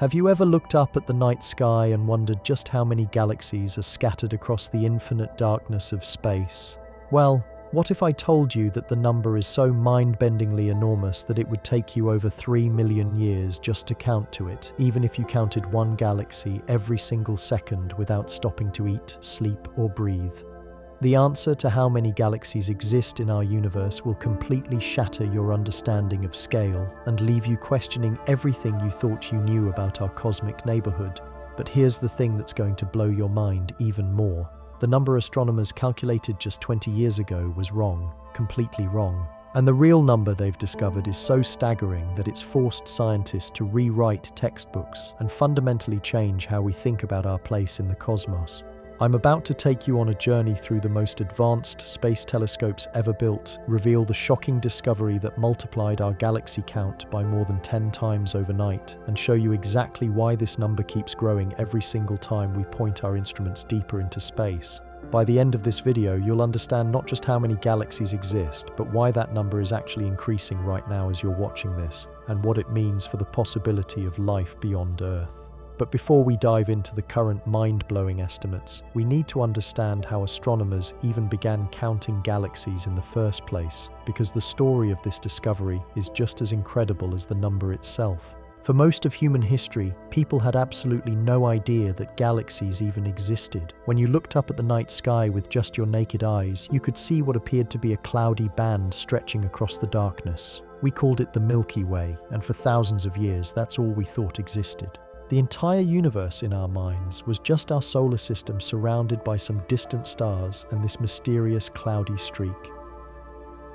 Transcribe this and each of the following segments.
Have you ever looked up at the night sky and wondered just how many galaxies are scattered across the infinite darkness of space? Well, what if I told you that the number is so mind-bendingly enormous that it would take you over 3 million years just to count to it, even if you counted one galaxy every single second without stopping to eat, sleep, or breathe? The answer to how many galaxies exist in our universe will completely shatter your understanding of scale and leave you questioning everything you thought you knew about our cosmic neighborhood. But here's the thing that's going to blow your mind even more. The number astronomers calculated just 20 years ago was wrong, completely wrong. And the real number they've discovered is so staggering that it's forced scientists to rewrite textbooks and fundamentally change how we think about our place in the cosmos. I'm about to take you on a journey through the most advanced space telescopes ever built, reveal the shocking discovery that multiplied our galaxy count by more than 10 times overnight, and show you exactly why this number keeps growing every single time we point our instruments deeper into space. By the end of this video, you'll understand not just how many galaxies exist, but why that number is actually increasing right now as you're watching this, and what it means for the possibility of life beyond Earth. But before we dive into the current mind-blowing estimates, we need to understand how astronomers even began counting galaxies in the first place, because the story of this discovery is just as incredible as the number itself. For most of human history, people had absolutely no idea that galaxies even existed. When you looked up at the night sky with just your naked eyes, you could see what appeared to be a cloudy band stretching across the darkness. We called it the Milky Way, and for thousands of years, that's all we thought existed. The entire universe in our minds was just our solar system surrounded by some distant stars and this mysterious cloudy streak.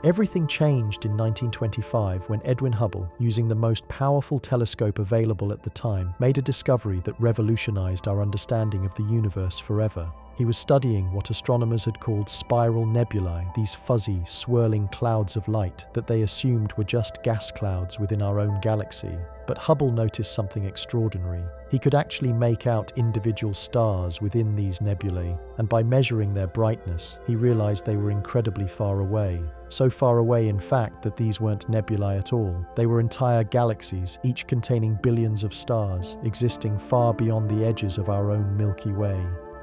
Everything changed in 1925 when Edwin Hubble, using the most powerful telescope available at the time, made a discovery that revolutionized our understanding of the universe forever. He was studying what astronomers had called spiral nebulae, these fuzzy, swirling clouds of light that they assumed were just gas clouds within our own galaxy. But Hubble noticed something extraordinary. He could actually make out individual stars within these nebulae, and by measuring their brightness, he realized they were incredibly far away. So far away, in fact, that these weren't nebulae at all. They were entire galaxies, each containing billions of stars, existing far beyond the edges of our own Milky Way.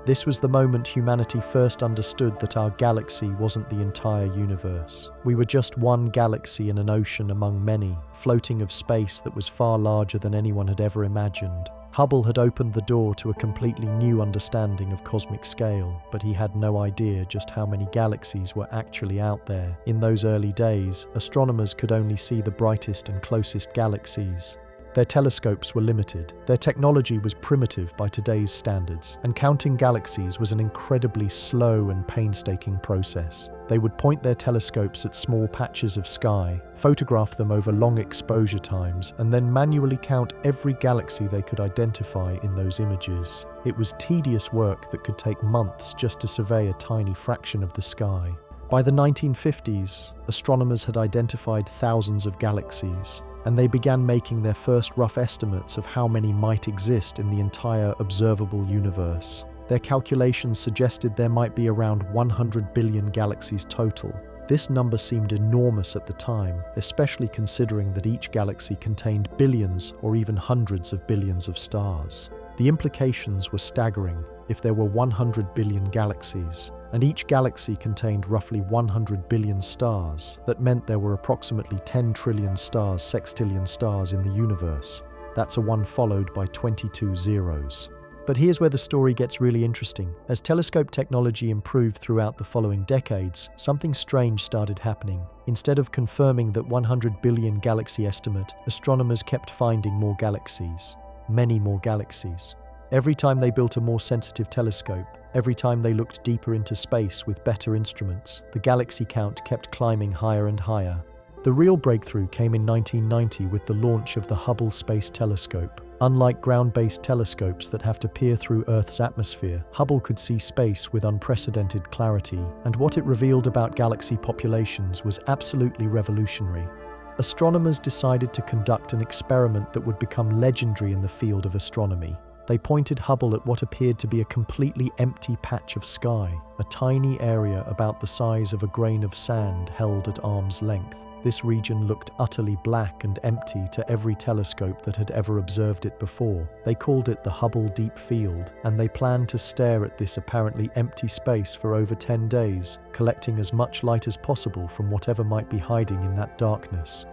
This was the moment humanity first understood that our galaxy wasn't the entire universe. We were just one galaxy in an ocean among many, floating of space that was far larger than anyone had ever imagined. Hubble had opened the door to a completely new understanding of cosmic scale, but he had no idea just how many galaxies were actually out there. In those early days, astronomers could only see the brightest and closest galaxies. Their telescopes were limited, their technology was primitive by today's standards, and counting galaxies was an incredibly slow and painstaking process. They would point their telescopes at small patches of sky, photograph them over long exposure times, and then manually count every galaxy they could identify in those images. It was tedious work that could take months just to survey a tiny fraction of the sky. By the 1950s, astronomers had identified thousands of galaxies, and they began making their first rough estimates of how many might exist in the entire observable universe. Their calculations suggested there might be around 100 billion galaxies total. This number seemed enormous at the time, especially considering that each galaxy contained billions or even hundreds of billions of stars. The implications were staggering. If there were 100 billion galaxies, and each galaxy contained roughly 100 billion stars, that meant there were approximately 10 trillion stars, sextillion stars in the universe. That's a 1 followed by 22 zeros. But here's where the story gets really interesting. As telescope technology improved throughout the following decades, something strange started happening. Instead of confirming that 100 billion galaxy estimate, astronomers kept finding more galaxies. Many more galaxies. Every time they built a more sensitive telescope, every time they looked deeper into space with better instruments, the galaxy count kept climbing higher and higher. The real breakthrough came in 1990 with the launch of the Hubble Space Telescope. Unlike ground-based telescopes that have to peer through Earth's atmosphere, Hubble could see space with unprecedented clarity, and what it revealed about galaxy populations was absolutely revolutionary. Astronomers decided to conduct an experiment that would become legendary in the field of astronomy. They pointed Hubble at what appeared to be a completely empty patch of sky, a tiny area about the size of a grain of sand held at arm's length. This region looked utterly black and empty to every telescope that had ever observed it before. They called it the Hubble Deep Field, and they planned to stare at this apparently empty space for over 10 days, collecting as much light as possible from whatever might be hiding in that darkness.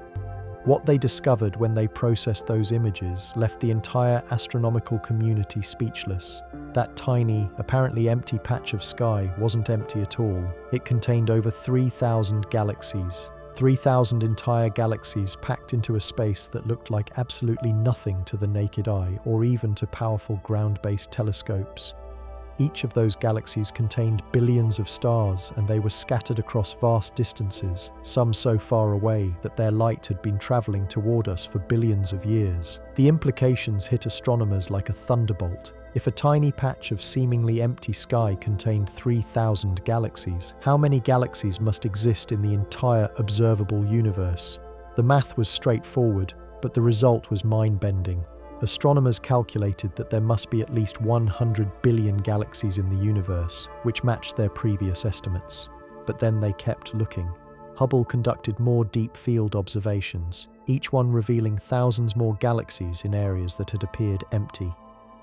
What they discovered when they processed those images left the entire astronomical community speechless. That tiny, apparently empty patch of sky wasn't empty at all. It contained over 3,000 galaxies. 3,000 entire galaxies packed into a space that looked like absolutely nothing to the naked eye or even to powerful ground-based telescopes. Each of those galaxies contained billions of stars, and they were scattered across vast distances, some so far away that their light had been traveling toward us for billions of years. The implications hit astronomers like a thunderbolt. If a tiny patch of seemingly empty sky contained 3,000 galaxies, how many galaxies must exist in the entire observable universe? The math was straightforward, but the result was mind-bending. Astronomers calculated that there must be at least 100 billion galaxies in the universe, which matched their previous estimates. But then they kept looking. Hubble conducted more deep field observations, each one revealing thousands more galaxies in areas that had appeared empty.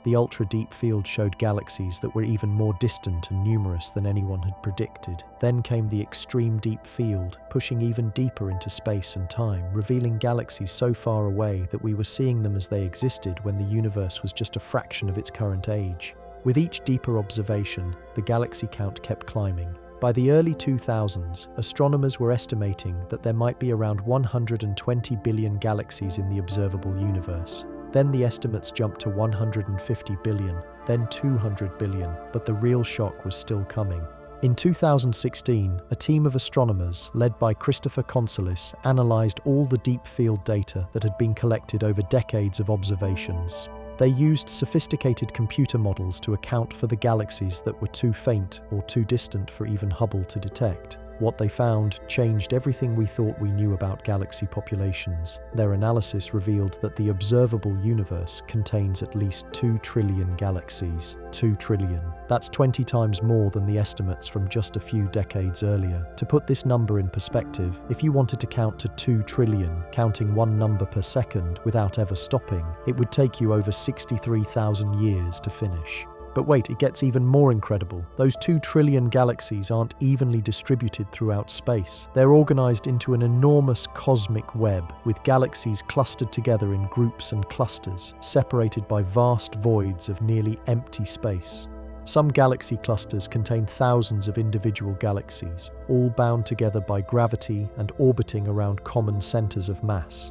The ultra-deep field showed galaxies that were even more distant and numerous than anyone had predicted. Then came the extreme deep field, pushing even deeper into space and time, revealing galaxies so far away that we were seeing them as they existed when the universe was just a fraction of its current age. With each deeper observation, the galaxy count kept climbing. By the early 2000s, astronomers were estimating that there might be around 120 billion galaxies in the observable universe. Then the estimates jumped to 150 billion, then 200 billion, but the real shock was still coming. In 2016, a team of astronomers, led by Christopher Consolis, analysed all the deep field data that had been collected over decades of observations. They used sophisticated computer models to account for the galaxies that were too faint or too distant for even Hubble to detect. What they found changed everything we thought we knew about galaxy populations. Their analysis revealed that the observable universe contains at least 2 trillion galaxies. 2 trillion. That's 20 times more than the estimates from just a few decades earlier. To put this number in perspective, if you wanted to count to 2 trillion, counting one number per second without ever stopping, it would take you over 63,000 years to finish. But wait, it gets even more incredible. Those 2 trillion galaxies aren't evenly distributed throughout space. They're organized into an enormous cosmic web, with galaxies clustered together in groups and clusters, separated by vast voids of nearly empty space. Some galaxy clusters contain thousands of individual galaxies, all bound together by gravity and orbiting around common centers of mass.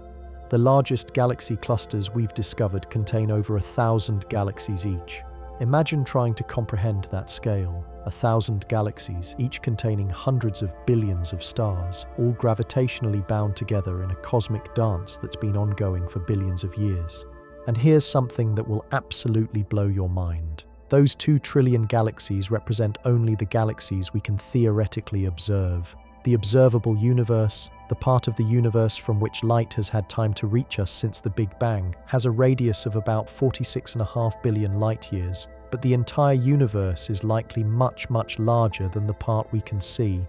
The largest galaxy clusters we've discovered contain over 1,000 galaxies each. Imagine trying to comprehend that scale. 1,000 galaxies, each containing hundreds of billions of stars, all gravitationally bound together in a cosmic dance that's been ongoing for billions of years. And here's something that will absolutely blow your mind. Those 2 trillion galaxies represent only the galaxies we can theoretically observe. The observable universe, the part of the universe from which light has had time to reach us since the Big Bang, has a radius of about 46.5 billion light-years, but the entire universe is likely much, much larger than the part we can see.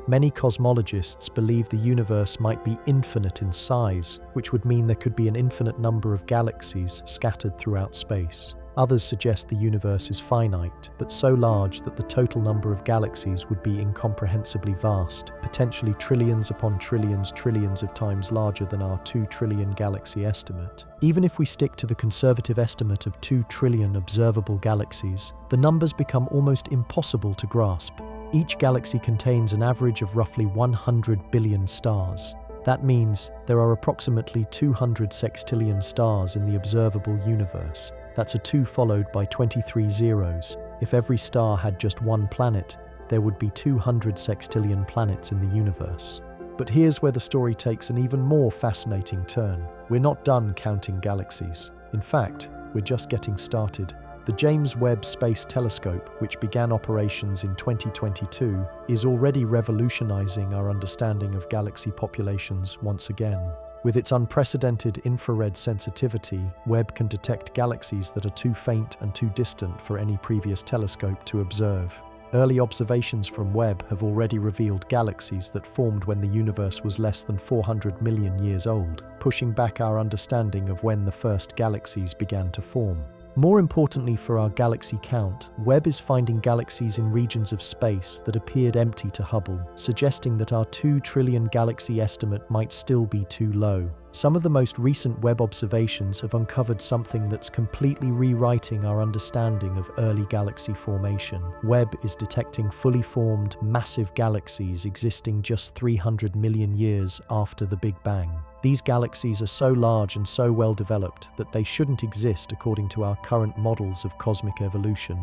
Many cosmologists believe the universe might be infinite in size, which would mean there could be an infinite number of galaxies scattered throughout space. Others suggest the universe is finite, but so large that the total number of galaxies would be incomprehensibly vast, potentially trillions upon trillions, trillions of times larger than our 2 trillion galaxy estimate. Even if we stick to the conservative estimate of 2 trillion observable galaxies, the numbers become almost impossible to grasp. Each galaxy contains an average of roughly 100 billion stars. That means there are approximately 200 sextillion stars in the observable universe. That's a 2 followed by 23 zeros. If every star had just one planet, there would be 200 sextillion planets in the universe. But here's where the story takes an even more fascinating turn. We're not done counting galaxies. In fact, we're just getting started. The James Webb Space Telescope, which began operations in 2022, is already revolutionizing our understanding of galaxy populations once again. With its unprecedented infrared sensitivity, Webb can detect galaxies that are too faint and too distant for any previous telescope to observe. Early observations from Webb have already revealed galaxies that formed when the universe was less than 400 million years old, pushing back our understanding of when the first galaxies began to form. More importantly for our galaxy count, Webb is finding galaxies in regions of space that appeared empty to Hubble, suggesting that our 2 trillion galaxy estimate might still be too low. Some of the most recent Webb observations have uncovered something that's completely rewriting our understanding of early galaxy formation. Webb is detecting fully formed, massive galaxies existing just 300 million years after the Big Bang. These galaxies are so large and so well developed that they shouldn't exist according to our current models of cosmic evolution.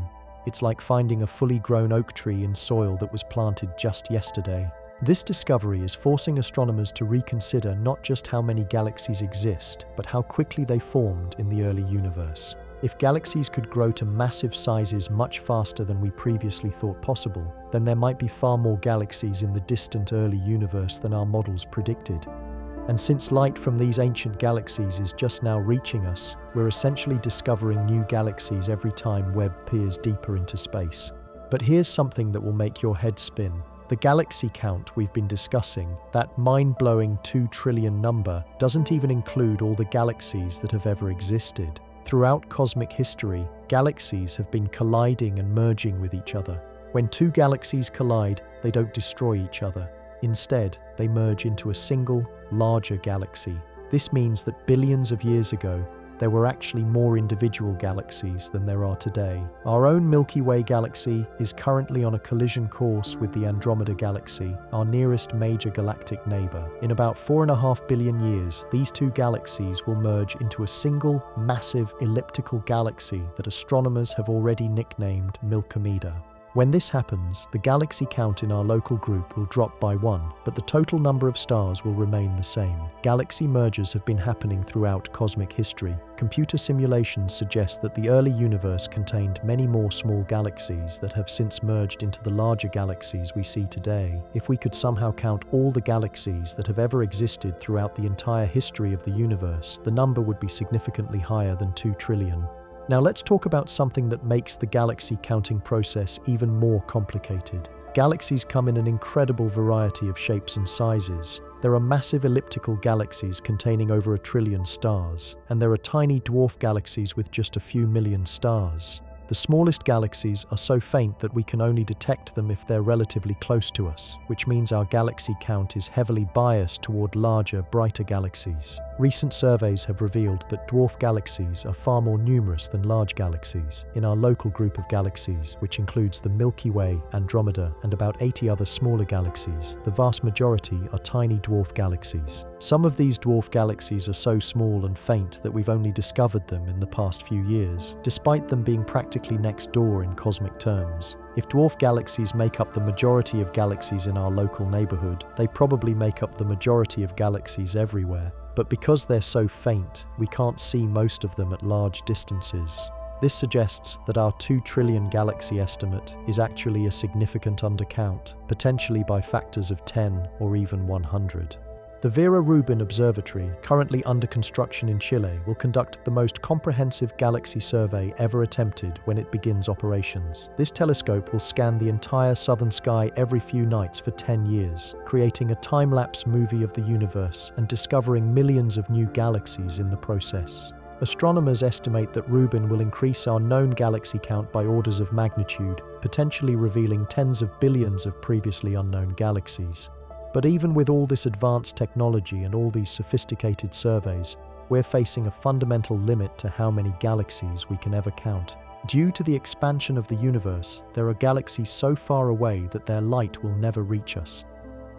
It's like finding a fully grown oak tree in soil that was planted just yesterday. This discovery is forcing astronomers to reconsider not just how many galaxies exist, but how quickly they formed in the early universe. If galaxies could grow to massive sizes much faster than we previously thought possible, then there might be far more galaxies in the distant early universe than our models predicted. And since light from these ancient galaxies is just now reaching us, we're essentially discovering new galaxies every time Webb peers deeper into space. But here's something that will make your head spin. The galaxy count we've been discussing, that mind-blowing 2 trillion number, doesn't even include all the galaxies that have ever existed. Throughout cosmic history, galaxies have been colliding and merging with each other. When 2 galaxies collide, they don't destroy each other. Instead, they merge into a single, larger galaxy. This means that billions of years ago, there were actually more individual galaxies than there are today. Our own Milky Way galaxy is currently on a collision course with the Andromeda Galaxy, our nearest major galactic neighbor. In about 4.5 billion years, these 2 galaxies will merge into a single, massive elliptical galaxy that astronomers have already nicknamed Milkomeda. When this happens, the galaxy count in our local group will drop by 1, but the total number of stars will remain the same. Galaxy mergers have been happening throughout cosmic history. Computer simulations suggest that the early universe contained many more small galaxies that have since merged into the larger galaxies we see today. If we could somehow count all the galaxies that have ever existed throughout the entire history of the universe, the number would be significantly higher than 2 trillion. Now let's talk about something that makes the galaxy counting process even more complicated. Galaxies come in an incredible variety of shapes and sizes. There are massive elliptical galaxies containing over 1 trillion stars, and there are tiny dwarf galaxies with just a few million stars. The smallest galaxies are so faint that we can only detect them if they're relatively close to us, which means our galaxy count is heavily biased toward larger, brighter galaxies. Recent surveys have revealed that dwarf galaxies are far more numerous than large galaxies. In our local group of galaxies, which includes the Milky Way, Andromeda, and about 80 other smaller galaxies, the vast majority are tiny dwarf galaxies. Some of these dwarf galaxies are so small and faint that we've only discovered them in the past few years, despite them being practically next door in cosmic terms. If dwarf galaxies make up the majority of galaxies in our local neighborhood, they probably make up the majority of galaxies everywhere. But because they're so faint, we can't see most of them at large distances. This suggests that our 2 trillion galaxy estimate is actually a significant undercount, potentially by factors of 10 or even 100. The Vera Rubin Observatory, currently under construction in Chile, will conduct the most comprehensive galaxy survey ever attempted when it begins operations. This telescope will scan the entire southern sky every few nights for 10 years, creating a time-lapse movie of the universe and discovering millions of new galaxies in the process. Astronomers estimate that Rubin will increase our known galaxy count by orders of magnitude, potentially revealing tens of billions of previously unknown galaxies. But even with all this advanced technology and all these sophisticated surveys, we're facing a fundamental limit to how many galaxies we can ever count. Due to the expansion of the universe, there are galaxies so far away that their light will never reach us.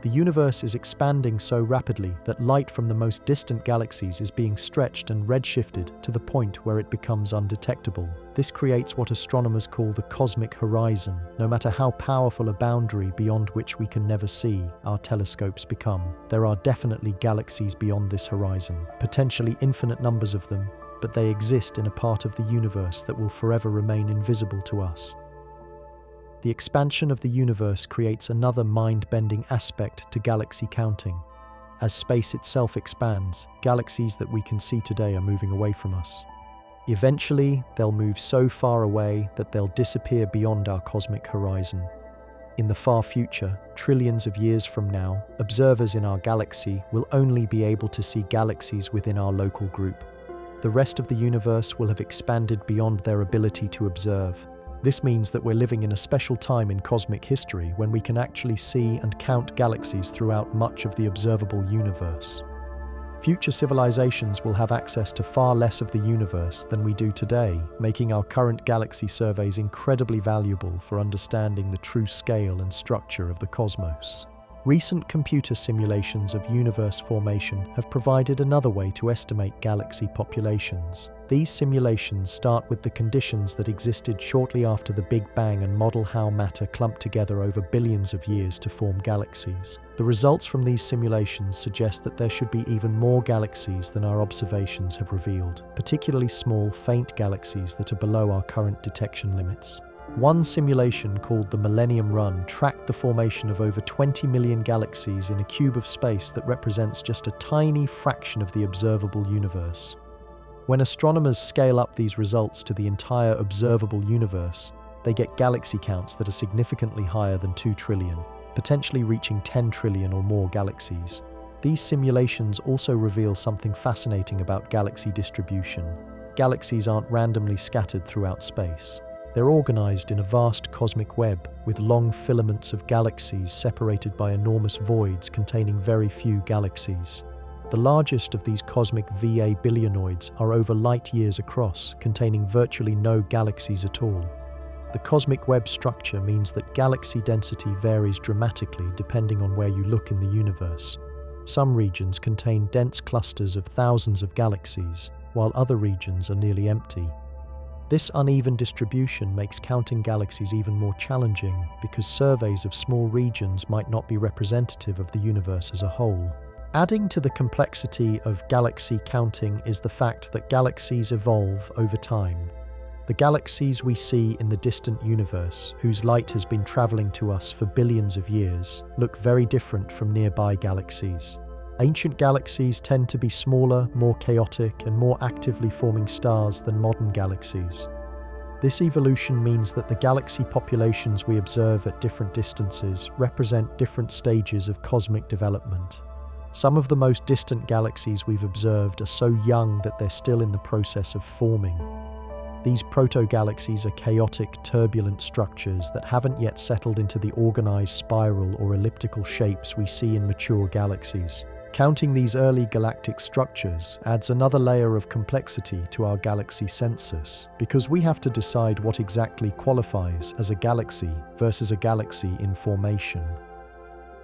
The universe is expanding so rapidly that light from the most distant galaxies is being stretched and redshifted to the point where it becomes undetectable. This creates what astronomers call the cosmic horizon. No matter how powerful a boundary beyond which we can never see our telescopes become, there are definitely galaxies beyond this horizon, potentially infinite numbers of them, but they exist in a part of the universe that will forever remain invisible to us. The expansion of the universe creates another mind-bending aspect to galaxy counting. As space itself expands, galaxies that we can see today are moving away from us. Eventually, they'll move so far away that they'll disappear beyond our cosmic horizon. In the far future, trillions of years from now, observers in our galaxy will only be able to see galaxies within our local group. The rest of the universe will have expanded beyond their ability to observe. This means that we're living in a special time in cosmic history when we can actually see and count galaxies throughout much of the observable universe. Future civilizations will have access to far less of the universe than we do today, making our current galaxy surveys incredibly valuable for understanding the true scale and structure of the cosmos. Recent computer simulations of universe formation have provided another way to estimate galaxy populations. These simulations start with the conditions that existed shortly after the Big Bang and model how matter clumped together over billions of years to form galaxies. The results from these simulations suggest that there should be even more galaxies than our observations have revealed, particularly small, faint galaxies that are below our current detection limits. One simulation called the Millennium Run tracked the formation of over 20 million galaxies in a cube of space that represents just a tiny fraction of the observable universe. When astronomers scale up these results to the entire observable universe, they get galaxy counts that are significantly higher than 2 trillion, potentially reaching 10 trillion or more galaxies. These simulations also reveal something fascinating about galaxy distribution. Galaxies aren't randomly scattered throughout space. They're organized in a vast cosmic web, with long filaments of galaxies separated by enormous voids containing very few galaxies. The largest of these cosmic VA billionoids are over light years across, containing virtually no galaxies at all. The cosmic web structure means that galaxy density varies dramatically depending on where you look in the universe. Some regions contain dense clusters of thousands of galaxies, while other regions are nearly empty. This uneven distribution makes counting galaxies even more challenging because surveys of small regions might not be representative of the universe as a whole. Adding to the complexity of galaxy counting is the fact that galaxies evolve over time. The galaxies we see in the distant universe, whose light has been traveling to us for billions of years, look very different from nearby galaxies. Ancient galaxies tend to be smaller, more chaotic, and more actively forming stars than modern galaxies. This evolution means that the galaxy populations we observe at different distances represent different stages of cosmic development. Some of the most distant galaxies we've observed are so young that they're still in the process of forming. These proto-galaxies are chaotic, turbulent structures that haven't yet settled into the organized spiral or elliptical shapes we see in mature galaxies. Counting these early galactic structures adds another layer of complexity to our galaxy census, because we have to decide what exactly qualifies as a galaxy versus a galaxy in formation.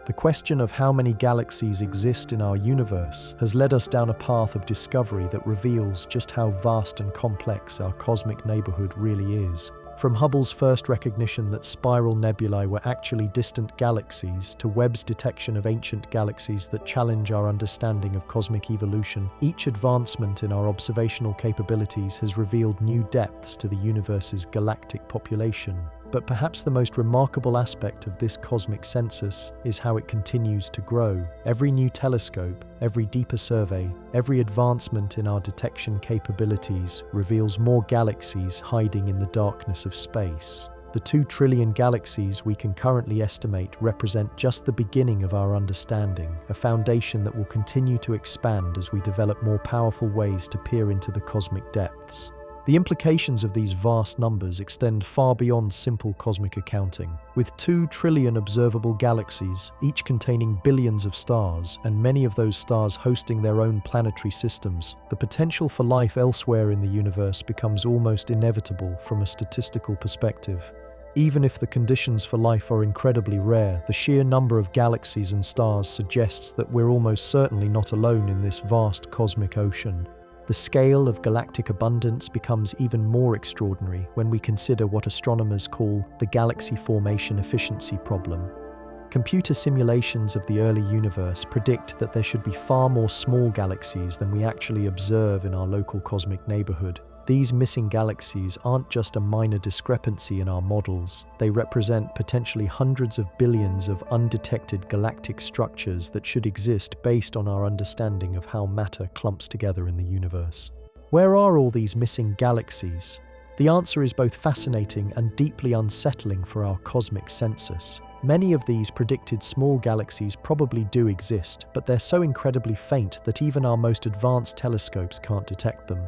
The question of how many galaxies exist in our universe has led us down a path of discovery that reveals just how vast and complex our cosmic neighborhood really is. From Hubble's first recognition that spiral nebulae were actually distant galaxies to Webb's detection of ancient galaxies that challenge our understanding of cosmic evolution, each advancement in our observational capabilities has revealed new depths to the universe's galactic population. But perhaps the most remarkable aspect of this cosmic census is how it continues to grow. Every new telescope, every deeper survey, every advancement in our detection capabilities reveals more galaxies hiding in the darkness of space. The 2 trillion galaxies we can currently estimate represent just the beginning of our understanding, a foundation that will continue to expand as we develop more powerful ways to peer into the cosmic depths. The implications of these vast numbers extend far beyond simple cosmic accounting. With 2 trillion observable galaxies, each containing billions of stars, and many of those stars hosting their own planetary systems, the potential for life elsewhere in the universe becomes almost inevitable from a statistical perspective. Even if the conditions for life are incredibly rare, the sheer number of galaxies and stars suggests that we're almost certainly not alone in this vast cosmic ocean. The scale of galactic abundance becomes even more extraordinary when we consider what astronomers call the galaxy formation efficiency problem. Computer simulations of the early universe predict that there should be far more small galaxies than we actually observe in our local cosmic neighborhood. These missing galaxies aren't just a minor discrepancy in our models, they represent potentially hundreds of billions of undetected galactic structures that should exist based on our understanding of how matter clumps together in the universe. Where are all these missing galaxies? The answer is both fascinating and deeply unsettling for our cosmic census. Many of these predicted small galaxies probably do exist, but they're so incredibly faint that even our most advanced telescopes can't detect them.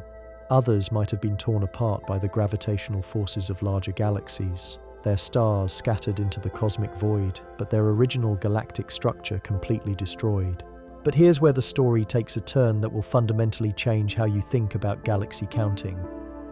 Others might have been torn apart by the gravitational forces of larger galaxies, their stars scattered into the cosmic void, but their original galactic structure completely destroyed. But here's where the story takes a turn that will fundamentally change how you think about galaxy counting.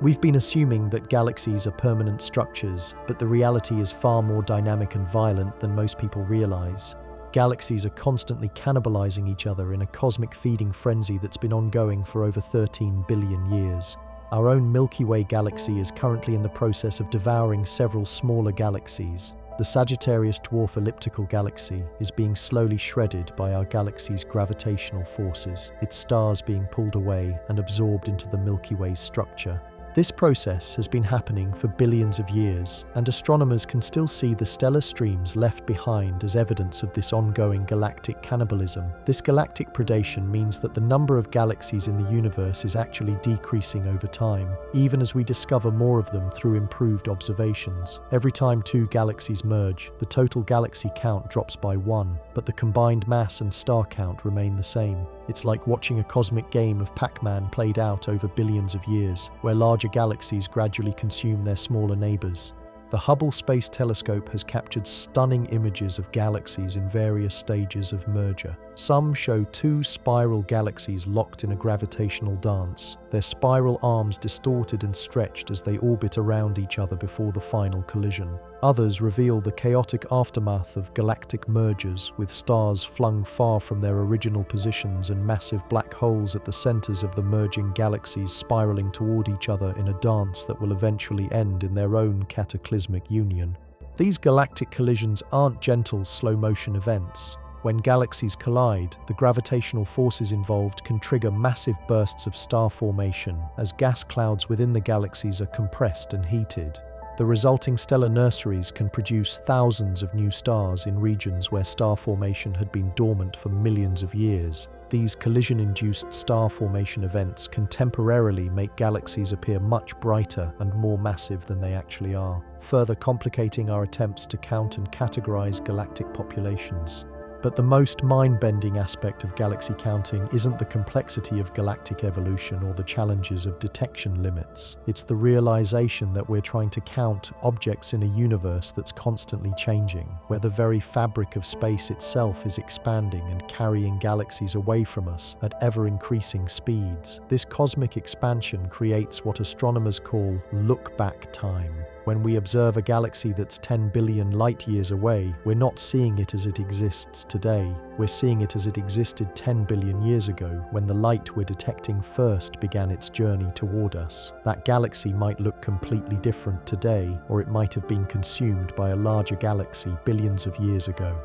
We've been assuming that galaxies are permanent structures, but the reality is far more dynamic and violent than most people realize. Galaxies are constantly cannibalizing each other in a cosmic feeding frenzy that's been ongoing for over 13 billion years. Our own Milky Way galaxy is currently in the process of devouring several smaller galaxies. The Sagittarius Dwarf Elliptical Galaxy is being slowly shredded by our galaxy's gravitational forces, its stars being pulled away and absorbed into the Milky Way's structure. This process has been happening for billions of years, and astronomers can still see the stellar streams left behind as evidence of this ongoing galactic cannibalism. This galactic predation means that the number of galaxies in the universe is actually decreasing over time, even as we discover more of them through improved observations. Every time two galaxies merge, the total galaxy count drops by 1, but the combined mass and star count remain the same. It's like watching a cosmic game of Pac-Man played out over billions of years, where larger galaxies gradually consume their smaller neighbors. The Hubble Space Telescope has captured stunning images of galaxies in various stages of merger. Some show two spiral galaxies locked in a gravitational dance, their spiral arms distorted and stretched as they orbit around each other before the final collision. Others reveal the chaotic aftermath of galactic mergers, with stars flung far from their original positions and massive black holes at the centers of the merging galaxies spiraling toward each other in a dance that will eventually end in their own cataclysmic union. These galactic collisions aren't gentle, slow-motion events. When galaxies collide, the gravitational forces involved can trigger massive bursts of star formation as gas clouds within the galaxies are compressed and heated. The resulting stellar nurseries can produce thousands of new stars in regions where star formation had been dormant for millions of years. These collision-induced star formation events can temporarily make galaxies appear much brighter and more massive than they actually are, further complicating our attempts to count and categorize galactic populations. But the most mind-bending aspect of galaxy counting isn't the complexity of galactic evolution or the challenges of detection limits. It's the realization that we're trying to count objects in a universe that's constantly changing, where the very fabric of space itself is expanding and carrying galaxies away from us at ever-increasing speeds. This cosmic expansion creates what astronomers call look-back time. When we observe a galaxy that's 10 billion light-years away, we're not seeing it as it exists today. We're seeing it as it existed 10 billion years ago, when the light we're detecting first began its journey toward us. That galaxy might look completely different today, or it might have been consumed by a larger galaxy billions of years ago.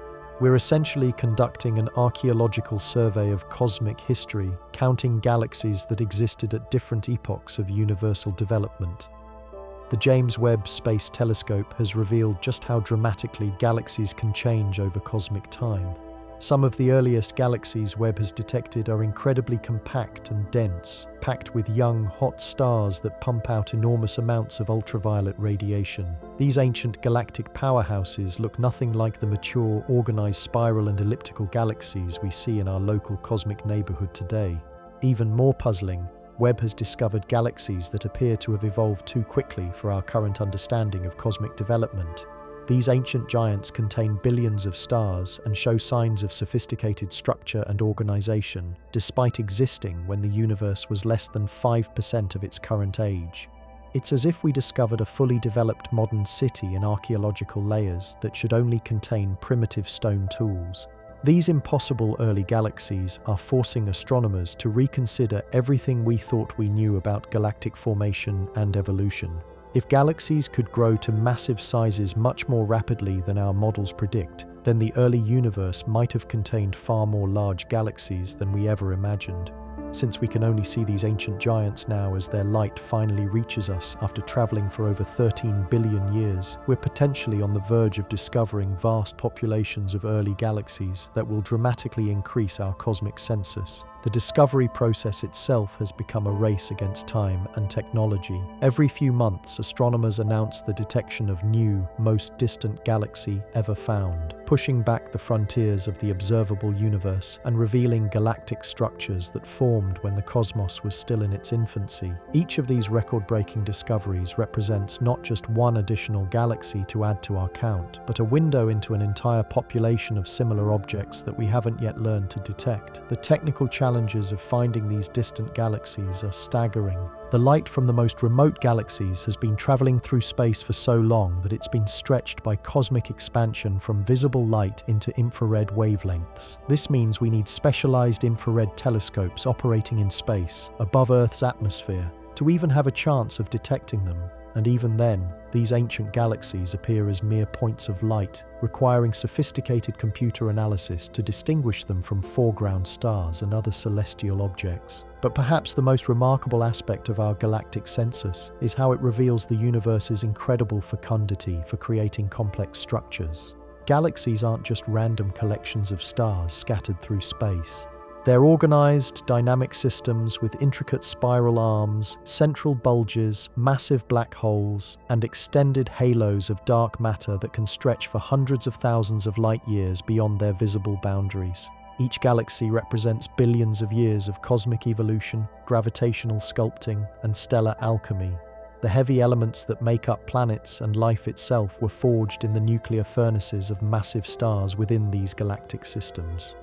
We're essentially conducting an archaeological survey of cosmic history, counting galaxies that existed at different epochs of universal development. The James Webb Space Telescope has revealed just how dramatically galaxies can change over cosmic time. Some of the earliest galaxies Webb has detected are incredibly compact and dense, packed with young, hot stars that pump out enormous amounts of ultraviolet radiation. These ancient galactic powerhouses look nothing like the mature, organized spiral and elliptical galaxies we see in our local cosmic neighborhood today. Even more puzzling, Webb has discovered galaxies that appear to have evolved too quickly for our current understanding of cosmic development. These ancient giants contain billions of stars and show signs of sophisticated structure and organization, despite existing when the universe was less than 5% of its current age. It's as if we discovered a fully developed modern city in archaeological layers that should only contain primitive stone tools. These impossible early galaxies are forcing astronomers to reconsider everything we thought we knew about galactic formation and evolution. If galaxies could grow to massive sizes much more rapidly than our models predict, then the early universe might have contained far more large galaxies than we ever imagined. Since we can only see these ancient giants now as their light finally reaches us after traveling for over 13 billion years, we're potentially on the verge of discovering vast populations of early galaxies that will dramatically increase our cosmic census. The discovery process itself has become a race against time and technology. Every few months, astronomers announce the detection of new, most distant galaxy ever found, pushing back the frontiers of the observable universe and revealing galactic structures that formed when the cosmos was still in its infancy. Each of these record-breaking discoveries represents not just one additional galaxy to add to our count, but a window into an entire population of similar objects that we haven't yet learned to detect. The technical challenges of finding these distant galaxies are staggering. The light from the most remote galaxies has been traveling through space for so long that it's been stretched by cosmic expansion from visible light into infrared wavelengths. This means we need specialized infrared telescopes operating in space, above Earth's atmosphere, to even have a chance of detecting them. And even then, these ancient galaxies appear as mere points of light, requiring sophisticated computer analysis to distinguish them from foreground stars and other celestial objects. But perhaps the most remarkable aspect of our galactic census is how it reveals the universe's incredible fecundity for creating complex structures. Galaxies aren't just random collections of stars scattered through space. They're organized, dynamic systems with intricate spiral arms, central bulges, massive black holes, and extended halos of dark matter that can stretch for hundreds of thousands of light years beyond their visible boundaries. Each galaxy represents billions of years of cosmic evolution, gravitational sculpting, and stellar alchemy. The heavy elements that make up planets and life itself were forged in the nuclear furnaces of massive stars within these galactic systems.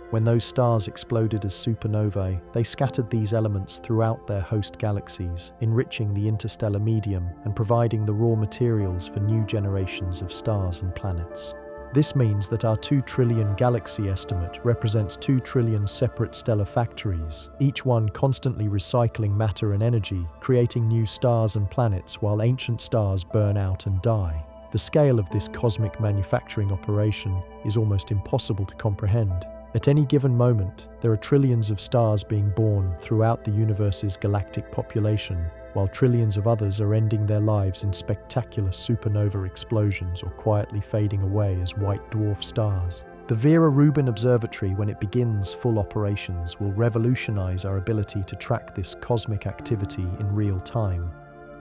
When those stars exploded as supernovae, they scattered these elements throughout their host galaxies, enriching the interstellar medium and providing the raw materials for new generations of stars and planets. This means that our 2 trillion galaxy estimate represents 2 trillion separate stellar factories, each one constantly recycling matter and energy, creating new stars and planets while ancient stars burn out and die. The scale of this cosmic manufacturing operation is almost impossible to comprehend. At any given moment, there are trillions of stars being born throughout the universe's galactic population, while trillions of others are ending their lives in spectacular supernova explosions or quietly fading away as white dwarf stars. The Vera Rubin Observatory, when it begins full operations, will revolutionize our ability to track this cosmic activity in real time.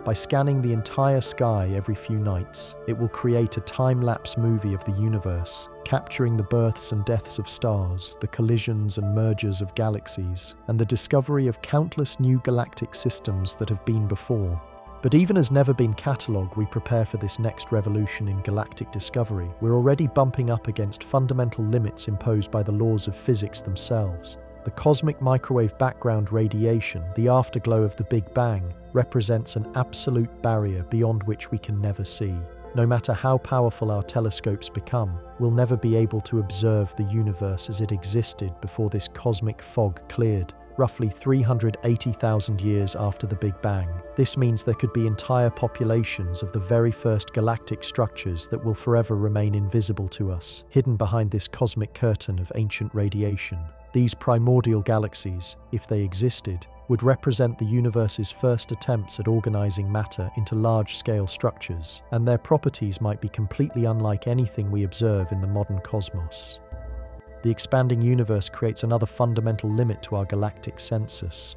By scanning the entire sky every few nights, it will create a time-lapse movie of the universe, capturing the births and deaths of stars, the collisions and mergers of galaxies, and the discovery of countless new galactic systems that have been before. But even as never been catalogued, we prepare for this next revolution in galactic discovery. We're already bumping up against fundamental limits imposed by the laws of physics themselves. The cosmic microwave background radiation, the afterglow of the Big Bang, represents an absolute barrier beyond which we can never see. No matter how powerful our telescopes become, we'll never be able to observe the universe as it existed before this cosmic fog cleared, roughly 380,000 years after the Big Bang. This means there could be entire populations of the very first galactic structures that will forever remain invisible to us, hidden behind this cosmic curtain of ancient radiation. These primordial galaxies, if they existed, would represent the universe's first attempts at organizing matter into large-scale structures, and their properties might be completely unlike anything we observe in the modern cosmos. The expanding universe creates another fundamental limit to our galactic census.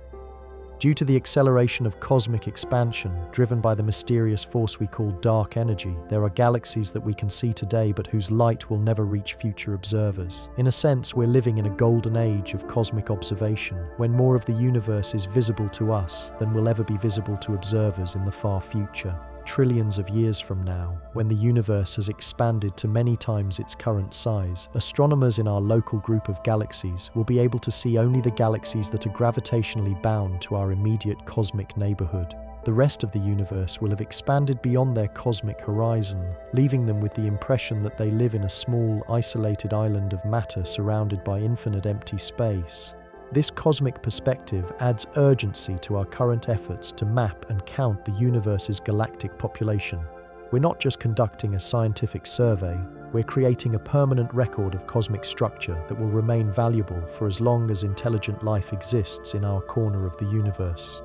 Due to the acceleration of cosmic expansion, driven by the mysterious force we call dark energy, there are galaxies that we can see today but whose light will never reach future observers. In a sense, we're living in a golden age of cosmic observation, when more of the universe is visible to us than will ever be visible to observers in the far future. Trillions of years from now, when the universe has expanded to many times its current size, astronomers in our local group of galaxies will be able to see only the galaxies that are gravitationally bound to our immediate cosmic neighborhood. The rest of the universe will have expanded beyond their cosmic horizon, leaving them with the impression that they live in a small, isolated island of matter surrounded by infinite empty space. This cosmic perspective adds urgency to our current efforts to map and count the universe's galactic population. We're not just conducting a scientific survey, we're creating a permanent record of cosmic structure that will remain valuable for as long as intelligent life exists in our corner of the universe.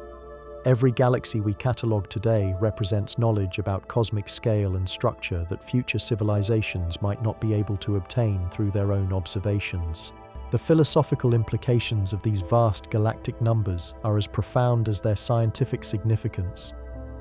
Every galaxy we catalogue today represents knowledge about cosmic scale and structure that future civilizations might not be able to obtain through their own observations. The philosophical implications of these vast galactic numbers are as profound as their scientific significance.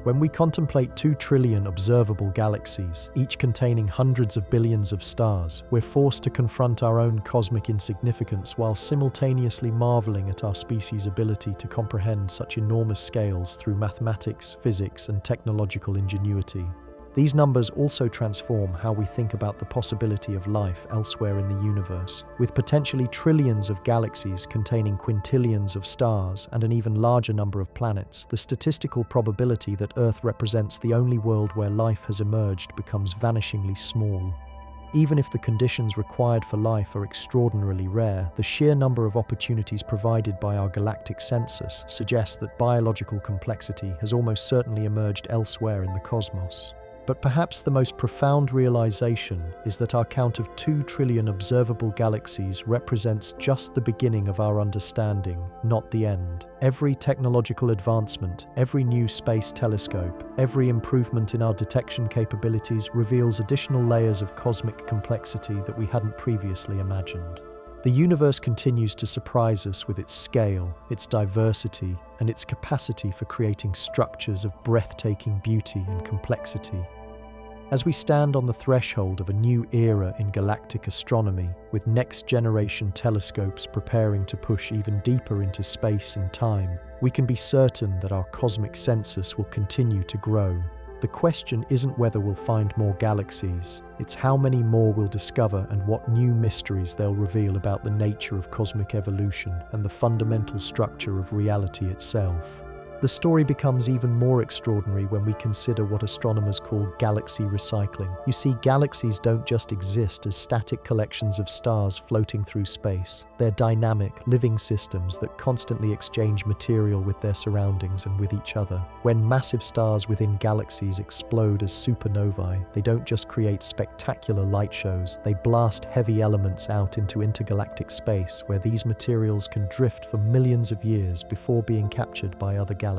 When we contemplate 2 trillion observable galaxies, each containing hundreds of billions of stars, we're forced to confront our own cosmic insignificance while simultaneously marveling at our species' ability to comprehend such enormous scales through mathematics, physics, and technological ingenuity. These numbers also transform how we think about the possibility of life elsewhere in the universe. With potentially trillions of galaxies containing quintillions of stars and an even larger number of planets, the statistical probability that Earth represents the only world where life has emerged becomes vanishingly small. Even if the conditions required for life are extraordinarily rare, the sheer number of opportunities provided by our galactic census suggests that biological complexity has almost certainly emerged elsewhere in the cosmos. But perhaps the most profound realization is that our count of 2 trillion observable galaxies represents just the beginning of our understanding, not the end. Every technological advancement, every new space telescope, every improvement in our detection capabilities reveals additional layers of cosmic complexity that we hadn't previously imagined. The universe continues to surprise us with its scale, its diversity, and its capacity for creating structures of breathtaking beauty and complexity. As we stand on the threshold of a new era in galactic astronomy, with next-generation telescopes preparing to push even deeper into space and time, we can be certain that our cosmic census will continue to grow. The question isn't whether we'll find more galaxies, it's how many more we'll discover and what new mysteries they'll reveal about the nature of cosmic evolution and the fundamental structure of reality itself. The story becomes even more extraordinary when we consider what astronomers call galaxy recycling. You see, galaxies don't just exist as static collections of stars floating through space. They're dynamic, living systems that constantly exchange material with their surroundings and with each other. When massive stars within galaxies explode as supernovae, they don't just create spectacular light shows, they blast heavy elements out into intergalactic space where these materials can drift for millions of years before being captured by other galaxies.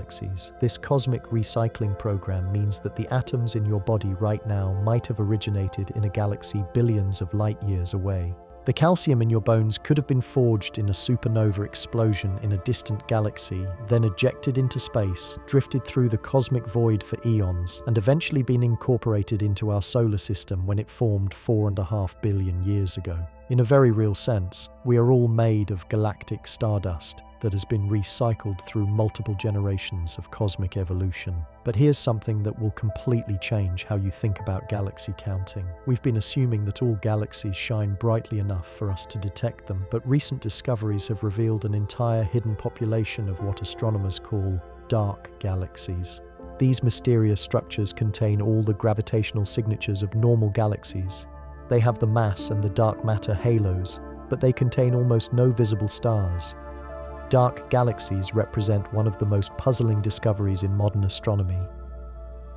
This cosmic recycling program means that the atoms in your body right now might have originated in a galaxy billions of light years away. The calcium in your bones could have been forged in a supernova explosion in a distant galaxy, then ejected into space, drifted through the cosmic void for eons, and eventually been incorporated into our solar system when it formed 4.5 billion years ago. In a very real sense, we are all made of galactic stardust that has been recycled through multiple generations of cosmic evolution. But here's something that will completely change how you think about galaxy counting. We've been assuming that all galaxies shine brightly enough for us to detect them, but recent discoveries have revealed an entire hidden population of what astronomers call dark galaxies. These mysterious structures contain all the gravitational signatures of normal galaxies. They have the mass and the dark matter halos, but they contain almost no visible stars. Dark galaxies represent one of the most puzzling discoveries in modern astronomy.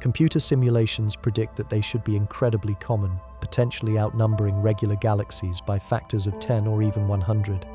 Computer simulations predict that they should be incredibly common, potentially outnumbering regular galaxies by factors of 10 or even 100.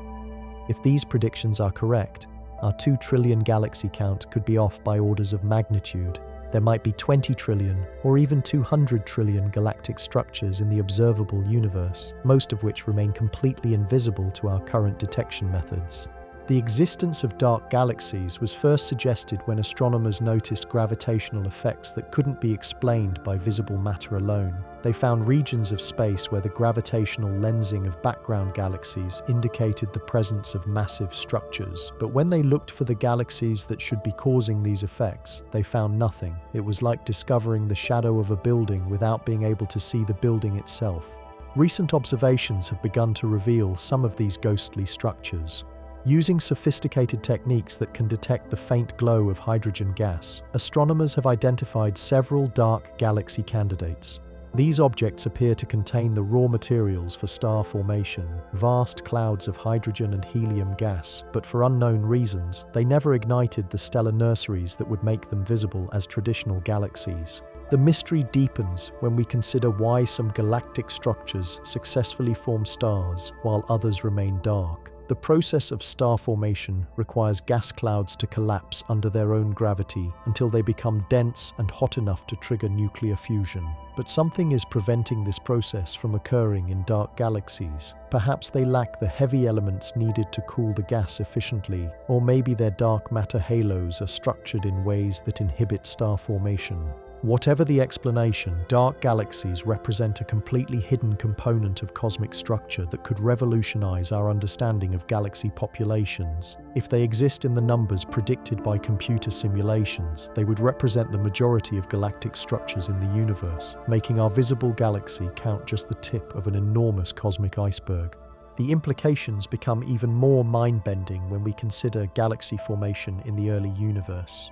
If these predictions are correct, our 2 trillion galaxy count could be off by orders of magnitude. There might be 20 trillion or even 200 trillion galactic structures in the observable universe, most of which remain completely invisible to our current detection methods. The existence of dark galaxies was first suggested when astronomers noticed gravitational effects that couldn't be explained by visible matter alone. They found regions of space where the gravitational lensing of background galaxies indicated the presence of massive structures. But when they looked for the galaxies that should be causing these effects, they found nothing. It was like discovering the shadow of a building without being able to see the building itself. Recent observations have begun to reveal some of these ghostly structures. Using sophisticated techniques that can detect the faint glow of hydrogen gas, astronomers have identified several dark galaxy candidates. These objects appear to contain the raw materials for star formation, vast clouds of hydrogen and helium gas, but for unknown reasons, they never ignited the stellar nurseries that would make them visible as traditional galaxies. The mystery deepens when we consider why some galactic structures successfully form stars while others remain dark. The The process of star formation requires gas clouds to collapse under their own gravity until they become dense and hot enough to trigger nuclear fusion. But something is preventing this process from occurring in dark galaxies. Perhaps they lack the heavy elements needed to cool the gas efficiently, or maybe their dark matter halos are structured in ways that inhibit star formation. Whatever the explanation, dark galaxies represent a completely hidden component of cosmic structure that could revolutionize our understanding of galaxy populations. If they exist in the numbers predicted by computer simulations, they would represent the majority of galactic structures in the universe, making our visible galaxy count just the tip of an enormous cosmic iceberg. The implications become even more mind-bending when we consider galaxy formation in the early universe.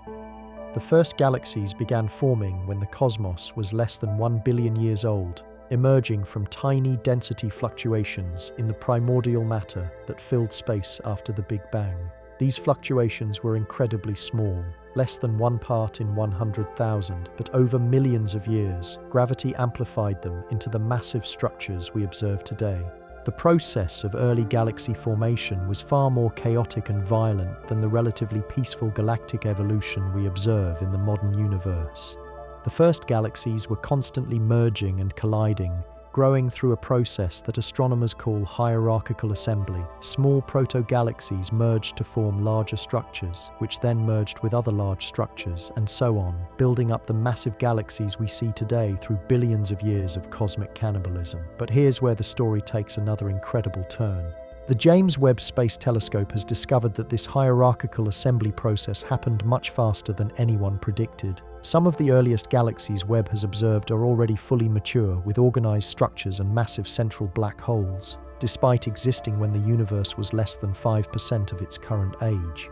The first galaxies began forming when the cosmos was less than 1 billion years old, emerging from tiny density fluctuations in the primordial matter that filled space after the Big Bang. These fluctuations were incredibly small, less than 1 part in 100,000, but over millions of years, gravity amplified them into the massive structures we observe today. The process of early galaxy formation was far more chaotic and violent than the relatively peaceful galactic evolution we observe in the modern universe. The first galaxies were constantly merging and colliding, growing through a process that astronomers call hierarchical assembly. Small proto-galaxies merged to form larger structures, which then merged with other large structures, and so on, building up the massive galaxies we see today through billions of years of cosmic cannibalism. But here's where the story takes another incredible turn. The James Webb Space Telescope has discovered that this hierarchical assembly process happened much faster than anyone predicted. Some of the earliest galaxies Webb has observed are already fully mature, with organized structures and massive central black holes, despite existing when the universe was less than 5% of its current age.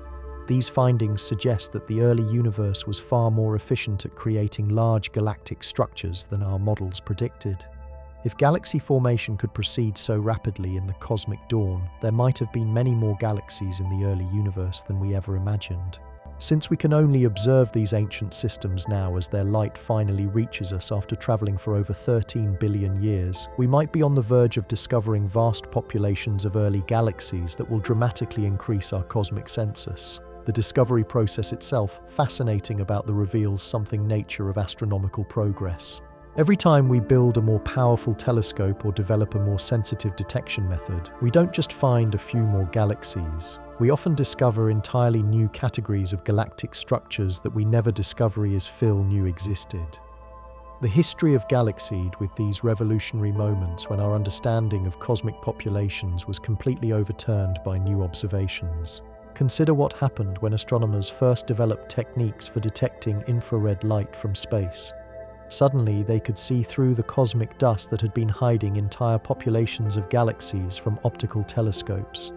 These findings suggest that the early universe was far more efficient at creating large galactic structures than our models predicted. If galaxy formation could proceed so rapidly in the cosmic dawn, there might have been many more galaxies in the early universe than we ever imagined. Since we can only observe these ancient systems now as their light finally reaches us after traveling for over 13 billion years, we might be on the verge of discovering vast populations of early galaxies that will dramatically increase our cosmic census. The discovery process itself fascinating about the reveals something nature of astronomical progress. Every time we build a more powerful telescope or develop a more sensitive detection method, we don't just find a few more galaxies. We often discover entirely new categories of galactic structures that we never discovered as Phil knew existed. The history of Galaxied with these revolutionary moments when our understanding of cosmic populations was completely overturned by new observations. Consider what happened when astronomers first developed techniques for detecting infrared light from space. Suddenly, they could see through the cosmic dust that had been hiding entire populations of galaxies from optical telescopes.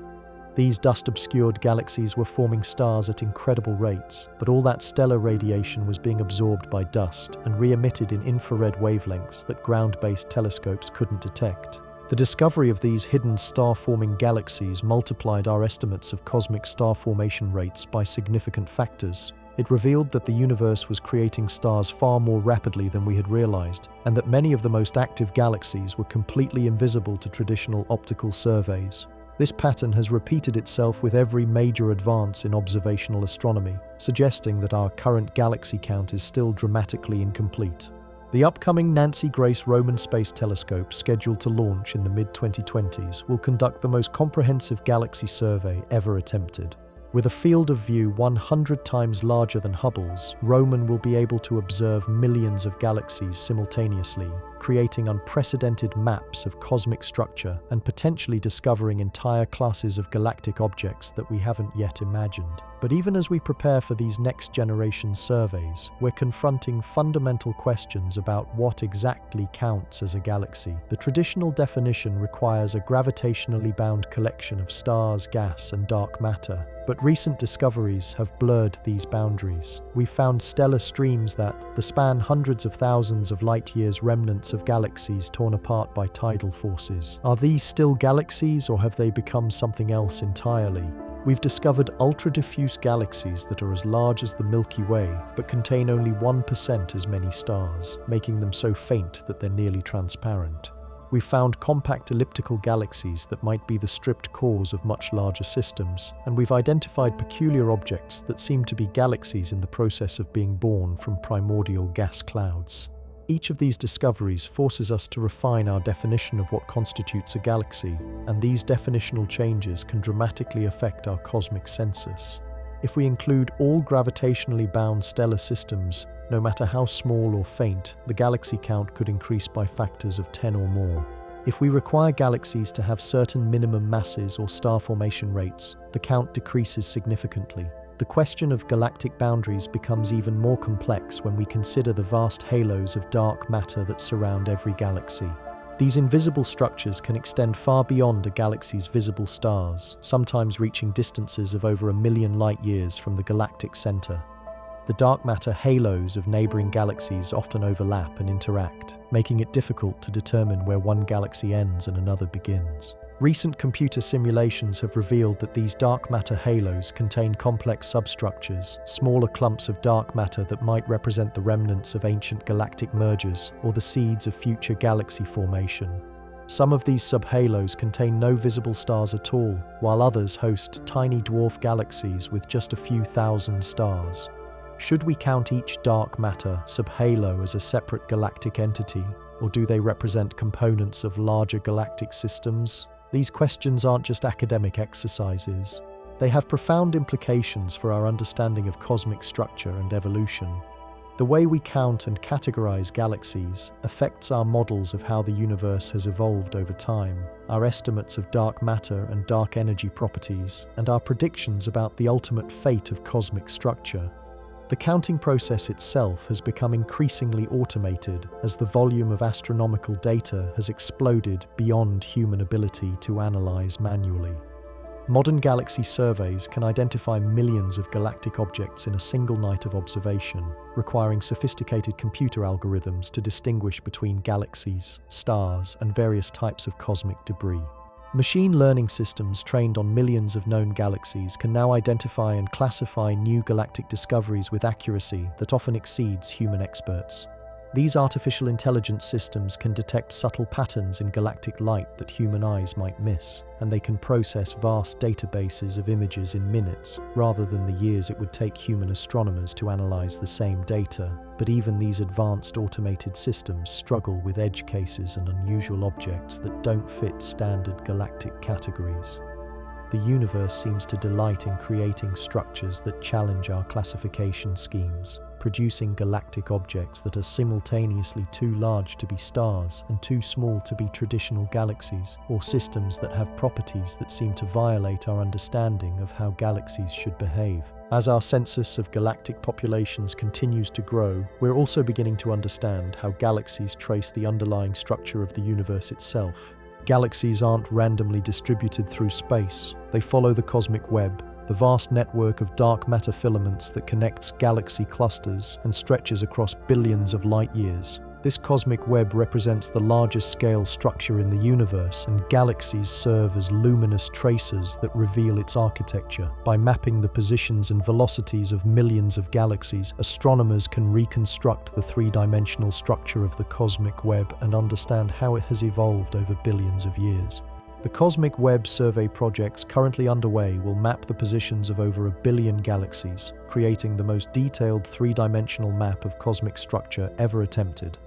These dust-obscured galaxies were forming stars at incredible rates, but all that stellar radiation was being absorbed by dust and re-emitted in infrared wavelengths that ground-based telescopes couldn't detect. The discovery of these hidden star-forming galaxies multiplied our estimates of cosmic star formation rates by significant factors. It revealed that the universe was creating stars far more rapidly than we had realized, and that many of the most active galaxies were completely invisible to traditional optical surveys. This pattern has repeated itself with every major advance in observational astronomy, suggesting that our current galaxy count is still dramatically incomplete. The upcoming Nancy Grace Roman Space Telescope, scheduled to launch in the mid-2020s, will conduct the most comprehensive galaxy survey ever attempted. With a field of view 100 times larger than Hubble's, Roman will be able to observe millions of galaxies simultaneously, creating unprecedented maps of cosmic structure and potentially discovering entire classes of galactic objects that we haven't yet imagined. But even as we prepare for these next-generation surveys, we're confronting fundamental questions about what exactly counts as a galaxy. The traditional definition requires a gravitationally bound collection of stars, gas, and dark matter. But recent discoveries have blurred these boundaries. We've found stellar streams that span hundreds of thousands of light-years, remnants of galaxies torn apart by tidal forces. Are these still galaxies, or have they become something else entirely? We've discovered ultra-diffuse galaxies that are as large as the Milky Way, but contain only 1% as many stars, making them so faint that they're nearly transparent. We've found compact elliptical galaxies that might be the stripped cores of much larger systems, and we've identified peculiar objects that seem to be galaxies in the process of being born from primordial gas clouds. Each of these discoveries forces us to refine our definition of what constitutes a galaxy, and these definitional changes can dramatically affect our cosmic census. If we include all gravitationally bound stellar systems, no matter how small or faint, the galaxy count could increase by factors of 10 or more. If we require galaxies to have certain minimum masses or star formation rates, the count decreases significantly. The question of galactic boundaries becomes even more complex when we consider the vast halos of dark matter that surround every galaxy. These invisible structures can extend far beyond a galaxy's visible stars, sometimes reaching distances of over 1 million light-years from the galactic center. The dark matter halos of neighboring galaxies often overlap and interact, making it difficult to determine where one galaxy ends and another begins. Recent computer simulations have revealed that these dark matter halos contain complex substructures, smaller clumps of dark matter that might represent the remnants of ancient galactic mergers or the seeds of future galaxy formation. Some of these subhalos contain no visible stars at all, while others host tiny dwarf galaxies with just a few thousand stars. Should we count each dark matter subhalo as a separate galactic entity, or do they represent components of larger galactic systems? These questions aren't just academic exercises. They have profound implications for our understanding of cosmic structure and evolution. The way we count and categorize galaxies affects our models of how the universe has evolved over time, our estimates of dark matter and dark energy properties, and our predictions about the ultimate fate of cosmic structure. The counting process itself has become increasingly automated as the volume of astronomical data has exploded beyond human ability to analyze manually. Modern galaxy surveys can identify millions of galactic objects in a single night of observation, requiring sophisticated computer algorithms to distinguish between galaxies, stars, and various types of cosmic debris. Machine learning systems trained on millions of known galaxies can now identify and classify new galactic discoveries with accuracy that often exceeds human experts. These artificial intelligence systems can detect subtle patterns in galactic light that human eyes might miss, and they can process vast databases of images in minutes, rather than the years it would take human astronomers to analyze the same data. But even these advanced automated systems struggle with edge cases and unusual objects that don't fit standard galactic categories. The universe seems to delight in creating structures that challenge our classification schemes, producing galactic objects that are simultaneously too large to be stars and too small to be traditional galaxies, or systems that have properties that seem to violate our understanding of how galaxies should behave. As our census of galactic populations continues to grow, we're also beginning to understand how galaxies trace the underlying structure of the universe itself. Galaxies aren't randomly distributed through space. They follow the cosmic web, the vast network of dark matter filaments that connects galaxy clusters and stretches across billions of light-years. This cosmic web represents the largest scale structure in the universe, and galaxies serve as luminous tracers that reveal its architecture. By mapping the positions and velocities of millions of galaxies, astronomers can reconstruct the three-dimensional structure of the cosmic web and understand how it has evolved over billions of years. The Cosmic Web Survey projects currently underway will map the positions of over 1 billion galaxies, creating the most detailed three-dimensional map of cosmic structure ever attempted.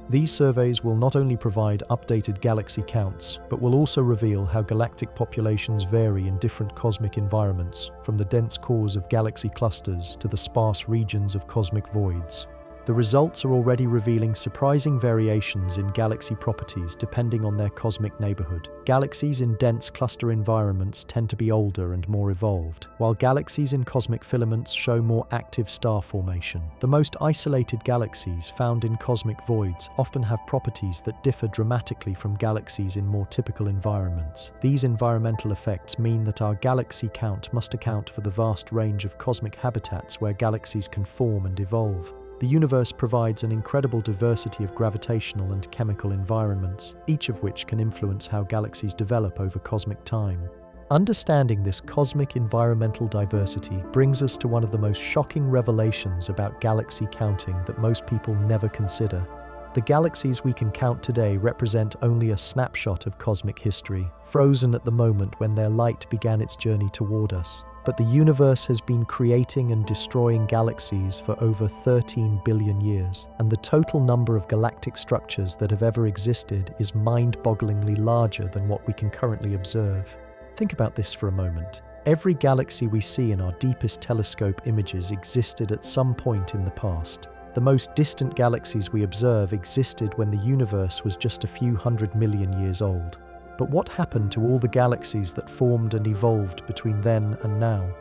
These surveys will not only provide updated galaxy counts, but will also reveal how galactic populations vary in different cosmic environments, from the dense cores of galaxy clusters to the sparse regions of cosmic voids. The results are already revealing surprising variations in galaxy properties depending on their cosmic neighborhood. Galaxies in dense cluster environments tend to be older and more evolved, while galaxies in cosmic filaments show more active star formation. The most isolated galaxies found in cosmic voids often have properties that differ dramatically from galaxies in more typical environments. These environmental effects mean that our galaxy count must account for the vast range of cosmic habitats where galaxies can form and evolve. The universe provides an incredible diversity of gravitational and chemical environments, each of which can influence how galaxies develop over cosmic time. Understanding this cosmic environmental diversity brings us to one of the most shocking revelations about galaxy counting that most people never consider. The galaxies we can count today represent only a snapshot of cosmic history, frozen at the moment when their light began its journey toward us. But the universe has been creating and destroying galaxies for over 13 billion years, and the total number of galactic structures that have ever existed is mind-bogglingly larger than what we can currently observe. Think about this for a moment. Every galaxy we see in our deepest telescope images existed at some point in the past. The most distant galaxies we observe existed when the universe was just a few 100 million years old. But what happened to all the galaxies that formed and evolved between then and now?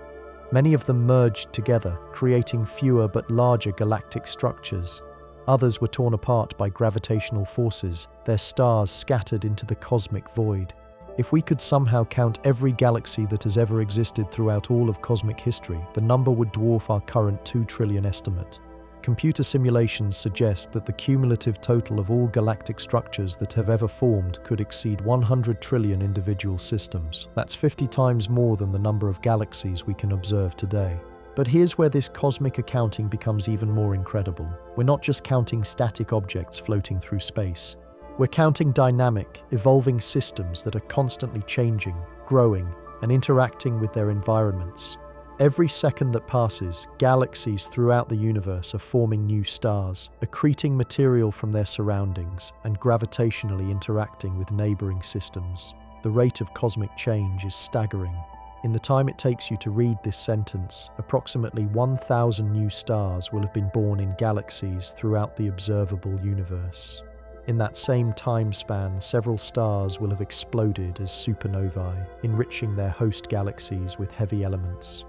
Many of them merged together, creating fewer but larger galactic structures. Others were torn apart by gravitational forces, their stars scattered into the cosmic void. If we could somehow count every galaxy that has ever existed throughout all of cosmic history, the number would dwarf our current 2 trillion estimate. Computer simulations suggest that the cumulative total of all galactic structures that have ever formed could exceed 100 trillion individual systems. That's 50 times more than the number of galaxies we can observe today. But here's where this cosmic accounting becomes even more incredible. We're not just counting static objects floating through space. We're counting dynamic, evolving systems that are constantly changing, growing, and interacting with their environments. Every second that passes, galaxies throughout the universe are forming new stars, accreting material from their surroundings, and gravitationally interacting with neighboring systems. The rate of cosmic change is staggering. In the time it takes you to read this sentence, approximately 1,000 new stars will have been born in galaxies throughout the observable universe. In that same time span, several stars will have exploded as supernovae, enriching their host galaxies with heavy elements.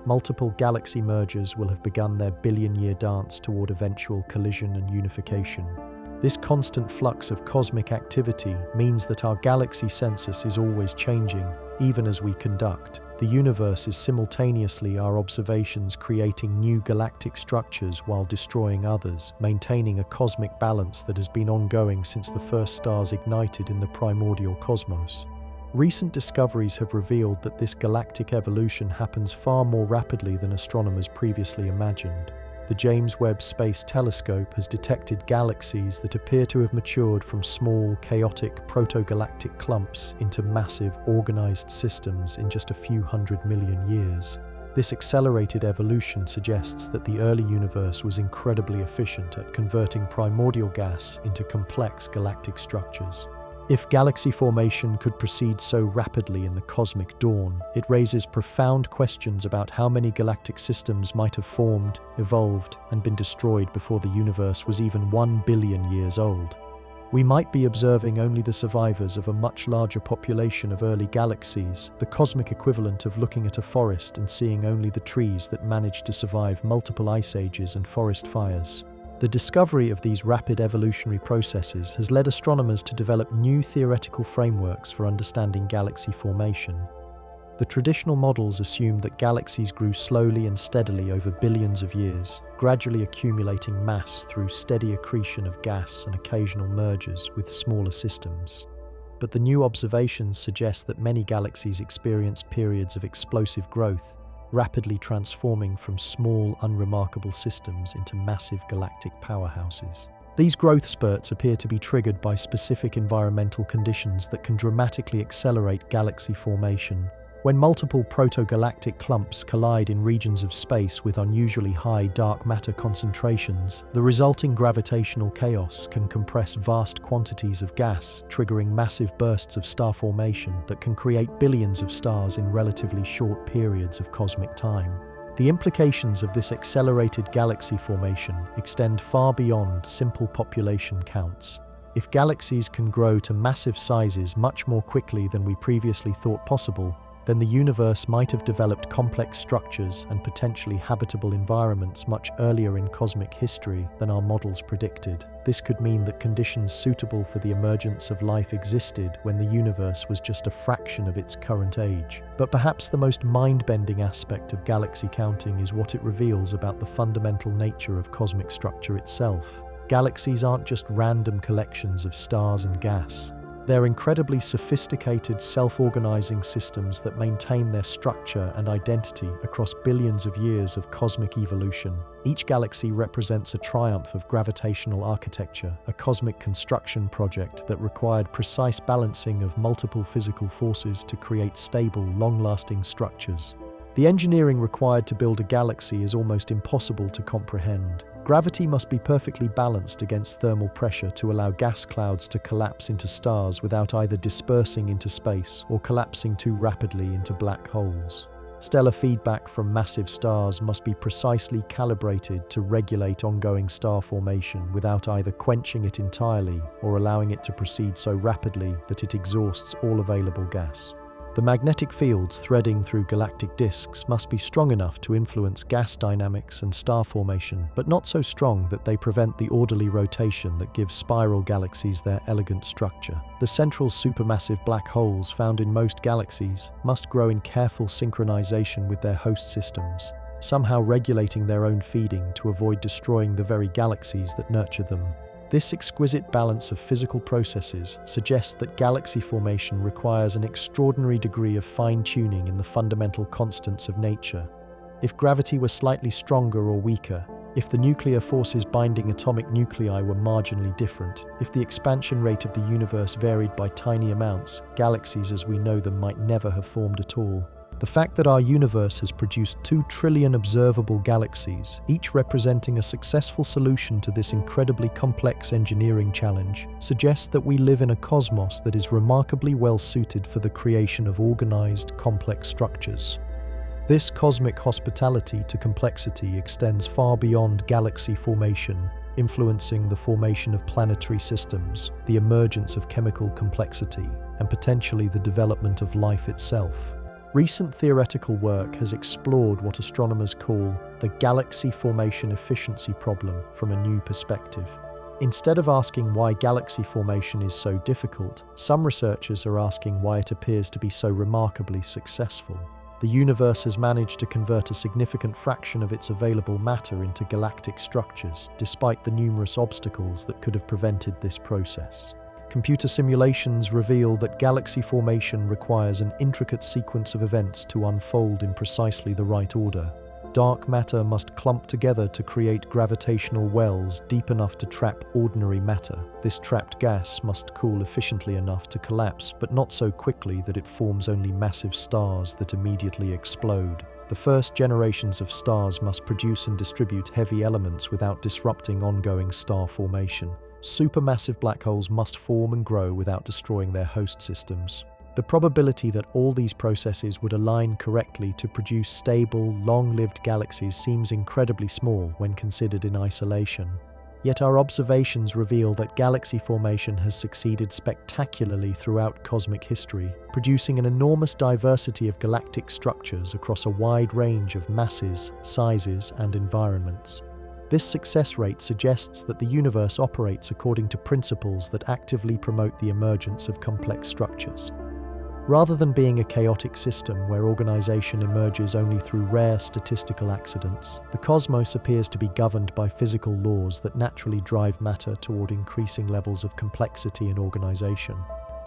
Multiple galaxy mergers will have begun their billion-year dance toward eventual collision and unification. This constant flux of cosmic activity means that our galaxy census is always changing, even as we conduct. The universe is simultaneously our observations creating new galactic structures while destroying others, maintaining a cosmic balance that has been ongoing since the first stars ignited in the primordial cosmos. Recent discoveries have revealed that this galactic evolution happens far more rapidly than astronomers previously imagined. The James Webb Space Telescope has detected galaxies that appear to have matured from small, chaotic, proto-galactic clumps into massive, organized systems in just a few 100 million years. This accelerated evolution suggests that the early universe was incredibly efficient at converting primordial gas into complex galactic structures. If galaxy formation could proceed so rapidly in the cosmic dawn, it raises profound questions about how many galactic systems might have formed, evolved, and been destroyed before the universe was even 1 billion years old. We might be observing only the survivors of a much larger population of early galaxies, the cosmic equivalent of looking at a forest and seeing only the trees that managed to survive multiple ice ages and forest fires. The discovery of these rapid evolutionary processes has led astronomers to develop new theoretical frameworks for understanding galaxy formation. The traditional models assumed that galaxies grew slowly and steadily over billions of years, gradually accumulating mass through steady accretion of gas and occasional mergers with smaller systems. But the new observations suggest that many galaxies experience periods of explosive growth, rapidly transforming from small, unremarkable systems into massive galactic powerhouses. These growth spurts appear to be triggered by specific environmental conditions that can dramatically accelerate galaxy formation. When multiple proto-galactic clumps collide in regions of space with unusually high dark matter concentrations, the resulting gravitational chaos can compress vast quantities of gas, triggering massive bursts of star formation that can create billions of stars in relatively short periods of cosmic time. The implications of this accelerated galaxy formation extend far beyond simple population counts. If galaxies can grow to massive sizes much more quickly than we previously thought possible, then the universe might have developed complex structures and potentially habitable environments much earlier in cosmic history than our models predicted. This could mean that conditions suitable for the emergence of life existed when the universe was just a fraction of its current age. But perhaps the most mind-bending aspect of galaxy counting is what it reveals about the fundamental nature of cosmic structure itself. Galaxies aren't just random collections of stars and gas. They're incredibly sophisticated, self-organizing systems that maintain their structure and identity across billions of years of cosmic evolution. Each galaxy represents a triumph of gravitational architecture, a cosmic construction project that required precise balancing of multiple physical forces to create stable, long-lasting structures. The engineering required to build a galaxy is almost impossible to comprehend. Gravity must be perfectly balanced against thermal pressure to allow gas clouds to collapse into stars without either dispersing into space or collapsing too rapidly into black holes. Stellar feedback from massive stars must be precisely calibrated to regulate ongoing star formation without either quenching it entirely or allowing it to proceed so rapidly that it exhausts all available gas. The magnetic fields threading through galactic disks must be strong enough to influence gas dynamics and star formation, but not so strong that they prevent the orderly rotation that gives spiral galaxies their elegant structure. The central supermassive black holes found in most galaxies must grow in careful synchronization with their host systems, somehow regulating their own feeding to avoid destroying the very galaxies that nurture them. This exquisite balance of physical processes suggests that galaxy formation requires an extraordinary degree of fine-tuning in the fundamental constants of nature. If gravity were slightly stronger or weaker, if the nuclear forces binding atomic nuclei were marginally different, if the expansion rate of the universe varied by tiny amounts, galaxies as we know them might never have formed at all. The fact that our universe has produced 2 trillion observable galaxies, each representing a successful solution to this incredibly complex engineering challenge, suggests that we live in a cosmos that is remarkably well suited for the creation of organized, complex structures. This cosmic hospitality to complexity extends far beyond galaxy formation, influencing the formation of planetary systems, the emergence of chemical complexity, and potentially the development of life itself. Recent theoretical work has explored what astronomers call the galaxy formation efficiency problem from a new perspective. Instead of asking why galaxy formation is so difficult, some researchers are asking why it appears to be so remarkably successful. The universe has managed to convert a significant fraction of its available matter into galactic structures, despite the numerous obstacles that could have prevented this process. Computer simulations reveal that galaxy formation requires an intricate sequence of events to unfold in precisely the right order. Dark matter must clump together to create gravitational wells deep enough to trap ordinary matter. This trapped gas must cool efficiently enough to collapse, but not so quickly that it forms only massive stars that immediately explode. The first generations of stars must produce and distribute heavy elements without disrupting ongoing star formation. Supermassive black holes must form and grow without destroying their host systems. The probability that all these processes would align correctly to produce stable, long-lived galaxies seems incredibly small when considered in isolation. Yet our observations reveal that galaxy formation has succeeded spectacularly throughout cosmic history, producing an enormous diversity of galactic structures across a wide range of masses, sizes, and environments. This success rate suggests that the universe operates according to principles that actively promote the emergence of complex structures. Rather than being a chaotic system where organization emerges only through rare statistical accidents, the cosmos appears to be governed by physical laws that naturally drive matter toward increasing levels of complexity and organization.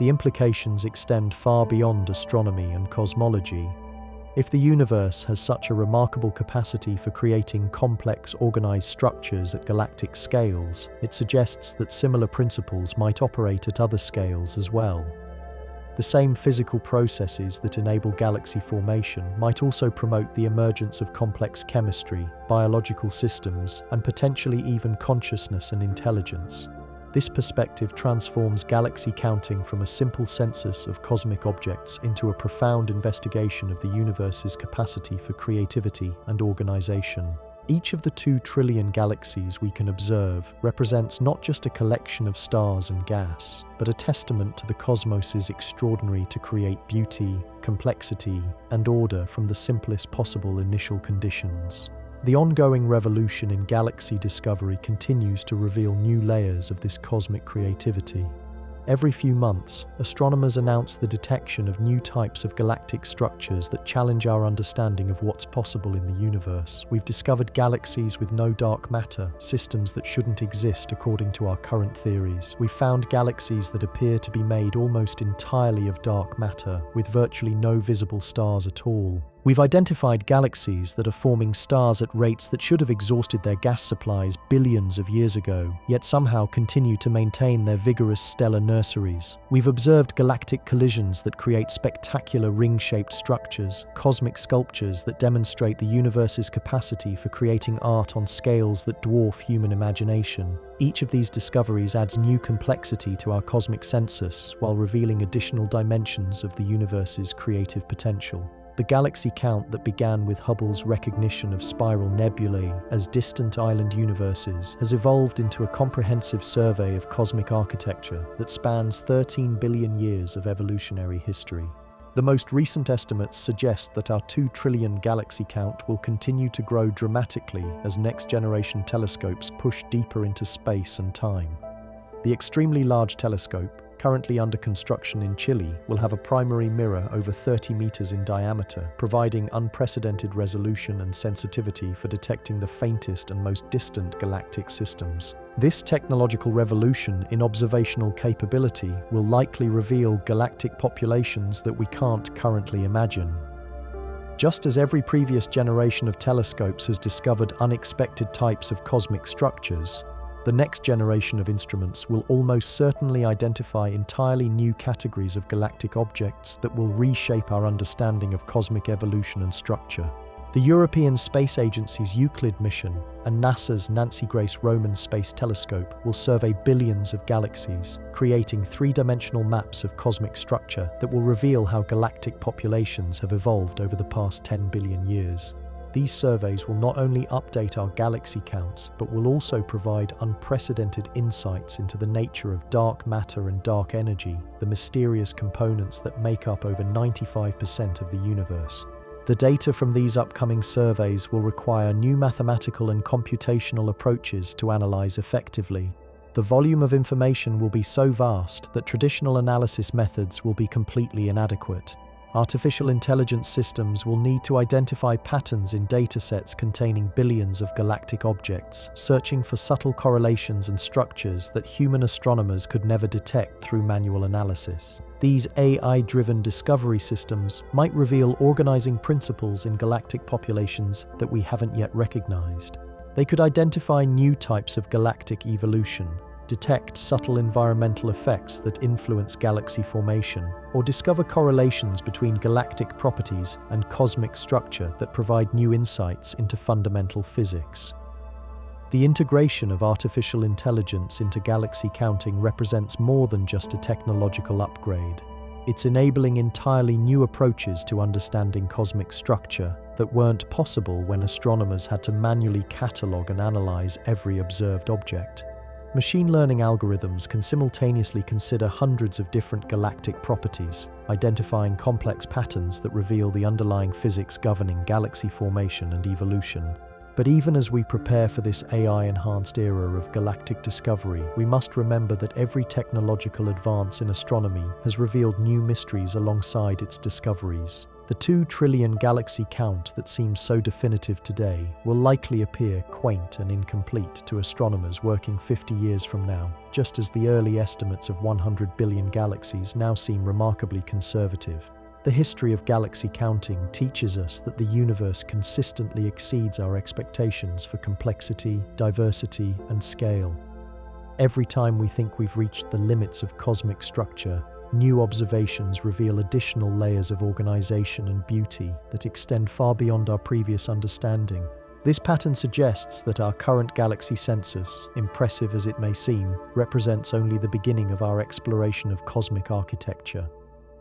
The implications extend far beyond astronomy and cosmology. If the universe has such a remarkable capacity for creating complex, organized structures at galactic scales, it suggests that similar principles might operate at other scales as well. The same physical processes that enable galaxy formation might also promote the emergence of complex chemistry, biological systems, and potentially even consciousness and intelligence. This perspective transforms galaxy counting from a simple census of cosmic objects into a profound investigation of the universe's capacity for creativity and organization. Each of the 2 trillion galaxies we can observe represents not just a collection of stars and gas, but a testament to the cosmos's extraordinary to create beauty, complexity, and order from the simplest possible initial conditions. The ongoing revolution in galaxy discovery continues to reveal new layers of this cosmic creativity. Every few months, astronomers announce the detection of new types of galactic structures that challenge our understanding of what's possible in the universe. We've discovered galaxies with no dark matter, systems that shouldn't exist according to our current theories. We've found galaxies that appear to be made almost entirely of dark matter, with virtually no visible stars at all. We've identified galaxies that are forming stars at rates that should have exhausted their gas supplies billions of years ago, yet somehow continue to maintain their vigorous stellar nurseries. We've observed galactic collisions that create spectacular ring-shaped structures, cosmic sculptures that demonstrate the universe's capacity for creating art on scales that dwarf human imagination. Each of these discoveries adds new complexity to our cosmic census while revealing additional dimensions of the universe's creative potential. The galaxy count that began with Hubble's recognition of spiral nebulae as distant island universes has evolved into a comprehensive survey of cosmic architecture that spans 13 billion years of evolutionary history. The most recent estimates suggest that our 2 trillion galaxy count will continue to grow dramatically as next-generation telescopes push deeper into space and time. The extremely large telescope, currently under construction in Chile, will have a primary mirror over 30 meters in diameter, providing unprecedented resolution and sensitivity for detecting the faintest and most distant galactic systems. This technological revolution in observational capability will likely reveal galactic populations that we can't currently imagine. Just as every previous generation of telescopes has discovered unexpected types of cosmic structures, the next generation of instruments will almost certainly identify entirely new categories of galactic objects that will reshape our understanding of cosmic evolution and structure. The European Space Agency's Euclid mission and NASA's Nancy Grace Roman Space Telescope will survey billions of galaxies, creating three-dimensional maps of cosmic structure that will reveal how galactic populations have evolved over the past 10 billion years. These surveys will not only update our galaxy counts, but will also provide unprecedented insights into the nature of dark matter and dark energy, the mysterious components that make up over 95% of the universe. The data from these upcoming surveys will require new mathematical and computational approaches to analyze effectively. The volume of information will be so vast that traditional analysis methods will be completely inadequate. Artificial intelligence systems will need to identify patterns in datasets containing billions of galactic objects, searching for subtle correlations and structures that human astronomers could never detect through manual analysis. These AI-driven discovery systems might reveal organizing principles in galactic populations that we haven't yet recognized. They could identify new types of galactic evolution, detect subtle environmental effects that influence galaxy formation, or discover correlations between galactic properties and cosmic structure that provide new insights into fundamental physics. The integration of artificial intelligence into galaxy counting represents more than just a technological upgrade. It's enabling entirely new approaches to understanding cosmic structure that weren't possible when astronomers had to manually catalog and analyze every observed object. Machine learning algorithms can simultaneously consider hundreds of different galactic properties, identifying complex patterns that reveal the underlying physics governing galaxy formation and evolution. But even as we prepare for this AI-enhanced era of galactic discovery, we must remember that every technological advance in astronomy has revealed new mysteries alongside its discoveries. The 2 trillion galaxy count that seems so definitive today will likely appear quaint and incomplete to astronomers working 50 years from now, just as the early estimates of 100 billion galaxies now seem remarkably conservative. The history of galaxy counting teaches us that the universe consistently exceeds our expectations for complexity, diversity, and scale. Every time we think we've reached the limits of cosmic structure, new observations reveal additional layers of organization and beauty that extend far beyond our previous understanding. This pattern suggests that our current galaxy census, impressive as it may seem, represents only the beginning of our exploration of cosmic architecture.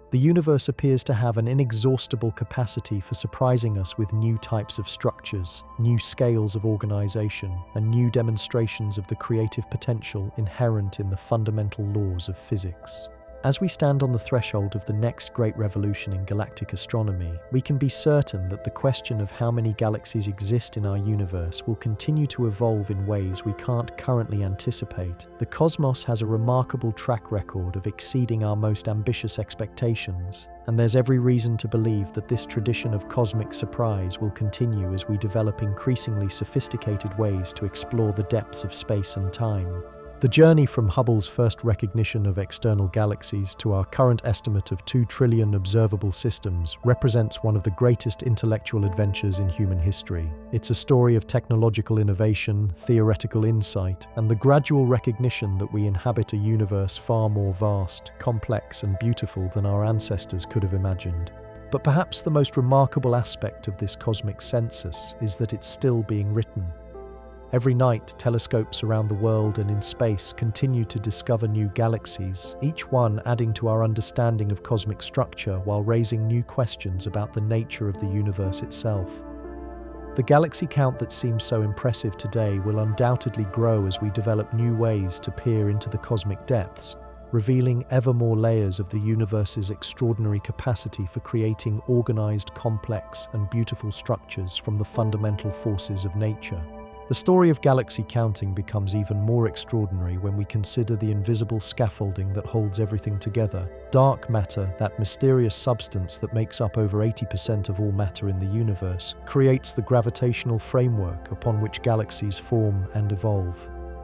The universe appears to have an inexhaustible capacity for surprising us with new types of structures, new scales of organization, and new demonstrations of the creative potential inherent in the fundamental laws of physics. As we stand on the threshold of the next great revolution in galactic astronomy, we can be certain that the question of how many galaxies exist in our universe will continue to evolve in ways we can't currently anticipate. The cosmos has a remarkable track record of exceeding our most ambitious expectations, and there's every reason to believe that this tradition of cosmic surprise will continue as we develop increasingly sophisticated ways to explore the depths of space and time. The journey from Hubble's first recognition of external galaxies to our current estimate of 2 trillion observable systems represents one of the greatest intellectual adventures in human history. It's a story of technological innovation, theoretical insight, and the gradual recognition that we inhabit a universe far more vast, complex, and beautiful than our ancestors could have imagined. But perhaps the most remarkable aspect of this cosmic census is that it's still being written. Every night, telescopes around the world and in space continue to discover new galaxies, each one adding to our understanding of cosmic structure while raising new questions about the nature of the universe itself. The galaxy count that seems so impressive today will undoubtedly grow as we develop new ways to peer into the cosmic depths, revealing ever more layers of the universe's extraordinary capacity for creating organized, complex, and beautiful structures from the fundamental forces of nature. The story of galaxy counting becomes even more extraordinary when we consider the invisible scaffolding that holds everything together. Dark matter, that mysterious substance that makes up over 80% of all matter in the universe, creates the gravitational framework upon which galaxies form and evolve.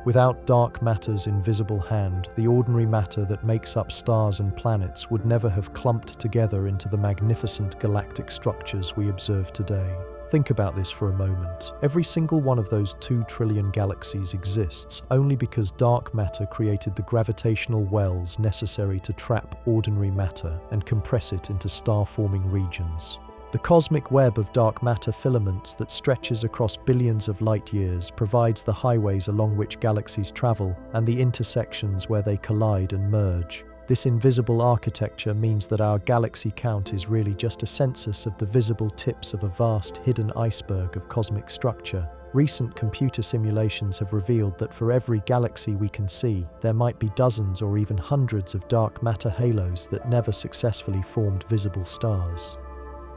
Without dark matter's invisible hand, the ordinary matter that makes up stars and planets would never have clumped together into the magnificent galactic structures we observe today. Think about this for a moment. Every single one of those 2 trillion galaxies exists only because dark matter created the gravitational wells necessary to trap ordinary matter and compress it into star-forming regions. The cosmic web of dark matter filaments that stretches across billions of light-years provides the highways along which galaxies travel and the intersections where they collide and merge. This invisible architecture means that our galaxy count is really just a census of the visible tips of a vast hidden iceberg of cosmic structure. Recent computer simulations have revealed that for every galaxy we can see, there might be dozens or even hundreds of dark matter halos that never successfully formed visible stars.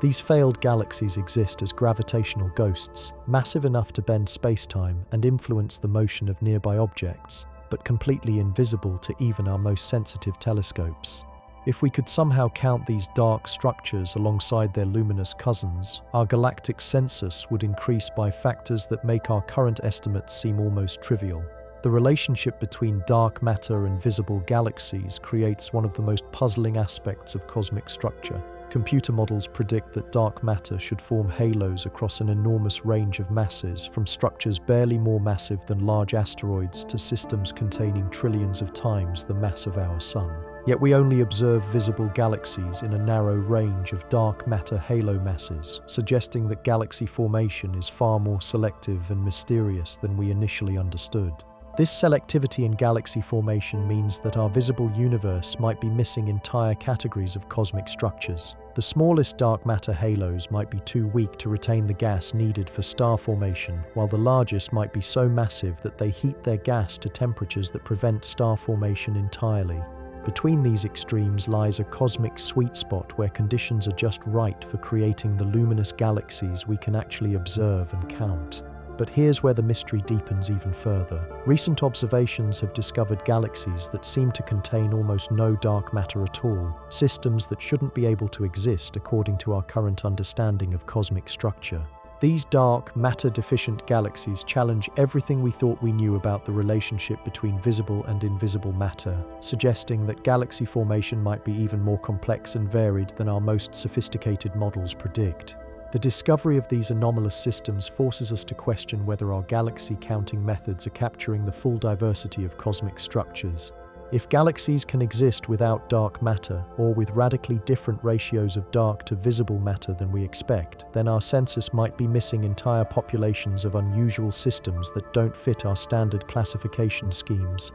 These failed galaxies exist as gravitational ghosts, massive enough to bend space-time and influence the motion of nearby objects, but completely invisible to even our most sensitive telescopes. If we could somehow count these dark structures alongside their luminous cousins, our galactic census would increase by factors that make our current estimates seem almost trivial. The relationship between dark matter and visible galaxies creates one of the most puzzling aspects of cosmic structure. Computer models predict that dark matter should form halos across an enormous range of masses, from structures barely more massive than large asteroids to systems containing trillions of times the mass of our Sun. Yet we only observe visible galaxies in a narrow range of dark matter halo masses, suggesting that galaxy formation is far more selective and mysterious than we initially understood. This selectivity in galaxy formation means that our visible universe might be missing entire categories of cosmic structures. The smallest dark matter halos might be too weak to retain the gas needed for star formation, while the largest might be so massive that they heat their gas to temperatures that prevent star formation entirely. Between these extremes lies a cosmic sweet spot where conditions are just right for creating the luminous galaxies we can actually observe and count. But here's where the mystery deepens even further. Recent observations have discovered galaxies that seem to contain almost no dark matter at all, systems that shouldn't be able to exist according to our current understanding of cosmic structure. These dark, matter-deficient galaxies challenge everything we thought we knew about the relationship between visible and invisible matter, suggesting that galaxy formation might be even more complex and varied than our most sophisticated models predict. The discovery of these anomalous systems forces us to question whether our galaxy counting methods are capturing the full diversity of cosmic structures. If galaxies can exist without dark matter, or with radically different ratios of dark to visible matter than we expect, then our census might be missing entire populations of unusual systems that don't fit our standard classification schemes.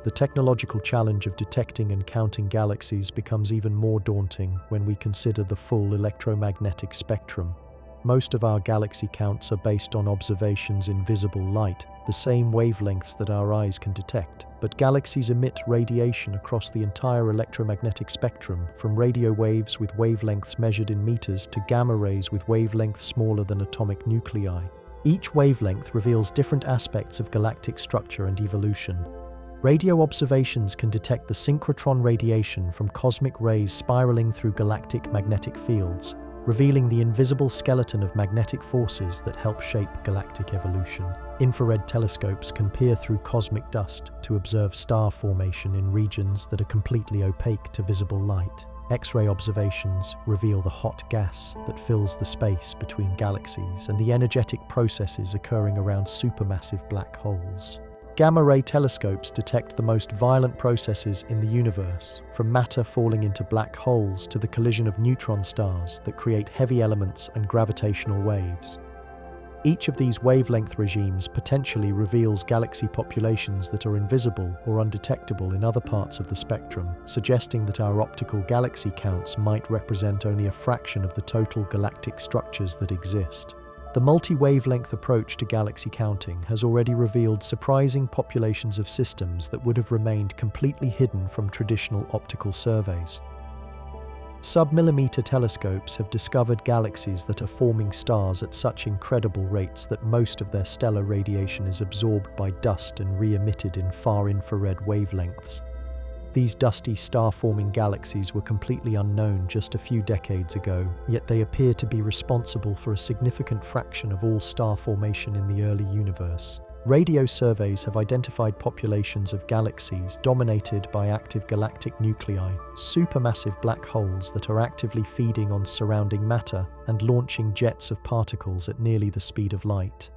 The technological challenge of detecting and counting galaxies becomes even more daunting when we consider the full electromagnetic spectrum. Most of our galaxy counts are based on observations in visible light, the same wavelengths that our eyes can detect. But galaxies emit radiation across the entire electromagnetic spectrum, from radio waves with wavelengths measured in meters to gamma rays with wavelengths smaller than atomic nuclei. Each wavelength reveals different aspects of galactic structure and evolution. Radio observations can detect the synchrotron radiation from cosmic rays spiraling through galactic magnetic fields, revealing the invisible skeleton of magnetic forces that help shape galactic evolution. Infrared telescopes can peer through cosmic dust to observe star formation in regions that are completely opaque to visible light. X-ray observations reveal the hot gas that fills the space between galaxies and the energetic processes occurring around supermassive black holes. Gamma-ray telescopes detect the most violent processes in the universe, from matter falling into black holes to the collision of neutron stars that create heavy elements and gravitational waves. Each of these wavelength regimes potentially reveals galaxy populations that are invisible or undetectable in other parts of the spectrum, suggesting that our optical galaxy counts might represent only a fraction of the total galactic structures that exist. The multi-wavelength approach to galaxy counting has already revealed surprising populations of systems that would have remained completely hidden from traditional optical surveys. Sub-millimeter telescopes have discovered galaxies that are forming stars at such incredible rates that most of their stellar radiation is absorbed by dust and re-emitted in far-infrared wavelengths. These dusty star-forming galaxies were completely unknown just a few decades ago, yet they appear to be responsible for a significant fraction of all star formation in the early universe. Radio surveys have identified populations of galaxies dominated by active galactic nuclei, supermassive black holes that are actively feeding on surrounding matter and launching jets of particles at nearly the speed of light.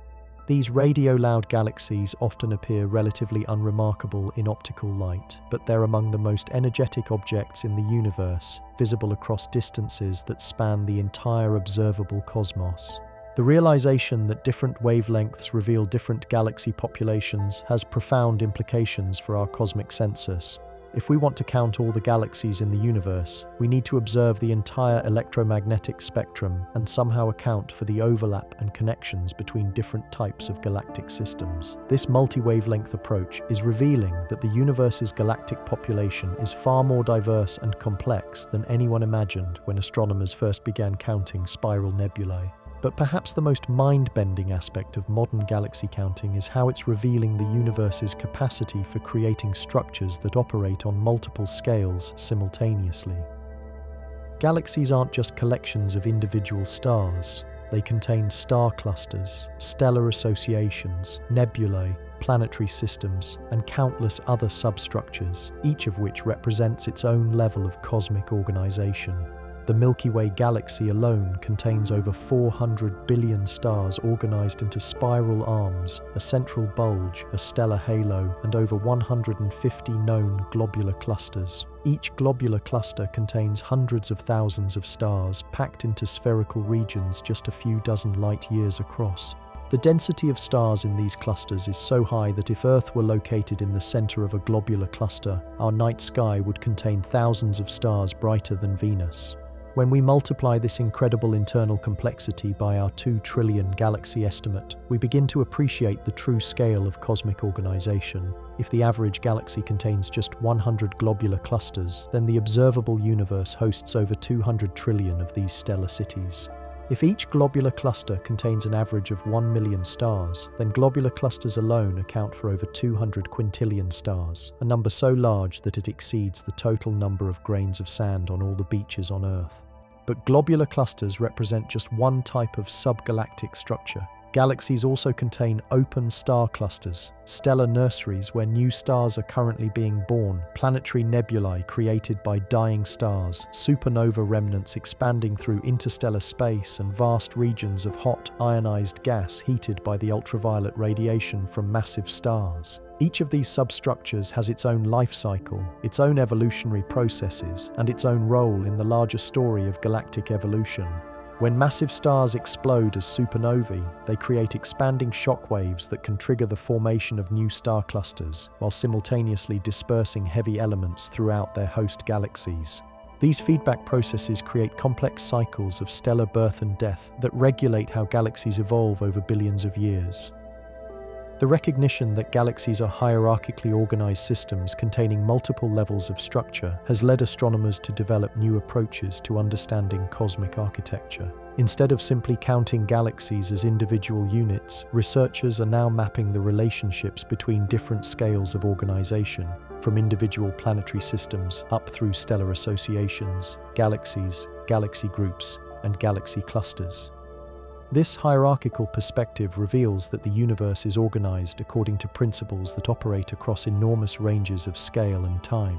These radio-loud galaxies often appear relatively unremarkable in optical light, but they're among the most energetic objects in the universe, visible across distances that span the entire observable cosmos. The realization that different wavelengths reveal different galaxy populations has profound implications for our cosmic census. If we want to count all the galaxies in the universe, we need to observe the entire electromagnetic spectrum and somehow account for the overlap and connections between different types of galactic systems. This multi-wavelength approach is revealing that the universe's galactic population is far more diverse and complex than anyone imagined when astronomers first began counting spiral nebulae. But perhaps the most mind-bending aspect of modern galaxy counting is how it's revealing the universe's capacity for creating structures that operate on multiple scales simultaneously. Galaxies aren't just collections of individual stars. They contain star clusters, stellar associations, nebulae, planetary systems, and countless other substructures, each of which represents its own level of cosmic organization. The Milky Way galaxy alone contains over 400 billion stars organized into spiral arms, a central bulge, a stellar halo, and over 150 known globular clusters. Each globular cluster contains hundreds of thousands of stars packed into spherical regions just a few dozen light-years across. The density of stars in these clusters is so high that if Earth were located in the center of a globular cluster, our night sky would contain thousands of stars brighter than Venus. When we multiply this incredible internal complexity by our 2 trillion galaxy estimate, we begin to appreciate the true scale of cosmic organization. If the average galaxy contains just 100 globular clusters, then the observable universe hosts over 200 trillion of these stellar cities. If each globular cluster contains an average of 1 million stars, then globular clusters alone account for over 200 quintillion stars, a number so large that it exceeds the total number of grains of sand on all the beaches on Earth. But globular clusters represent just one type of subgalactic structure. Galaxies also contain open star clusters, stellar nurseries where new stars are currently being born, planetary nebulae created by dying stars, supernova remnants expanding through interstellar space, and vast regions of hot, ionized gas heated by the ultraviolet radiation from massive stars. Each of these substructures has its own life cycle, its own evolutionary processes, and its own role in the larger story of galactic evolution. When massive stars explode as supernovae, they create expanding shockwaves that can trigger the formation of new star clusters, while simultaneously dispersing heavy elements throughout their host galaxies. These feedback processes create complex cycles of stellar birth and death that regulate how galaxies evolve over billions of years. The recognition that galaxies are hierarchically organized systems containing multiple levels of structure has led astronomers to develop new approaches to understanding cosmic architecture. Instead of simply counting galaxies as individual units, researchers are now mapping the relationships between different scales of organization, from individual planetary systems up through stellar associations, galaxies, galaxy groups, and galaxy clusters. This hierarchical perspective reveals that the universe is organized according to principles that operate across enormous ranges of scale and time.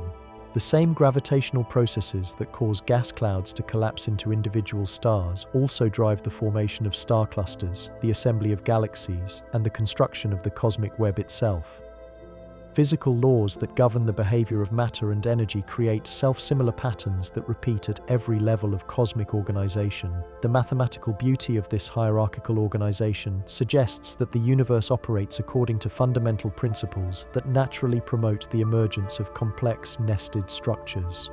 The same gravitational processes that cause gas clouds to collapse into individual stars also drive the formation of star clusters, the assembly of galaxies, and the construction of the cosmic web itself. Physical laws that govern the behavior of matter and energy create self-similar patterns that repeat at every level of cosmic organization. The mathematical beauty of this hierarchical organization suggests that the universe operates according to fundamental principles that naturally promote the emergence of complex, nested structures.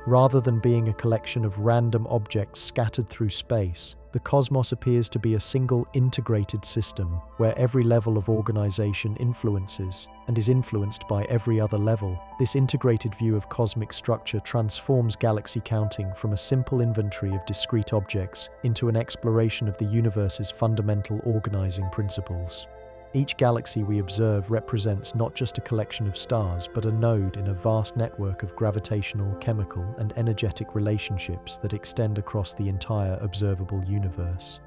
Rather than being a collection of random objects scattered through space, the cosmos appears to be a single integrated system where every level of organization influences and is influenced by every other level. This integrated view of cosmic structure transforms galaxy counting from a simple inventory of discrete objects into an exploration of the universe's fundamental organizing principles. Each galaxy we observe represents not just a collection of stars, but a node in a vast network of gravitational, chemical, and energetic relationships that extend across the entire observable universe.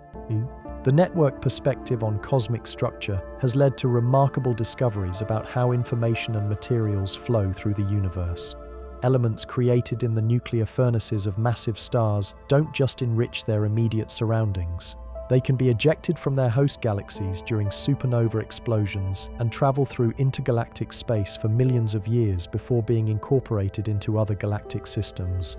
The network perspective on cosmic structure has led to remarkable discoveries about how information and materials flow through the universe. Elements created in the nuclear furnaces of massive stars don't just enrich their immediate surroundings. They can be ejected from their host galaxies during supernova explosions and travel through intergalactic space for millions of years before being incorporated into other galactic systems.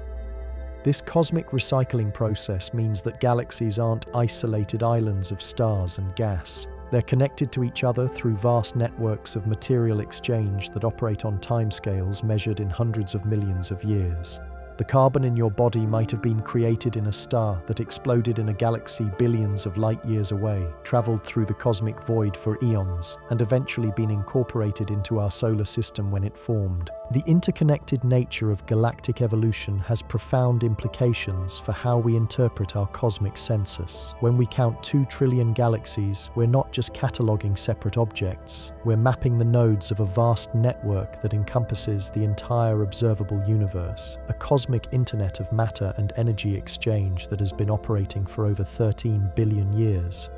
This cosmic recycling process means that galaxies aren't isolated islands of stars and gas. They're connected to each other through vast networks of material exchange that operate on timescales measured in hundreds of millions of years. The carbon in your body might have been created in a star that exploded in a galaxy billions of light years away, traveled through the cosmic void for eons, and eventually been incorporated into our solar system when it formed. The interconnected nature of galactic evolution has profound implications for how we interpret our cosmic census. When we count 2 trillion galaxies, we're not just cataloging separate objects, we're mapping the nodes of a vast network that encompasses the entire observable universe, a cosmic internet of matter and energy exchange that has been operating for over 13 billion years.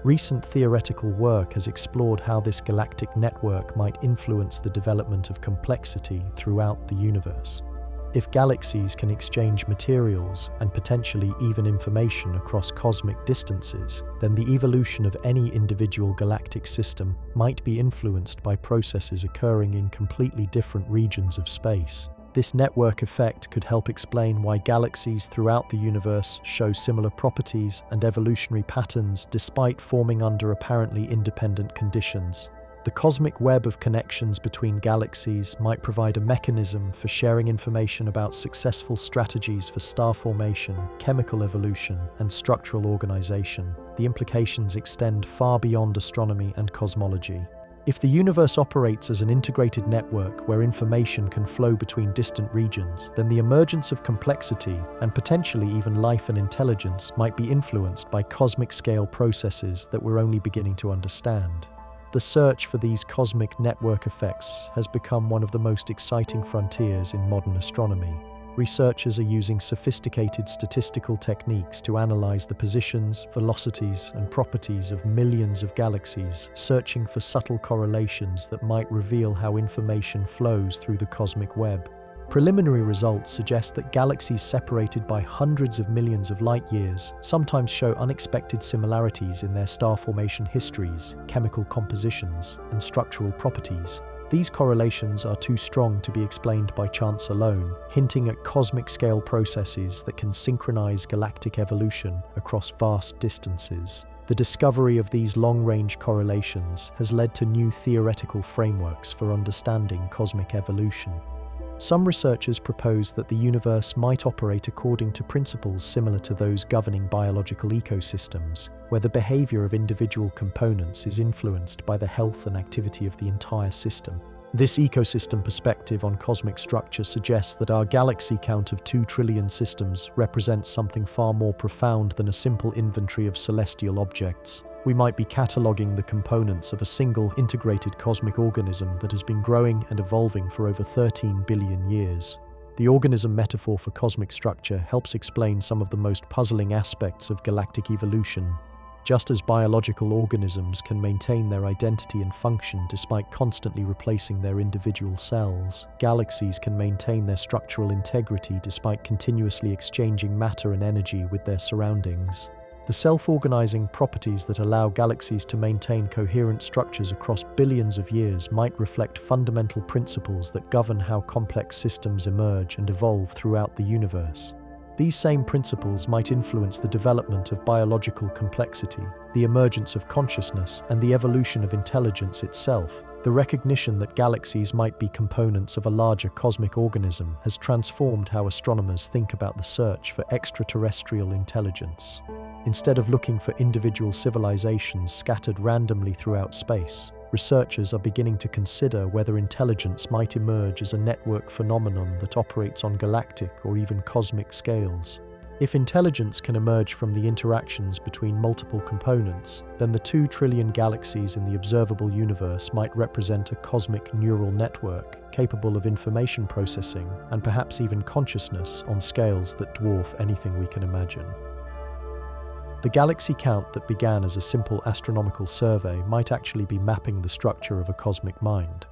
Recent theoretical work has explored how this galactic network might influence the development of complexity throughout the universe. If galaxies can exchange materials and potentially even information across cosmic distances, then the evolution of any individual galactic system might be influenced by processes occurring in completely different regions of space. This network effect could help explain why galaxies throughout the universe show similar properties and evolutionary patterns despite forming under apparently independent conditions. The cosmic web of connections between galaxies might provide a mechanism for sharing information about successful strategies for star formation, chemical evolution, and structural organization. The implications extend far beyond astronomy and cosmology. If the universe operates as an integrated network where information can flow between distant regions, then the emergence of complexity, and potentially even life and intelligence, might be influenced by cosmic-scale processes that we're only beginning to understand. The search for these cosmic network effects has become one of the most exciting frontiers in modern astronomy. Researchers are using sophisticated statistical techniques to analyze the positions, velocities, and properties of millions of galaxies, searching for subtle correlations that might reveal how information flows through the cosmic web. Preliminary results suggest that galaxies separated by hundreds of millions of light years sometimes show unexpected similarities in their star formation histories, chemical compositions, and structural properties. These correlations are too strong to be explained by chance alone, hinting at cosmic-scale processes that can synchronize galactic evolution across vast distances. The discovery of these long-range correlations has led to new theoretical frameworks for understanding cosmic evolution. Some researchers propose that the universe might operate according to principles similar to those governing biological ecosystems, where the behavior of individual components is influenced by the health and activity of the entire system. This ecosystem perspective on cosmic structure suggests that our galaxy count of 2 trillion systems represents something far more profound than a simple inventory of celestial objects. We might be cataloguing the components of a single integrated cosmic organism that has been growing and evolving for over 13 billion years. The organism metaphor for cosmic structure helps explain some of the most puzzling aspects of galactic evolution. Just as biological organisms can maintain their identity and function despite constantly replacing their individual cells, galaxies can maintain their structural integrity despite continuously exchanging matter and energy with their surroundings. The self-organizing properties that allow galaxies to maintain coherent structures across billions of years might reflect fundamental principles that govern how complex systems emerge and evolve throughout the universe. These same principles might influence the development of biological complexity, the emergence of consciousness, and the evolution of intelligence itself. The recognition that galaxies might be components of a larger cosmic organism has transformed how astronomers think about the search for extraterrestrial intelligence. Instead of looking for individual civilizations scattered randomly throughout space, researchers are beginning to consider whether intelligence might emerge as a network phenomenon that operates on galactic or even cosmic scales. If intelligence can emerge from the interactions between multiple components, then the 2 trillion galaxies in the observable universe might represent a cosmic neural network capable of information processing and perhaps even consciousness on scales that dwarf anything we can imagine. The galaxy count that began as a simple astronomical survey might actually be mapping the structure of a cosmic mind.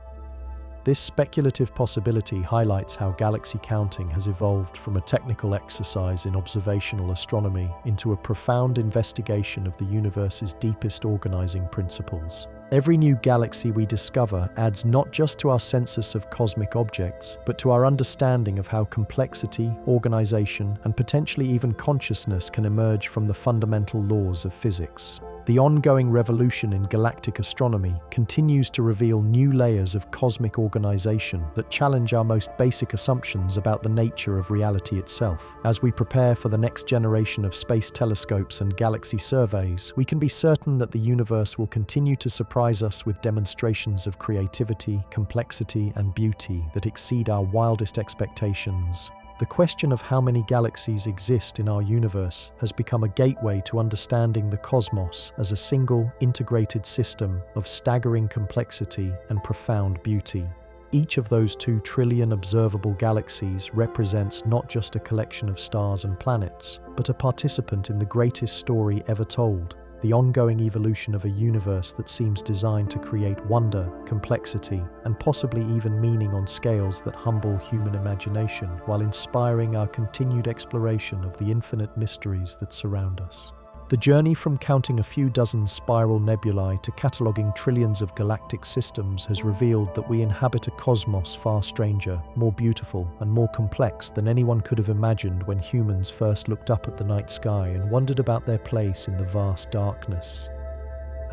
This speculative possibility highlights how galaxy counting has evolved from a technical exercise in observational astronomy into a profound investigation of the universe's deepest organizing principles. Every new galaxy we discover adds not just to our census of cosmic objects, but to our understanding of how complexity, organization, and potentially even consciousness can emerge from the fundamental laws of physics. The ongoing revolution in galactic astronomy continues to reveal new layers of cosmic organization that challenge our most basic assumptions about the nature of reality itself. As we prepare for the next generation of space telescopes and galaxy surveys, we can be certain that the universe will continue to surprise us with demonstrations of creativity, complexity, and beauty that exceed our wildest expectations. The question of how many galaxies exist in our universe has become a gateway to understanding the cosmos as a single, integrated system of staggering complexity and profound beauty. Each of those 2 trillion observable galaxies represents not just a collection of stars and planets, but a participant in the greatest story ever told, the ongoing evolution of a universe that seems designed to create wonder, complexity, and possibly even meaning on scales that humble human imagination while inspiring our continued exploration of the infinite mysteries that surround us. The journey from counting a few dozen spiral nebulae to cataloguing trillions of galactic systems has revealed that we inhabit a cosmos far stranger, more beautiful, and more complex than anyone could have imagined when humans first looked up at the night sky and wondered about their place in the vast darkness.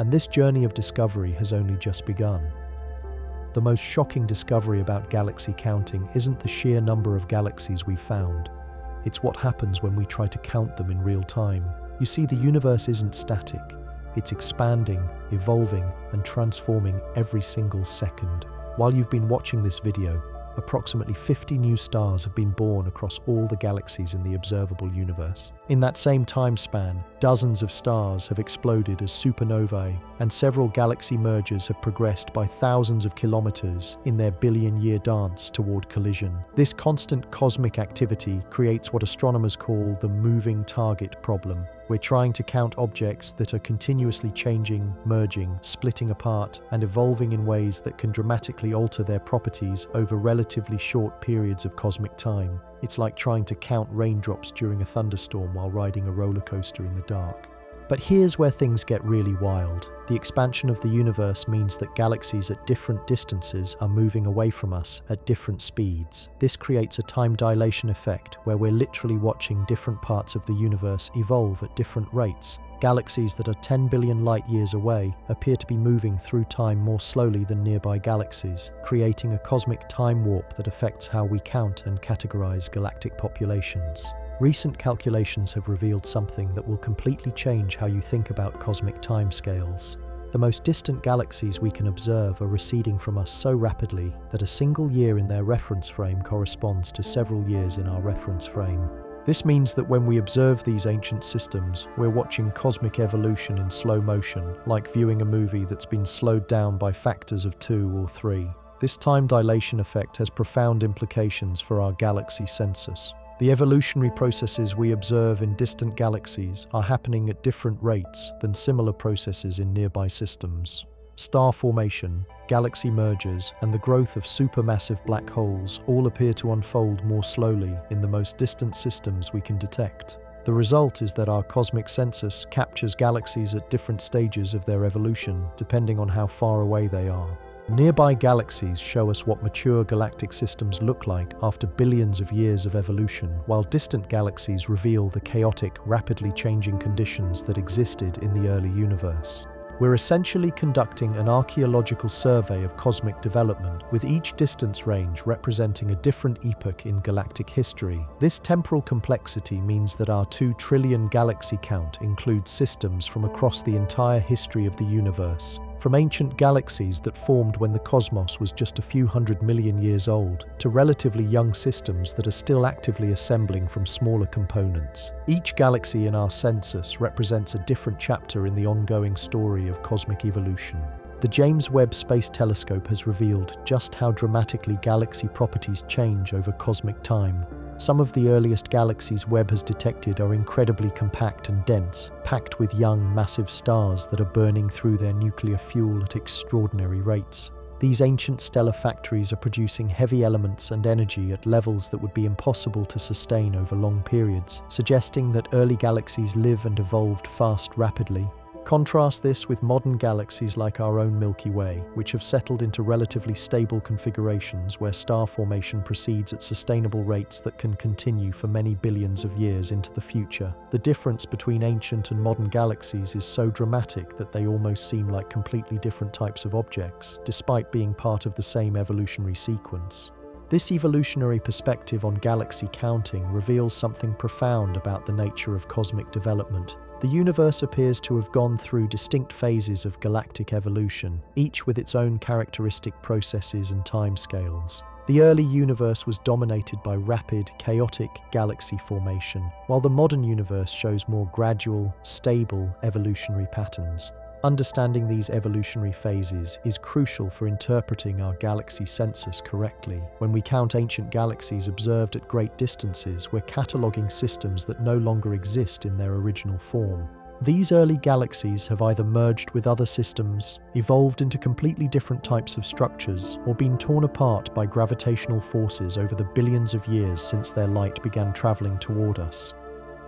And this journey of discovery has only just begun. The most shocking discovery about galaxy counting isn't the sheer number of galaxies we've found. It's what happens when we try to count them in real time. You see, the universe isn't static. It's expanding, evolving, and transforming every single second. While you've been watching this video, approximately 50 new stars have been born across all the galaxies in the observable universe. In that same time span, dozens of stars have exploded as supernovae, and several galaxy mergers have progressed by thousands of kilometers in their billion-year dance toward collision. This constant cosmic activity creates what astronomers call the moving target problem. We're trying to count objects that are continuously changing, merging, splitting apart, and evolving in ways that can dramatically alter their properties over relatively short periods of cosmic time. It's like trying to count raindrops during a thunderstorm while riding a roller coaster in the dark. But here's where things get really wild. The expansion of the universe means that galaxies at different distances are moving away from us at different speeds. This creates a time dilation effect where we're literally watching different parts of the universe evolve at different rates. Galaxies that are 10 billion light-years away appear to be moving through time more slowly than nearby galaxies, creating a cosmic time warp that affects how we count and categorize galactic populations. Recent calculations have revealed something that will completely change how you think about cosmic timescales. The most distant galaxies we can observe are receding from us so rapidly that a single year in their reference frame corresponds to several years in our reference frame. This means that when we observe these ancient systems, we're watching cosmic evolution in slow motion, like viewing a movie that's been slowed down by factors of 2 or 3. This time dilation effect has profound implications for our galaxy census. The evolutionary processes we observe in distant galaxies are happening at different rates than similar processes in nearby systems. Star formation, galaxy mergers, and the growth of supermassive black holes all appear to unfold more slowly in the most distant systems we can detect. The result is that our cosmic census captures galaxies at different stages of their evolution, depending on how far away they are. Nearby galaxies show us what mature galactic systems look like after billions of years of evolution, while distant galaxies reveal the chaotic, rapidly changing conditions that existed in the early universe. We're essentially conducting an archaeological survey of cosmic development, with each distance range representing a different epoch in galactic history. This temporal complexity means that our 2 trillion galaxy count includes systems from across the entire history of the universe. From ancient galaxies that formed when the cosmos was just a few 100 million years old, to relatively young systems that are still actively assembling from smaller components. Each galaxy in our census represents a different chapter in the ongoing story of cosmic evolution. The James Webb Space Telescope has revealed just how dramatically galaxy properties change over cosmic time. Some of the earliest galaxies Webb has detected are incredibly compact and dense, packed with young, massive stars that are burning through their nuclear fuel at extraordinary rates. These ancient stellar factories are producing heavy elements and energy at levels that would be impossible to sustain over long periods, suggesting that early galaxies live and evolved rapidly. Contrast this with modern galaxies like our own Milky Way, which have settled into relatively stable configurations where star formation proceeds at sustainable rates that can continue for many billions of years into the future. The difference between ancient and modern galaxies is so dramatic that they almost seem like completely different types of objects, despite being part of the same evolutionary sequence. This evolutionary perspective on galaxy counting reveals something profound about the nature of cosmic development. The universe appears to have gone through distinct phases of galactic evolution, each with its own characteristic processes and timescales. The early universe was dominated by rapid, chaotic galaxy formation, while the modern universe shows more gradual, stable evolutionary patterns. Understanding these evolutionary phases is crucial for interpreting our galaxy census correctly. When we count ancient galaxies observed at great distances, we're cataloging systems that no longer exist in their original form. These early galaxies have either merged with other systems, evolved into completely different types of structures, or been torn apart by gravitational forces over the billions of years since their light began traveling toward us.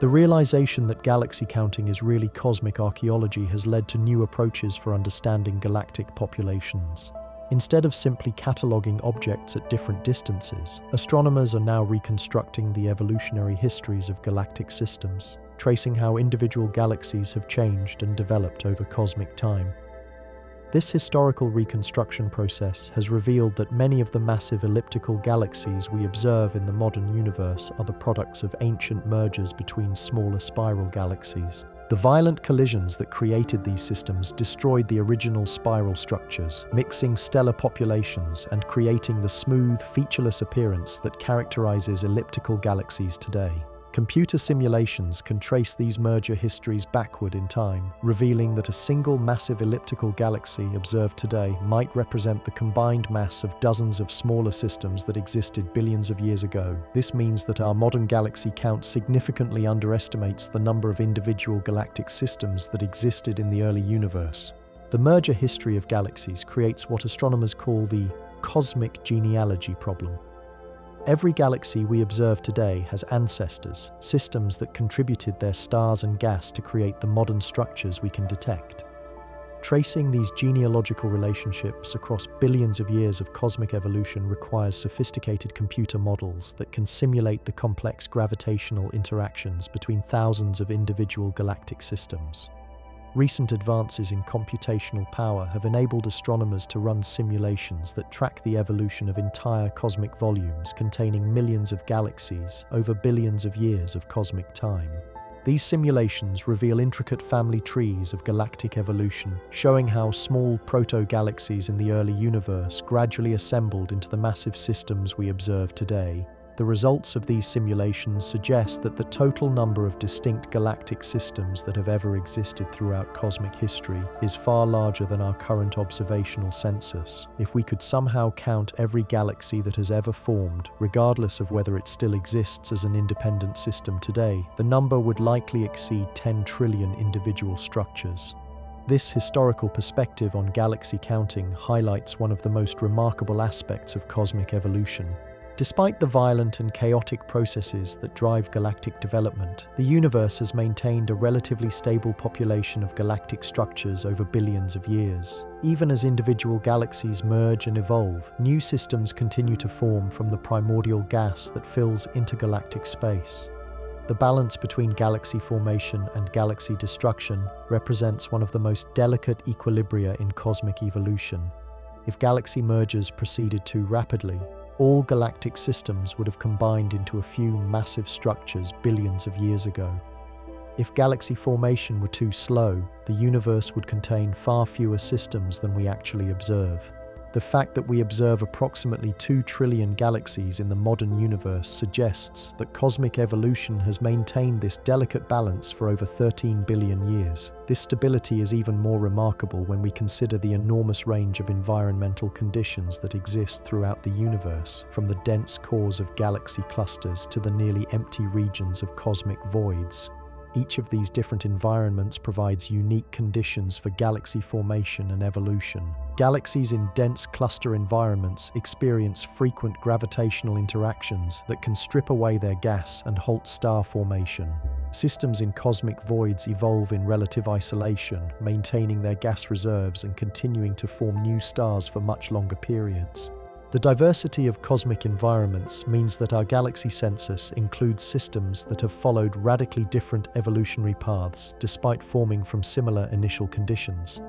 The realization that galaxy counting is really cosmic archaeology has led to new approaches for understanding galactic populations. Instead of simply cataloging objects at different distances, astronomers are now reconstructing the evolutionary histories of galactic systems, tracing how individual galaxies have changed and developed over cosmic time. This historical reconstruction process has revealed that many of the massive elliptical galaxies we observe in the modern universe are the products of ancient mergers between smaller spiral galaxies. The violent collisions that created these systems destroyed the original spiral structures, mixing stellar populations and creating the smooth, featureless appearance that characterizes elliptical galaxies today. Computer simulations can trace these merger histories backward in time, revealing that a single massive elliptical galaxy observed today might represent the combined mass of dozens of smaller systems that existed billions of years ago. This means that our modern galaxy count significantly underestimates the number of individual galactic systems that existed in the early universe. The merger history of galaxies creates what astronomers call the cosmic genealogy problem. Every galaxy we observe today has ancestors, systems that contributed their stars and gas to create the modern structures we can detect. Tracing these genealogical relationships across billions of years of cosmic evolution requires sophisticated computer models that can simulate the complex gravitational interactions between thousands of individual galactic systems. Recent advances in computational power have enabled astronomers to run simulations that track the evolution of entire cosmic volumes containing millions of galaxies over billions of years of cosmic time. These simulations reveal intricate family trees of galactic evolution, showing how small proto-galaxies in the early universe gradually assembled into the massive systems we observe today. The results of these simulations suggest that the total number of distinct galactic systems that have ever existed throughout cosmic history is far larger than our current observational census. If we could somehow count every galaxy that has ever formed, regardless of whether it still exists as an independent system today, the number would likely exceed 10 trillion individual structures. This historical perspective on galaxy counting highlights one of the most remarkable aspects of cosmic evolution. Despite the violent and chaotic processes that drive galactic development, the universe has maintained a relatively stable population of galactic structures over billions of years. Even as individual galaxies merge and evolve, new systems continue to form from the primordial gas that fills intergalactic space. The balance between galaxy formation and galaxy destruction represents one of the most delicate equilibria in cosmic evolution. If galaxy mergers proceeded too rapidly, all galactic systems would have combined into a few massive structures billions of years ago. If galaxy formation were too slow, the universe would contain far fewer systems than we actually observe. The fact that we observe approximately 2 trillion galaxies in the modern universe suggests that cosmic evolution has maintained this delicate balance for over 13 billion years. This stability is even more remarkable when we consider the enormous range of environmental conditions that exist throughout the universe, from the dense cores of galaxy clusters to the nearly empty regions of cosmic voids. Each of these different environments provides unique conditions for galaxy formation and evolution. Galaxies in dense cluster environments experience frequent gravitational interactions that can strip away their gas and halt star formation. Systems in cosmic voids evolve in relative isolation, maintaining their gas reserves and continuing to form new stars for much longer periods. The diversity of cosmic environments means that our galaxy census includes systems that have followed radically different evolutionary paths despite forming from similar initial conditions.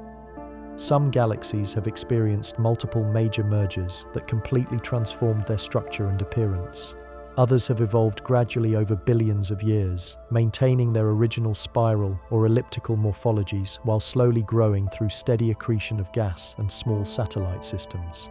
Some galaxies have experienced multiple major mergers that completely transformed their structure and appearance. Others have evolved gradually over billions of years, maintaining their original spiral or elliptical morphologies while slowly growing through steady accretion of gas and small satellite systems.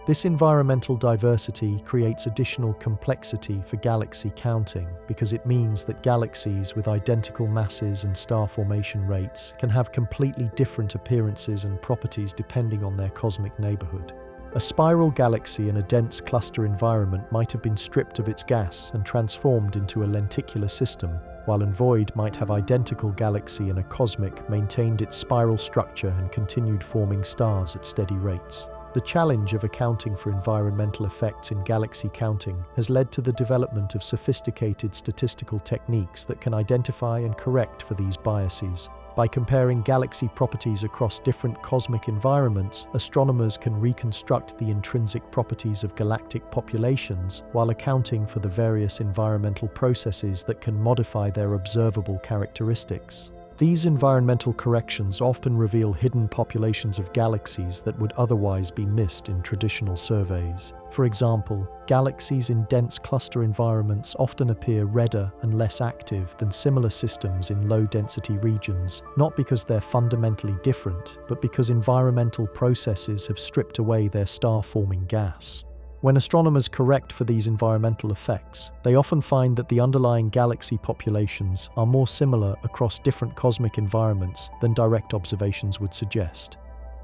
This environmental diversity creates additional complexity for galaxy counting because it means that galaxies with identical masses and star formation rates can have completely different appearances and properties depending on their cosmic neighborhood. A spiral galaxy in a dense cluster environment might have been stripped of its gas and transformed into a lenticular system, while a void might have identical galaxy in a cosmic maintained its spiral structure and continued forming stars at steady rates. The challenge of accounting for environmental effects in galaxy counting has led to the development of sophisticated statistical techniques that can identify and correct for these biases. By comparing galaxy properties across different cosmic environments, astronomers can reconstruct the intrinsic properties of galactic populations while accounting for the various environmental processes that can modify their observable characteristics. These environmental corrections often reveal hidden populations of galaxies that would otherwise be missed in traditional surveys. For example, galaxies in dense cluster environments often appear redder and less active than similar systems in low-density regions, not because they're fundamentally different, but because environmental processes have stripped away their star-forming gas. When astronomers correct for these environmental effects, they often find that the underlying galaxy populations are more similar across different cosmic environments than direct observations would suggest.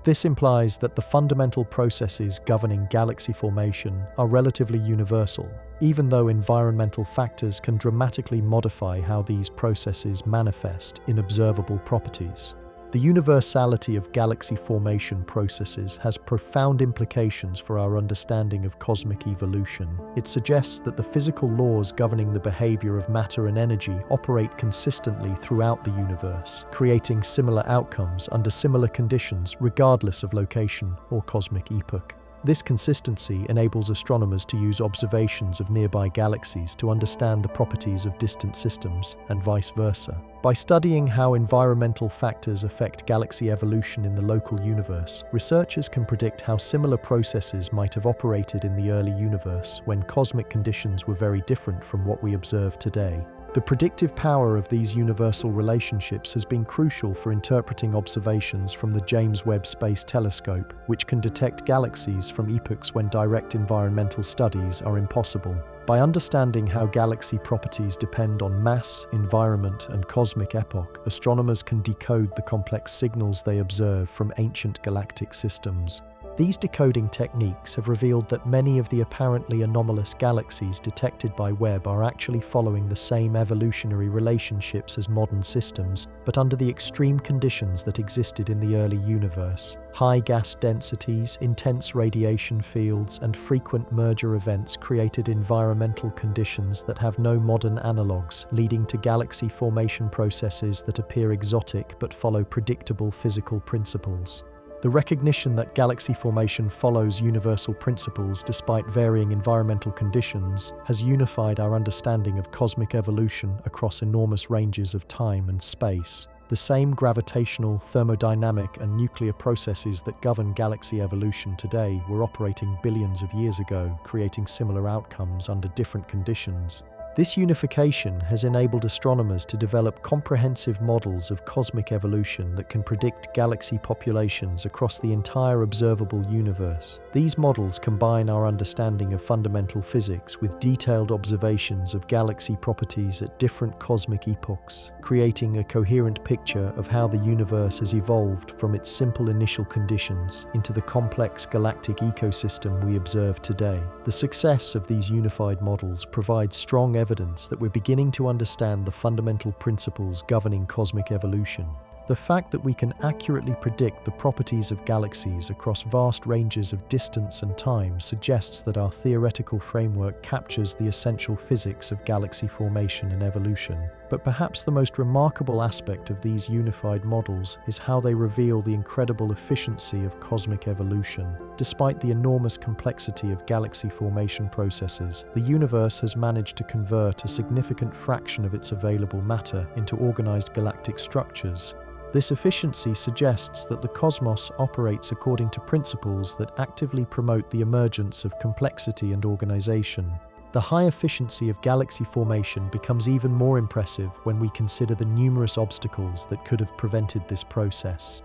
This implies that the fundamental processes governing galaxy formation are relatively universal, even though environmental factors can dramatically modify how these processes manifest in observable properties. The universality of galaxy formation processes has profound implications for our understanding of cosmic evolution. It suggests that the physical laws governing the behavior of matter and energy operate consistently throughout the universe, creating similar outcomes under similar conditions regardless of location or cosmic epoch. This consistency enables astronomers to use observations of nearby galaxies to understand the properties of distant systems, and vice versa. By studying how environmental factors affect galaxy evolution in the local universe, researchers can predict how similar processes might have operated in the early universe when cosmic conditions were very different from what we observe today. The predictive power of these universal relationships has been crucial for interpreting observations from the James Webb Space Telescope, which can detect galaxies from epochs when direct environmental studies are impossible. By understanding how galaxy properties depend on mass, environment, and cosmic epoch, astronomers can decode the complex signals they observe from ancient galactic systems. These decoding techniques have revealed that many of the apparently anomalous galaxies detected by Webb are actually following the same evolutionary relationships as modern systems, but under the extreme conditions that existed in the early universe. High gas densities, intense radiation fields, and frequent merger events created environmental conditions that have no modern analogues, leading to galaxy formation processes that appear exotic but follow predictable physical principles. The recognition that galaxy formation follows universal principles despite varying environmental conditions has unified our understanding of cosmic evolution across enormous ranges of time and space. The same gravitational, thermodynamic, and nuclear processes that govern galaxy evolution today were operating billions of years ago, creating similar outcomes under different conditions. This unification has enabled astronomers to develop comprehensive models of cosmic evolution that can predict galaxy populations across the entire observable universe. These models combine our understanding of fundamental physics with detailed observations of galaxy properties at different cosmic epochs, creating a coherent picture of how the universe has evolved from its simple initial conditions into the complex galactic ecosystem we observe today. The success of these unified models provides strong evidence that we're beginning to understand the fundamental principles governing cosmic evolution. The fact that we can accurately predict the properties of galaxies across vast ranges of distance and time suggests that our theoretical framework captures the essential physics of galaxy formation and evolution. But perhaps the most remarkable aspect of these unified models is how they reveal the incredible efficiency of cosmic evolution. Despite the enormous complexity of galaxy formation processes, the universe has managed to convert a significant fraction of its available matter into organized galactic structures. This efficiency suggests that the cosmos operates according to principles that actively promote the emergence of complexity and organization. The high efficiency of galaxy formation becomes even more impressive when we consider the numerous obstacles that could have prevented this process.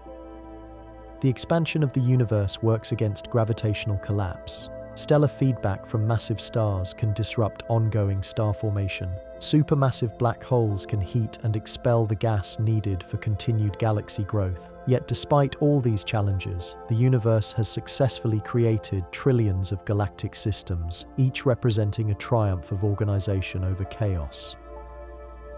The expansion of the universe works against gravitational collapse. Stellar feedback from massive stars can disrupt ongoing star formation. Supermassive black holes can heat and expel the gas needed for continued galaxy growth. Yet despite all these challenges, the universe has successfully created trillions of galactic systems, each representing a triumph of organization over chaos.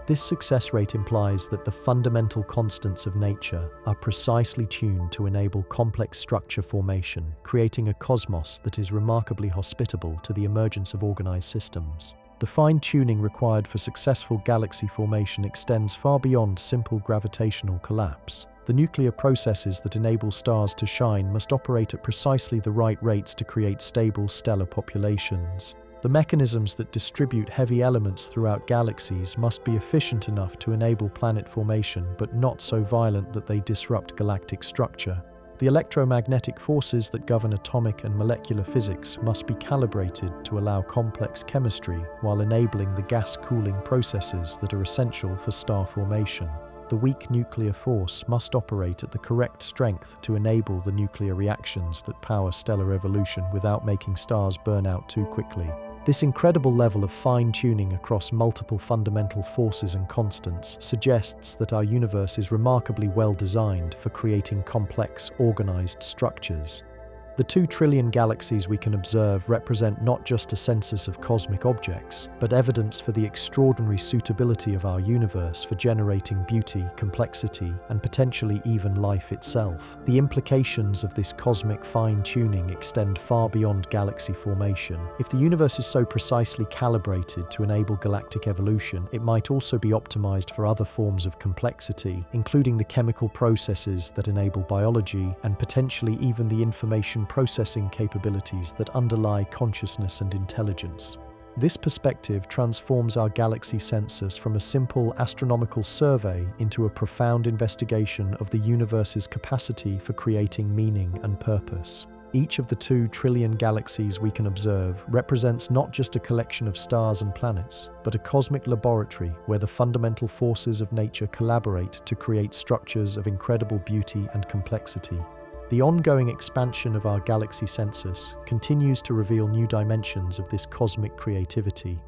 This success rate implies that the fundamental constants of nature are precisely tuned to enable complex structure formation, creating a cosmos that is remarkably hospitable to the emergence of organized systems. The fine-tuning required for successful galaxy formation extends far beyond simple gravitational collapse. The nuclear processes that enable stars to shine must operate at precisely the right rates to create stable stellar populations. The mechanisms that distribute heavy elements throughout galaxies must be efficient enough to enable planet formation, but not so violent that they disrupt galactic structure. The electromagnetic forces that govern atomic and molecular physics must be calibrated to allow complex chemistry while enabling the gas cooling processes that are essential for star formation. The weak nuclear force must operate at the correct strength to enable the nuclear reactions that power stellar evolution without making stars burn out too quickly. This incredible level of fine-tuning across multiple fundamental forces and constants suggests that our universe is remarkably well designed for creating complex, organized structures. The 2 trillion galaxies we can observe represent not just a census of cosmic objects, but evidence for the extraordinary suitability of our universe for generating beauty, complexity, and potentially even life itself. The implications of this cosmic fine-tuning extend far beyond galaxy formation. If the universe is so precisely calibrated to enable galactic evolution, it might also be optimized for other forms of complexity, including the chemical processes that enable biology and potentially even the information information processing capabilities that underlie consciousness and intelligence. This perspective transforms our galaxy census from a simple astronomical survey into a profound investigation of the universe's capacity for creating meaning and purpose. Each of the 2 trillion galaxies we can observe represents not just a collection of stars and planets, but a cosmic laboratory where the fundamental forces of nature collaborate to create structures of incredible beauty and complexity. The ongoing expansion of our galaxy census continues to reveal new dimensions of this cosmic creativity.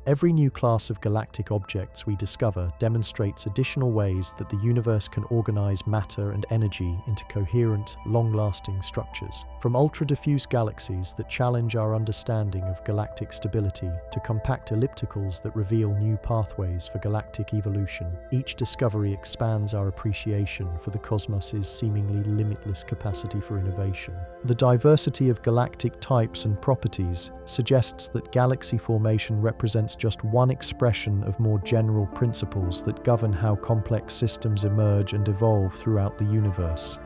Every new class of galactic objects we discover demonstrates additional ways that the universe can organize matter and energy into coherent, long-lasting structures. From ultra-diffuse galaxies that challenge our understanding of galactic stability to compact ellipticals that reveal new pathways for galactic evolution, each discovery expands our appreciation for the cosmos's seemingly limitless capacity for innovation. The diversity of galactic types and properties suggests that galaxy formation represents just one expression of more general principles that govern how complex systems emerge and evolve throughout the universe.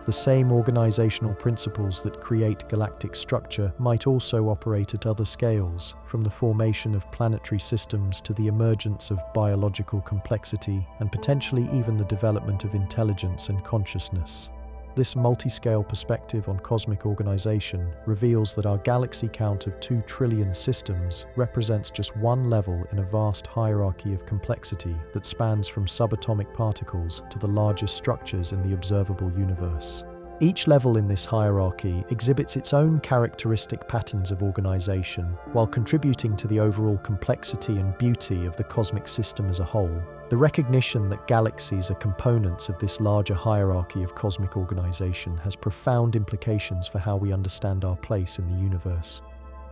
The same organizational principles that create galactic structure might also operate at other scales, from the formation of planetary systems to the emergence of biological complexity and potentially even the development of intelligence and consciousness. This multi-scale perspective on cosmic organization reveals that our galaxy count of 2 trillion systems represents just one level in a vast hierarchy of complexity that spans from subatomic particles to the largest structures in the observable universe. Each level in this hierarchy exhibits its own characteristic patterns of organization, while contributing to the overall complexity and beauty of the cosmic system as a whole. The recognition that galaxies are components of this larger hierarchy of cosmic organization has profound implications for how we understand our place in the universe.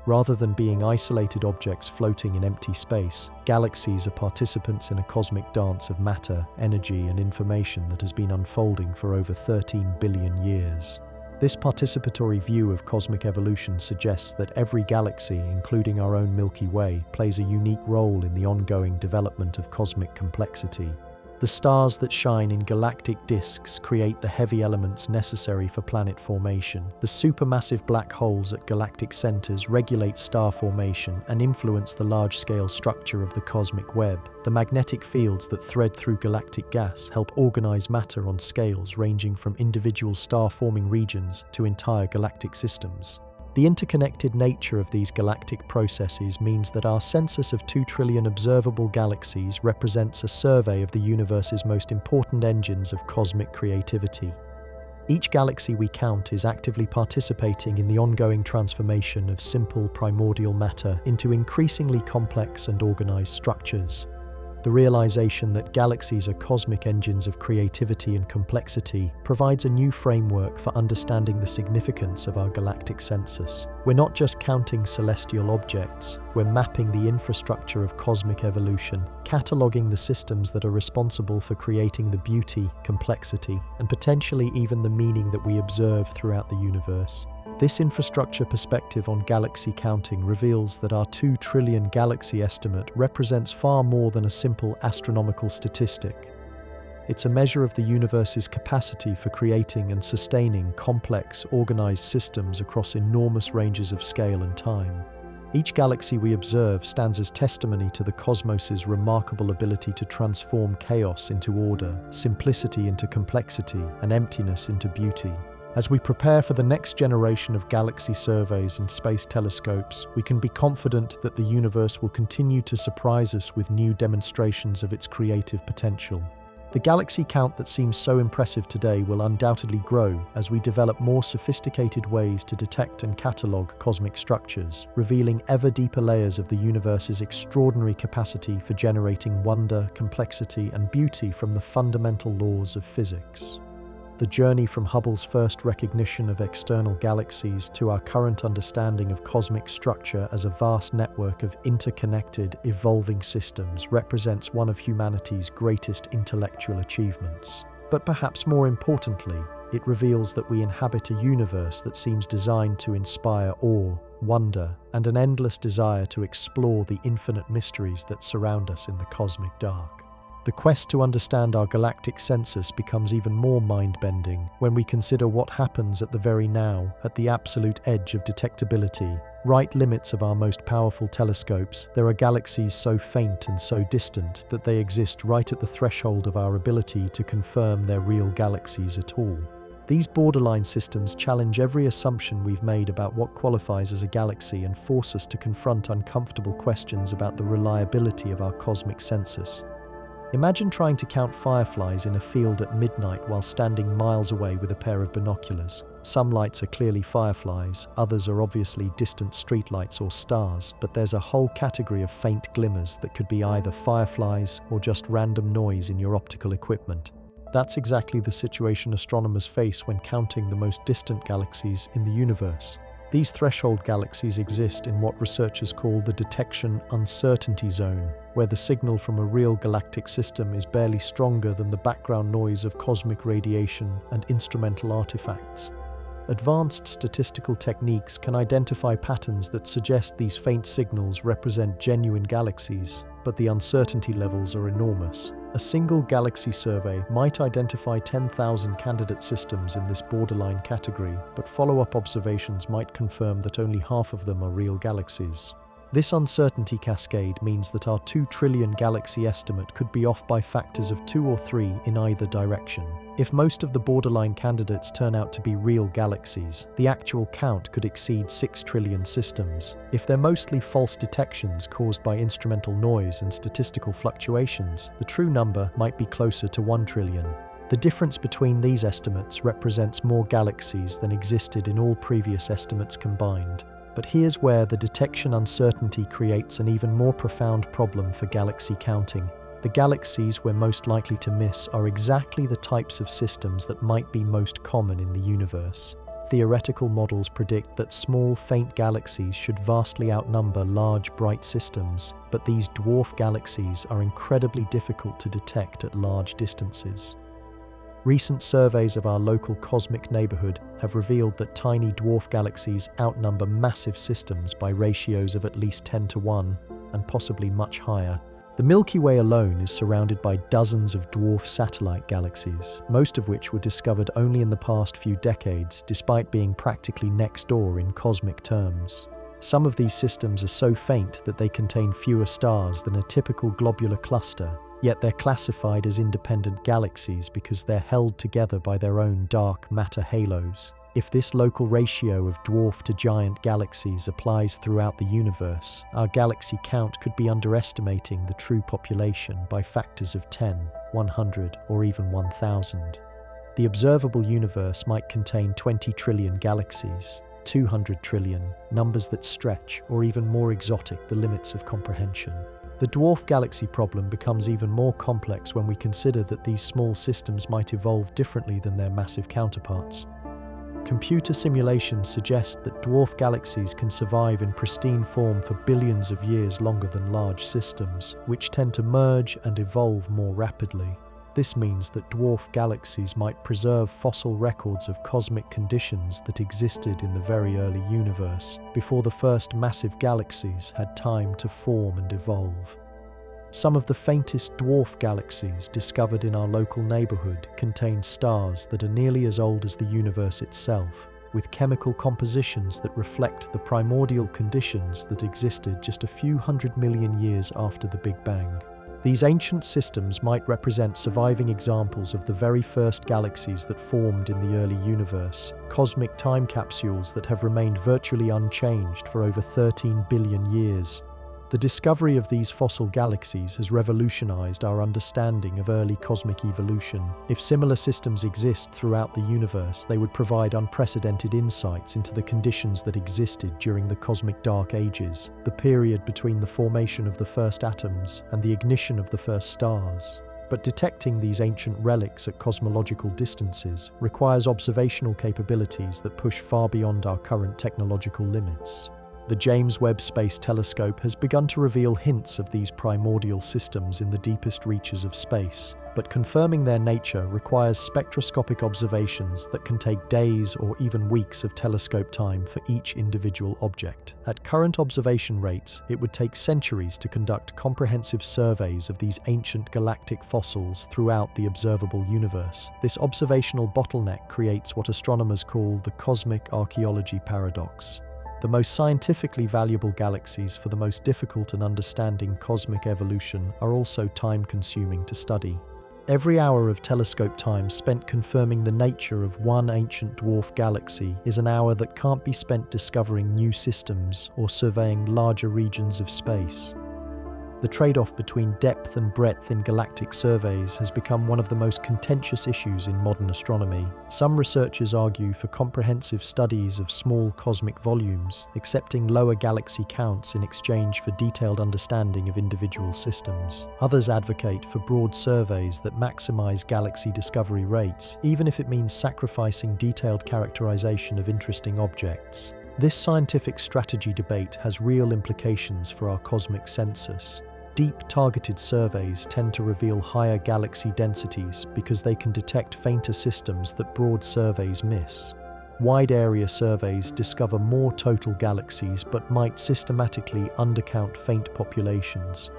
Rather than being isolated objects floating in empty space, galaxies are participants in a cosmic dance of matter, energy, and information that has been unfolding for over 13 billion years. This participatory view of cosmic evolution suggests that every galaxy, including our own Milky Way, plays a unique role in the ongoing development of cosmic complexity. The stars that shine in galactic disks create the heavy elements necessary for planet formation. The supermassive black holes at galactic centers regulate star formation and influence the large-scale structure of the cosmic web. The magnetic fields that thread through galactic gas help organize matter on scales ranging from individual star-forming regions to entire galactic systems. The interconnected nature of these galactic processes means that our census of 2 trillion observable galaxies represents a survey of the universe's most important engines of cosmic creativity. Each galaxy we count is actively participating in the ongoing transformation of simple primordial matter into increasingly complex and organized structures. The realization that galaxies are cosmic engines of creativity and complexity provides a new framework for understanding the significance of our galactic census. We're not just counting celestial objects, we're mapping the infrastructure of cosmic evolution, cataloging the systems that are responsible for creating the beauty, complexity, and potentially even the meaning that we observe throughout the universe. This infrastructure perspective on galaxy counting reveals that our 2 trillion galaxy estimate represents far more than a simple astronomical statistic. It's a measure of the universe's capacity for creating and sustaining complex, organized systems across enormous ranges of scale and time. Each galaxy we observe stands as testimony to the cosmos's remarkable ability to transform chaos into order, simplicity into complexity, and emptiness into beauty. As we prepare for the next generation of galaxy surveys and space telescopes, we can be confident that the universe will continue to surprise us with new demonstrations of its creative potential. The galaxy count that seems so impressive today will undoubtedly grow as we develop more sophisticated ways to detect and catalogue cosmic structures, revealing ever deeper layers of the universe's extraordinary capacity for generating wonder, complexity, and beauty from the fundamental laws of physics. The journey from Hubble's first recognition of external galaxies to our current understanding of cosmic structure as a vast network of interconnected, evolving systems represents one of humanity's greatest intellectual achievements. But perhaps more importantly, it reveals that we inhabit a universe that seems designed to inspire awe, wonder, and an endless desire to explore the infinite mysteries that surround us in the cosmic dark. The quest to understand our galactic census becomes even more mind-bending when we consider what happens at the very now, at the absolute edge of detectability, right limits of our most powerful telescopes. There are galaxies so faint and so distant that they exist right at the threshold of our ability to confirm they're real galaxies at all. These borderline systems challenge every assumption we've made about what qualifies as a galaxy and force us to confront uncomfortable questions about the reliability of our cosmic census. Imagine trying to count fireflies in a field at midnight while standing miles away with a pair of binoculars. Some lights are clearly fireflies, others are obviously distant streetlights or stars, but there's a whole category of faint glimmers that could be either fireflies or just random noise in your optical equipment. That's exactly the situation astronomers face when counting the most distant galaxies in the universe. These threshold galaxies exist in what researchers call the detection uncertainty zone, where the signal from a real galactic system is barely stronger than the background noise of cosmic radiation and instrumental artifacts. Advanced statistical techniques can identify patterns that suggest these faint signals represent genuine galaxies, but the uncertainty levels are enormous. A single galaxy survey might identify 10,000 candidate systems in this borderline category, but follow-up observations might confirm that only half of them are real galaxies. This uncertainty cascade means that our 2 trillion galaxy estimate could be off by factors of 2 or 3 in either direction. If most of the borderline candidates turn out to be real galaxies, the actual count could exceed 6 trillion systems. If they're mostly false detections caused by instrumental noise and statistical fluctuations, the true number might be closer to 1 trillion. The difference between these estimates represents more galaxies than existed in all previous estimates combined. But here's where the detection uncertainty creates an even more profound problem for galaxy counting. The galaxies we're most likely to miss are exactly the types of systems that might be most common in the universe. Theoretical models predict that small, faint galaxies should vastly outnumber large, bright systems, but these dwarf galaxies are incredibly difficult to detect at large distances. Recent surveys of our local cosmic neighborhood have revealed that tiny dwarf galaxies outnumber massive systems by ratios of at least 10 to 1, and possibly much higher. The Milky Way alone is surrounded by dozens of dwarf satellite galaxies, most of which were discovered only in the past few decades, despite being practically next door in cosmic terms. Some of these systems are so faint that they contain fewer stars than a typical globular cluster, yet they're classified as independent galaxies because they're held together by their own dark matter halos. If this local ratio of dwarf to giant galaxies applies throughout the universe, our galaxy count could be underestimating the true population by factors of 10, 100, or even 1,000. The observable universe might contain 20 trillion galaxies, 200 trillion, numbers that stretch, or even more exotic, the limits of comprehension. The dwarf galaxy problem becomes even more complex when we consider that these small systems might evolve differently than their massive counterparts. Computer simulations suggest that dwarf galaxies can survive in pristine form for billions of years longer than large systems, which tend to merge and evolve more rapidly. This means that dwarf galaxies might preserve fossil records of cosmic conditions that existed in the very early universe, before the first massive galaxies had time to form and evolve. Some of the faintest dwarf galaxies discovered in our local neighborhood contain stars that are nearly as old as the universe itself, with chemical compositions that reflect the primordial conditions that existed just a few 100 million years after the Big Bang. These ancient systems might represent surviving examples of the very first galaxies that formed in the early universe, cosmic time capsules that have remained virtually unchanged for over 13 billion years. The discovery of these fossil galaxies has revolutionized our understanding of early cosmic evolution. If similar systems exist throughout the universe, they would provide unprecedented insights into the conditions that existed during the cosmic dark ages, the period between the formation of the first atoms and the ignition of the first stars. But detecting these ancient relics at cosmological distances requires observational capabilities that push far beyond our current technological limits. The James Webb Space Telescope has begun to reveal hints of these primordial systems in the deepest reaches of space, but confirming their nature requires spectroscopic observations that can take days or even weeks of telescope time for each individual object. At current observation rates, it would take centuries to conduct comprehensive surveys of these ancient galactic fossils throughout the observable universe. This observational bottleneck creates what astronomers call the cosmic archaeology paradox. The most scientifically valuable galaxies for the most difficult and understanding cosmic evolution are also time-consuming to study. Every hour of telescope time spent confirming the nature of one ancient dwarf galaxy is an hour that can't be spent discovering new systems or surveying larger regions of space. The trade-off between depth and breadth in galactic surveys has become one of the most contentious issues in modern astronomy. Some researchers argue for comprehensive studies of small cosmic volumes, accepting lower galaxy counts in exchange for detailed understanding of individual systems. Others advocate for broad surveys that maximize galaxy discovery rates, even if it means sacrificing detailed characterization of interesting objects. This scientific strategy debate has real implications for our cosmic census. Deep, targeted surveys tend to reveal higher galaxy densities because they can detect fainter systems that broad surveys miss. Wide-area surveys discover more total galaxies but might systematically undercount faint populations.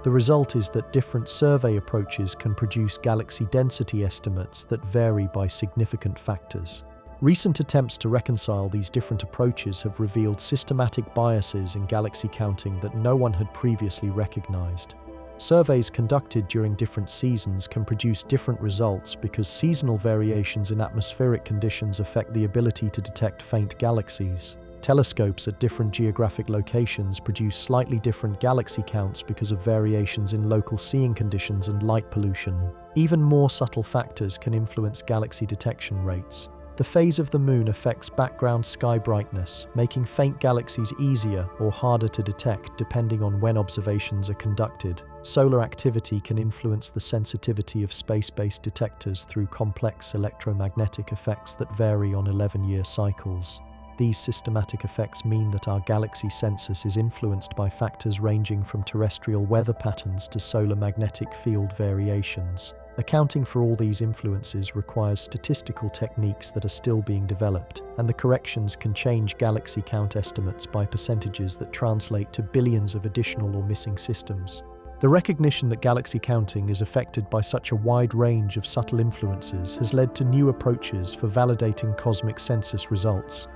The result is that different survey approaches can produce galaxy density estimates that vary by significant factors. Recent attempts to reconcile these different approaches have revealed systematic biases in galaxy counting that no one had previously recognized. Surveys conducted during different seasons can produce different results because seasonal variations in atmospheric conditions affect the ability to detect faint galaxies. Telescopes at different geographic locations produce slightly different galaxy counts because of variations in local seeing conditions and light pollution. Even more subtle factors can influence galaxy detection rates. The phase of the Moon affects background sky brightness, making faint galaxies easier or harder to detect depending on when observations are conducted. Solar activity can influence the sensitivity of space-based detectors through complex electromagnetic effects that vary on 11-year cycles. These systematic effects mean that our galaxy census is influenced by factors ranging from terrestrial weather patterns to solar magnetic field variations. Accounting for all these influences requires statistical techniques that are still being developed, and the corrections can change galaxy count estimates by percentages that translate to billions of additional or missing systems. The recognition that galaxy counting is affected by such a wide range of subtle influences has led to new approaches for validating cosmic census results.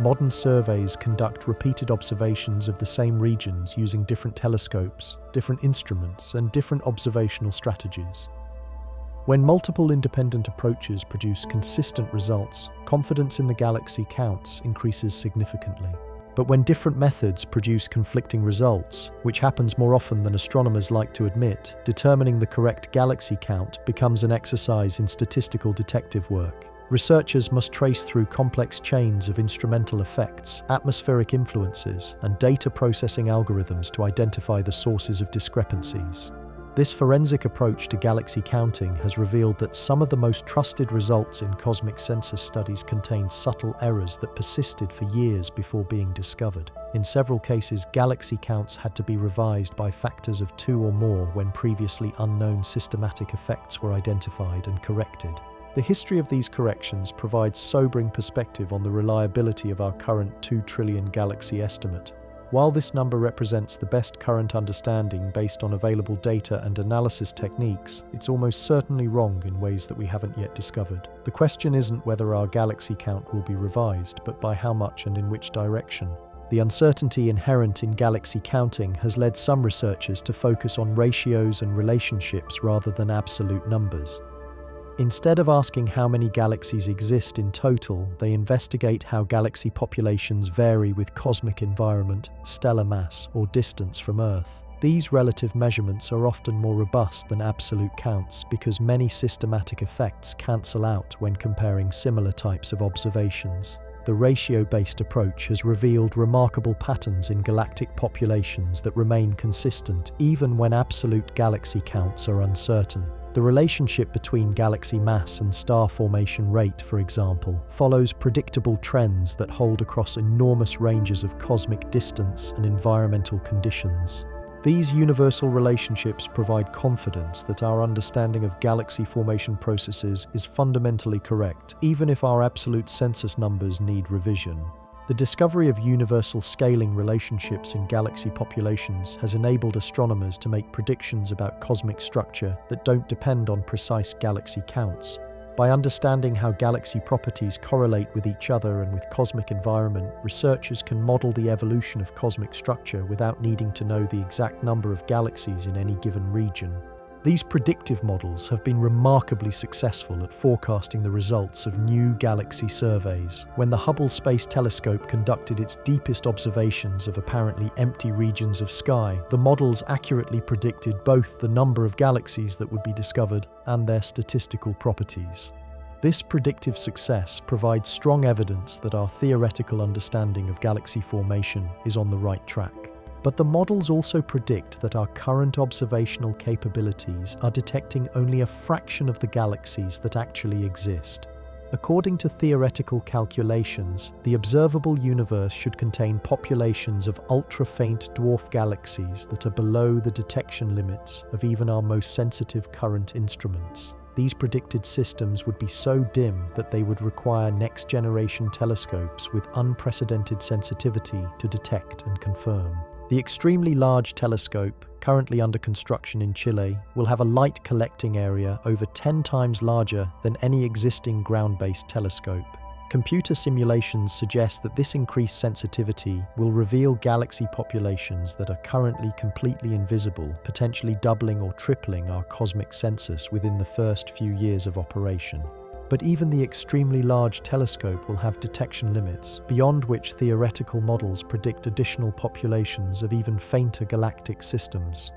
Modern surveys conduct repeated observations of the same regions using different telescopes, different instruments, and different observational strategies. When multiple independent approaches produce consistent results, confidence in the galaxy counts increases significantly. But when different methods produce conflicting results, which happens more often than astronomers like to admit, determining the correct galaxy count becomes an exercise in statistical detective work. Researchers must trace through complex chains of instrumental effects, atmospheric influences, and data processing algorithms to identify the sources of discrepancies. This forensic approach to galaxy counting has revealed that some of the most trusted results in cosmic census studies contained subtle errors that persisted for years before being discovered. In several cases, galaxy counts had to be revised by factors of 2 or more when previously unknown systematic effects were identified and corrected. The history of these corrections provides sobering perspective on the reliability of our current 2 trillion galaxy estimate. While this number represents the best current understanding based on available data and analysis techniques, it's almost certainly wrong in ways that we haven't yet discovered. The question isn't whether our galaxy count will be revised, but by how much and in which direction. The uncertainty inherent in galaxy counting has led some researchers to focus on ratios and relationships rather than absolute numbers. Instead of asking how many galaxies exist in total, they investigate how galaxy populations vary with cosmic environment, stellar mass, or distance from Earth. These relative measurements are often more robust than absolute counts because many systematic effects cancel out when comparing similar types of observations. The ratio-based approach has revealed remarkable patterns in galactic populations that remain consistent even when absolute galaxy counts are uncertain. The relationship between galaxy mass and star formation rate, for example, follows predictable trends that hold across enormous ranges of cosmic distance and environmental conditions. These universal relationships provide confidence that our understanding of galaxy formation processes is fundamentally correct, even if our absolute census numbers need revision. The discovery of universal scaling relationships in galaxy populations has enabled astronomers to make predictions about cosmic structure that don't depend on precise galaxy counts. By understanding how galaxy properties correlate with each other and with cosmic environment, researchers can model the evolution of cosmic structure without needing to know the exact number of galaxies in any given region. These predictive models have been remarkably successful at forecasting the results of new galaxy surveys. When the Hubble Space Telescope conducted its deepest observations of apparently empty regions of sky, the models accurately predicted both the number of galaxies that would be discovered and their statistical properties. This predictive success provides strong evidence that our theoretical understanding of galaxy formation is on the right track. But the models also predict that our current observational capabilities are detecting only a fraction of the galaxies that actually exist. According to theoretical calculations, the observable universe should contain populations of ultra-faint dwarf galaxies that are below the detection limits of even our most sensitive current instruments. These predicted systems would be so dim that they would require next-generation telescopes with unprecedented sensitivity to detect and confirm. The extremely large telescope, currently under construction in Chile, will have a light collecting area over 10 times larger than any existing ground-based telescope. Computer simulations suggest that this increased sensitivity will reveal galaxy populations that are currently completely invisible, potentially doubling or tripling our cosmic census within the first few years of operation. But even the extremely large telescope will have detection limits, beyond which theoretical models predict additional populations of even fainter galactic systems.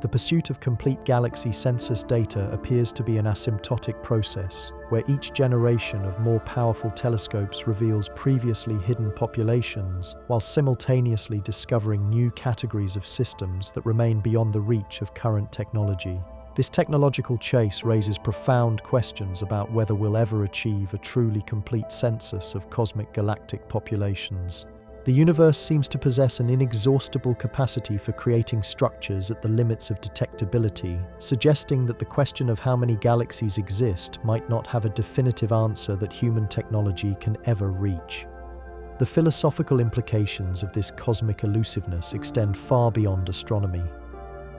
The pursuit of complete galaxy census data appears to be an asymptotic process, where each generation of more powerful telescopes reveals previously hidden populations, while simultaneously discovering new categories of systems that remain beyond the reach of current technology. This technological chase raises profound questions about whether we'll ever achieve a truly complete census of cosmic galactic populations. The universe seems to possess an inexhaustible capacity for creating structures at the limits of detectability, suggesting that the question of how many galaxies exist might not have a definitive answer that human technology can ever reach. The philosophical implications of this cosmic elusiveness extend far beyond astronomy.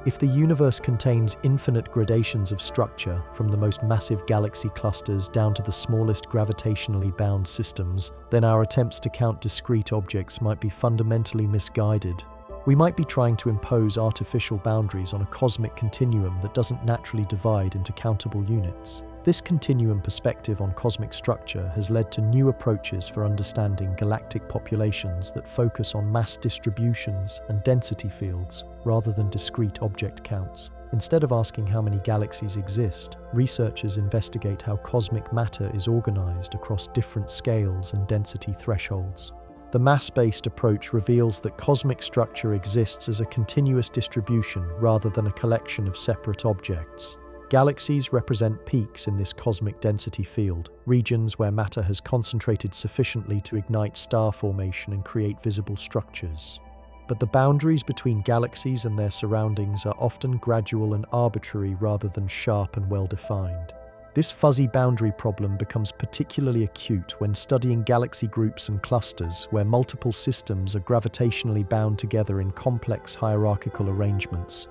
If the universe contains infinite gradations of structure, from the most massive galaxy clusters down to the smallest gravitationally bound systems, then our attempts to count discrete objects might be fundamentally misguided. We might be trying to impose artificial boundaries on a cosmic continuum that doesn't naturally divide into countable units. This continuum perspective on cosmic structure has led to new approaches for understanding galactic populations that focus on mass distributions and density fields, rather than discrete object counts. Instead of asking how many galaxies exist, researchers investigate how cosmic matter is organized across different scales and density thresholds. The mass-based approach reveals that cosmic structure exists as a continuous distribution rather than a collection of separate objects. Galaxies represent peaks in this cosmic density field, regions where matter has concentrated sufficiently to ignite star formation and create visible structures. But the boundaries between galaxies and their surroundings are often gradual and arbitrary rather than sharp and well-defined. This fuzzy boundary problem becomes particularly acute when studying galaxy groups and clusters where multiple systems are gravitationally bound together in complex hierarchical arrangements.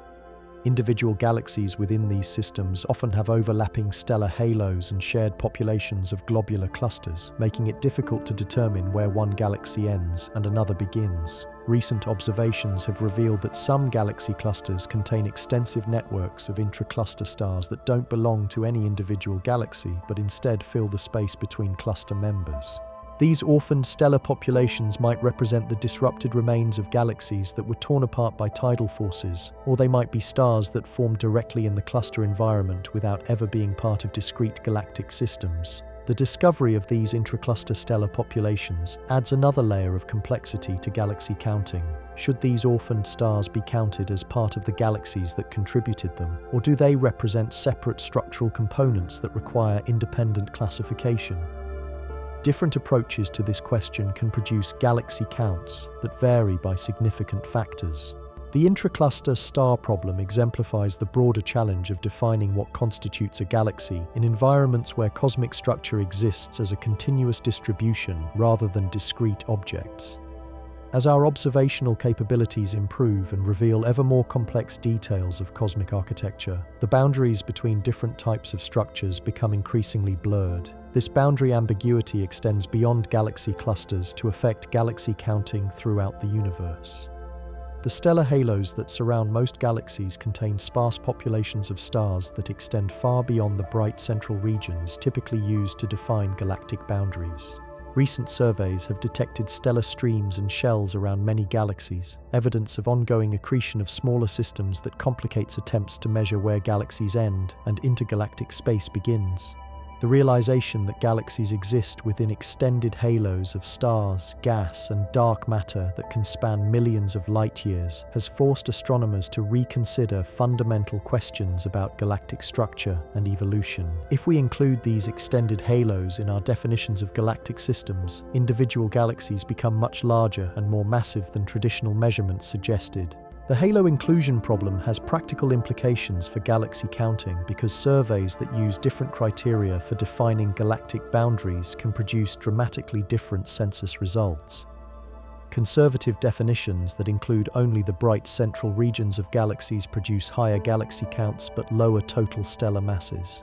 Individual galaxies within these systems often have overlapping stellar halos and shared populations of globular clusters, making it difficult to determine where one galaxy ends and another begins. Recent observations have revealed that some galaxy clusters contain extensive networks of intra-cluster stars that don't belong to any individual galaxy, but instead fill the space between cluster members. These orphaned stellar populations might represent the disrupted remains of galaxies that were torn apart by tidal forces, or they might be stars that formed directly in the cluster environment without ever being part of discrete galactic systems. The discovery of these intracluster stellar populations adds another layer of complexity to galaxy counting. Should these orphaned stars be counted as part of the galaxies that contributed them, or do they represent separate structural components that require independent classification? Different approaches to this question can produce galaxy counts that vary by significant factors. The intracluster star problem exemplifies the broader challenge of defining what constitutes a galaxy in environments where cosmic structure exists as a continuous distribution rather than discrete objects. As our observational capabilities improve and reveal ever more complex details of cosmic architecture, the boundaries between different types of structures become increasingly blurred. This boundary ambiguity extends beyond galaxy clusters to affect galaxy counting throughout the universe. The stellar halos that surround most galaxies contain sparse populations of stars that extend far beyond the bright central regions typically used to define galactic boundaries. Recent surveys have detected stellar streams and shells around many galaxies, evidence of ongoing accretion of smaller systems that complicates attempts to measure where galaxies end and intergalactic space begins. The realization that galaxies exist within extended halos of stars, gas, and dark matter that can span millions of light years has forced astronomers to reconsider fundamental questions about galactic structure and evolution. If we include these extended halos in our definitions of galactic systems, individual galaxies become much larger and more massive than traditional measurements suggested. The halo inclusion problem has practical implications for galaxy counting because surveys that use different criteria for defining galactic boundaries can produce dramatically different census results. Conservative definitions that include only the bright central regions of galaxies produce higher galaxy counts but lower total stellar masses.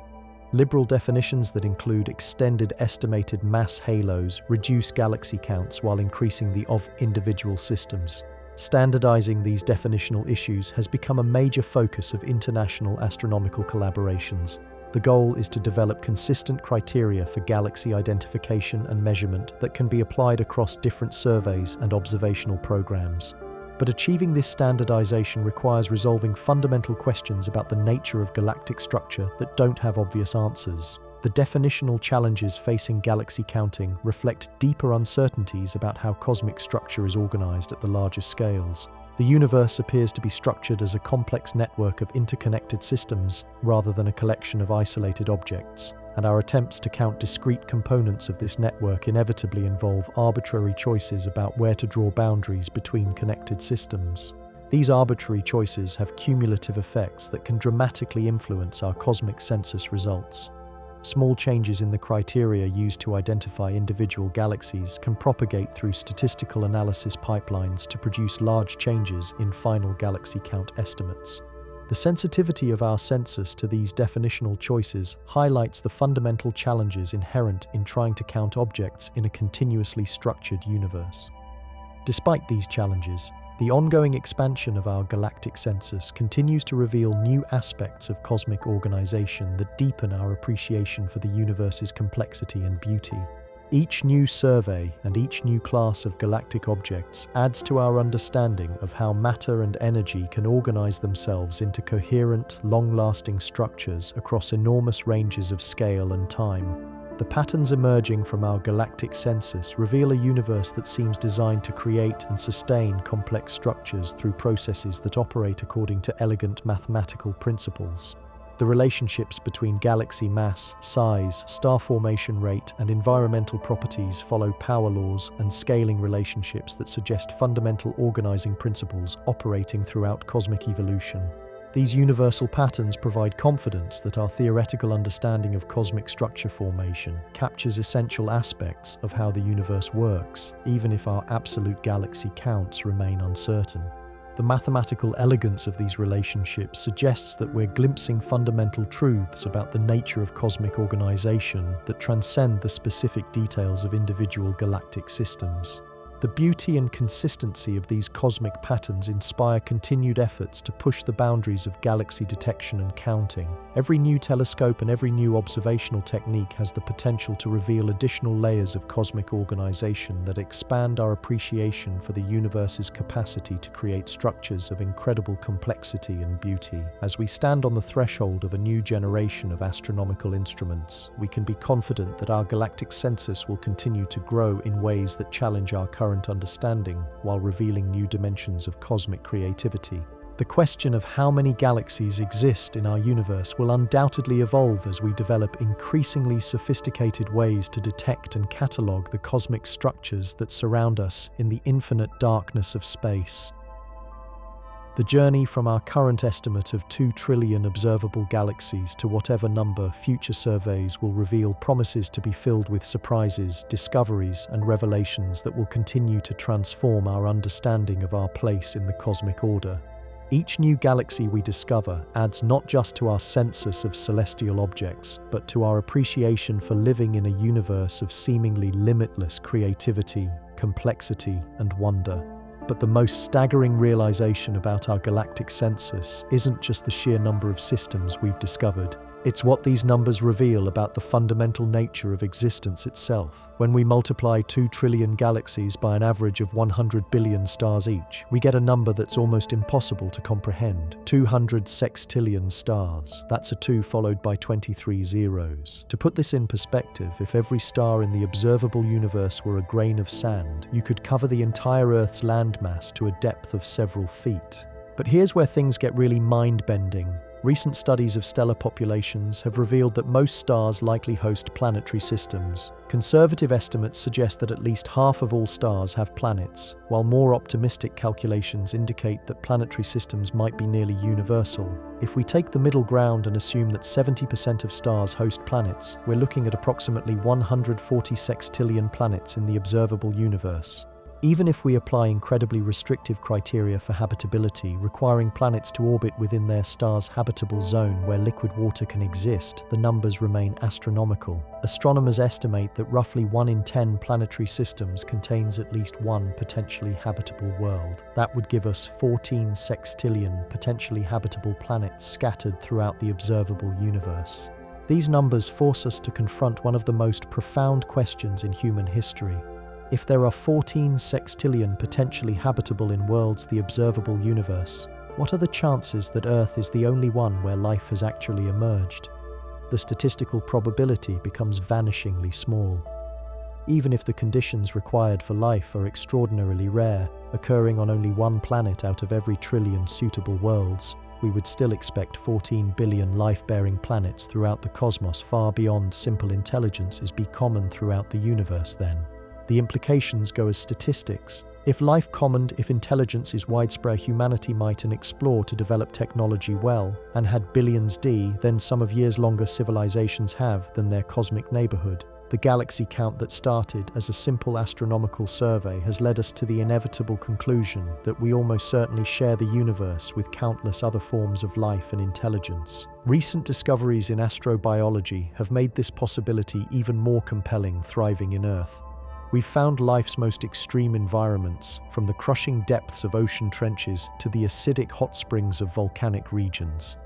Liberal definitions that include extended estimated mass halos reduce galaxy counts while increasing the of individual systems. Standardizing these definitional issues has become a major focus of international astronomical collaborations. The goal is to develop consistent criteria for galaxy identification and measurement that can be applied across different surveys and observational programs. But achieving this standardization requires resolving fundamental questions about the nature of galactic structure that don't have obvious answers. The definitional challenges facing galaxy counting reflect deeper uncertainties about how cosmic structure is organized at the largest scales. The universe appears to be structured as a complex network of interconnected systems rather than a collection of isolated objects, and our attempts to count discrete components of this network inevitably involve arbitrary choices about where to draw boundaries between connected systems. These arbitrary choices have cumulative effects that can dramatically influence our cosmic census results. Small changes in the criteria used to identify individual galaxies can propagate through statistical analysis pipelines to produce large changes in final galaxy count estimates. The sensitivity of our census to these definitional choices highlights the fundamental challenges inherent in trying to count objects in a continuously structured universe. Despite these challenges, the ongoing expansion of our galactic census continues to reveal new aspects of cosmic organization that deepen our appreciation for the universe's complexity and beauty. Each new survey and each new class of galactic objects adds to our understanding of how matter and energy can organize themselves into coherent, long-lasting structures across enormous ranges of scale and time. The patterns emerging from our galactic census reveal a universe that seems designed to create and sustain complex structures through processes that operate according to elegant mathematical principles. The relationships between galaxy mass, size, star formation rate, and environmental properties follow power laws and scaling relationships that suggest fundamental organizing principles operating throughout cosmic evolution. These universal patterns provide confidence that our theoretical understanding of cosmic structure formation captures essential aspects of how the universe works, even if our absolute galaxy counts remain uncertain. The mathematical elegance of these relationships suggests that we're glimpsing fundamental truths about the nature of cosmic organization that transcend the specific details of individual galactic systems. The beauty and consistency of these cosmic patterns inspire continued efforts to push the boundaries of galaxy detection and counting. Every new telescope and every new observational technique has the potential to reveal additional layers of cosmic organization that expand our appreciation for the universe's capacity to create structures of incredible complexity and beauty. As we stand on the threshold of a new generation of astronomical instruments, we can be confident that our galactic census will continue to grow in ways that challenge our current understanding while revealing new dimensions of cosmic creativity. The question of how many galaxies exist in our universe will undoubtedly evolve as we develop increasingly sophisticated ways to detect and catalogue the cosmic structures that surround us in the infinite darkness of space. The journey from our current estimate of 2 trillion observable galaxies to whatever number future surveys will reveal promises to be filled with surprises, discoveries, and revelations that will continue to transform our understanding of our place in the cosmic order. Each new galaxy we discover adds not just to our census of celestial objects, but to our appreciation for living in a universe of seemingly limitless creativity, complexity, and wonder. But the most staggering realization about our galactic census isn't just the sheer number of systems we've discovered. It's what these numbers reveal about the fundamental nature of existence itself. When we multiply 2 trillion galaxies by an average of 100 billion stars each, we get a number that's almost impossible to comprehend. 200 sextillion stars. That's a 2 followed by 23 zeros. To put this in perspective, if every star in the observable universe were a grain of sand, you could cover the entire Earth's landmass to a depth of several feet. But here's where things get really mind-bending. Recent studies of stellar populations have revealed that most stars likely host planetary systems. Conservative estimates suggest that at least half of all stars have planets, while more optimistic calculations indicate that planetary systems might be nearly universal. If we take the middle ground and assume that 70% of stars host planets, we're looking at approximately 140 sextillion planets in the observable universe. Even if we apply incredibly restrictive criteria for habitability, requiring planets to orbit within their star's habitable zone where liquid water can exist, the numbers remain astronomical. Astronomers estimate that roughly 1 in 10 planetary systems contains at least one potentially habitable world. That would give us 14 sextillion potentially habitable planets scattered throughout the observable universe. These numbers force us to confront one of the most profound questions in human history. If there are 14 sextillion potentially habitable in worlds the observable universe, what are the chances that Earth is the only one where life has actually emerged? The statistical probability becomes vanishingly small. Even if the conditions required for life are extraordinarily rare, occurring on only one planet out of every trillion suitable worlds, we would still expect 14 billion life-bearing planets throughout the cosmos far beyond simple intelligence is be common throughout the universe then. The implications go as statistics. If life common, if intelligence is widespread, humanity might and explore to develop technology well, and had billions then some of years longer civilizations have than their cosmic neighborhood. The galaxy count that started as a simple astronomical survey has led us to the inevitable conclusion that we almost certainly share the universe with countless other forms of life and intelligence. Recent discoveries in astrobiology have made this possibility even more compelling thriving in Earth. We've found life's most extreme environments, from the crushing depths of ocean trenches to the acidic hot springs of volcanic regions.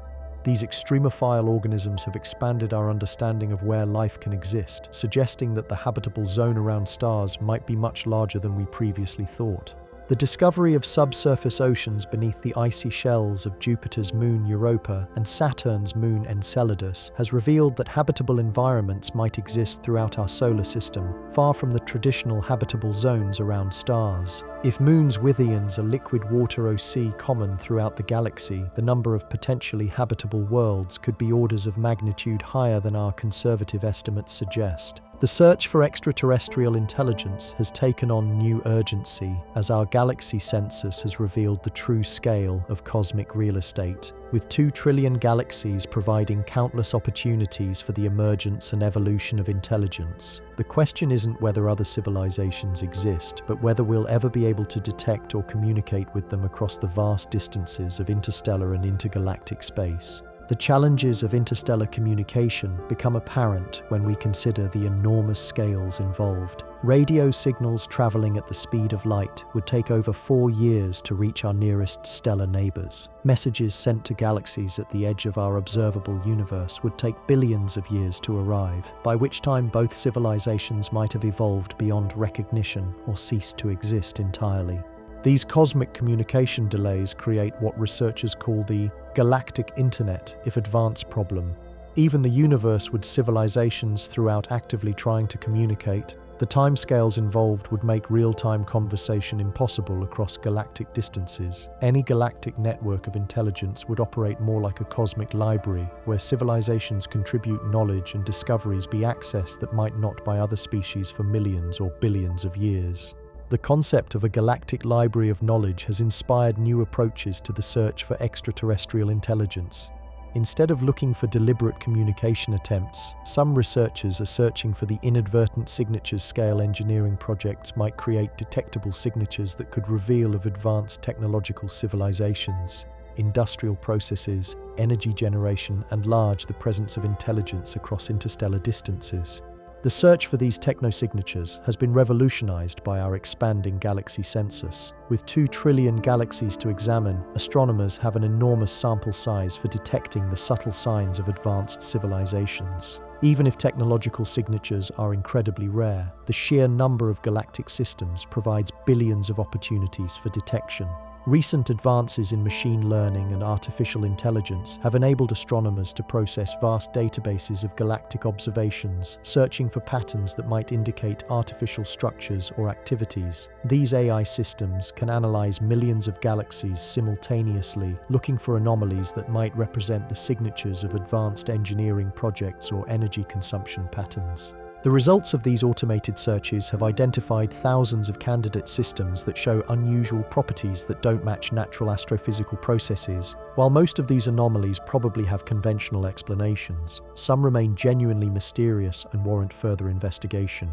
These extremophile organisms have expanded our understanding of where life can exist, suggesting that the habitable zone around stars might be much larger than we previously thought. The discovery of subsurface oceans beneath the icy shells of Jupiter's moon Europa and Saturn's moon Enceladus has revealed that habitable environments might exist throughout our solar system, far from the traditional habitable zones around stars. If moons with ions are liquid water or sea common throughout the galaxy, the number of potentially habitable worlds could be orders of magnitude higher than our conservative estimates suggest. The search for extraterrestrial intelligence has taken on new urgency as our galaxy census has revealed the true scale of cosmic real estate, with 2 trillion galaxies providing countless opportunities for the emergence and evolution of intelligence. The question isn't whether other civilizations exist, but whether we'll ever be able to detect or communicate with them across the vast distances of interstellar and intergalactic space. The challenges of interstellar communication become apparent when we consider the enormous scales involved. Radio signals traveling at the speed of light would take over 4 years to reach our nearest stellar neighbors. Messages sent to galaxies at the edge of our observable universe would take billions of years to arrive, by which time both civilizations might have evolved beyond recognition or ceased to exist entirely. These cosmic communication delays create what researchers call the galactic internet if advanced problem. Even the universe with civilizations throughout actively trying to communicate, the timescales involved would make real-time conversation impossible across galactic distances. Any galactic network of intelligence would operate more like a cosmic library, where civilizations contribute knowledge and discoveries be accessed that might not by other species for millions or billions of years. The concept of a galactic library of knowledge has inspired new approaches to the search for extraterrestrial intelligence. Instead of looking for deliberate communication attempts, some researchers are searching for the inadvertent signatures. Scale engineering projects might create detectable signatures that could reveal of advanced technological civilizations, industrial processes, energy generation, and the presence of intelligence across interstellar distances. The search for these technosignatures has been revolutionized by our expanding galaxy census. With 2 trillion galaxies to examine, astronomers have an enormous sample size for detecting the subtle signs of advanced civilizations. Even if technological signatures are incredibly rare, the sheer number of galactic systems provides billions of opportunities for detection. Recent advances in machine learning and artificial intelligence have enabled astronomers to process vast databases of galactic observations, searching for patterns that might indicate artificial structures or activities. These AI systems can analyze millions of galaxies simultaneously, looking for anomalies that might represent the signatures of advanced engineering projects or energy consumption patterns. The results of these automated searches have identified thousands of candidate systems that show unusual properties that don't match natural astrophysical processes. While most of these anomalies probably have conventional explanations, some remain genuinely mysterious and warrant further investigation.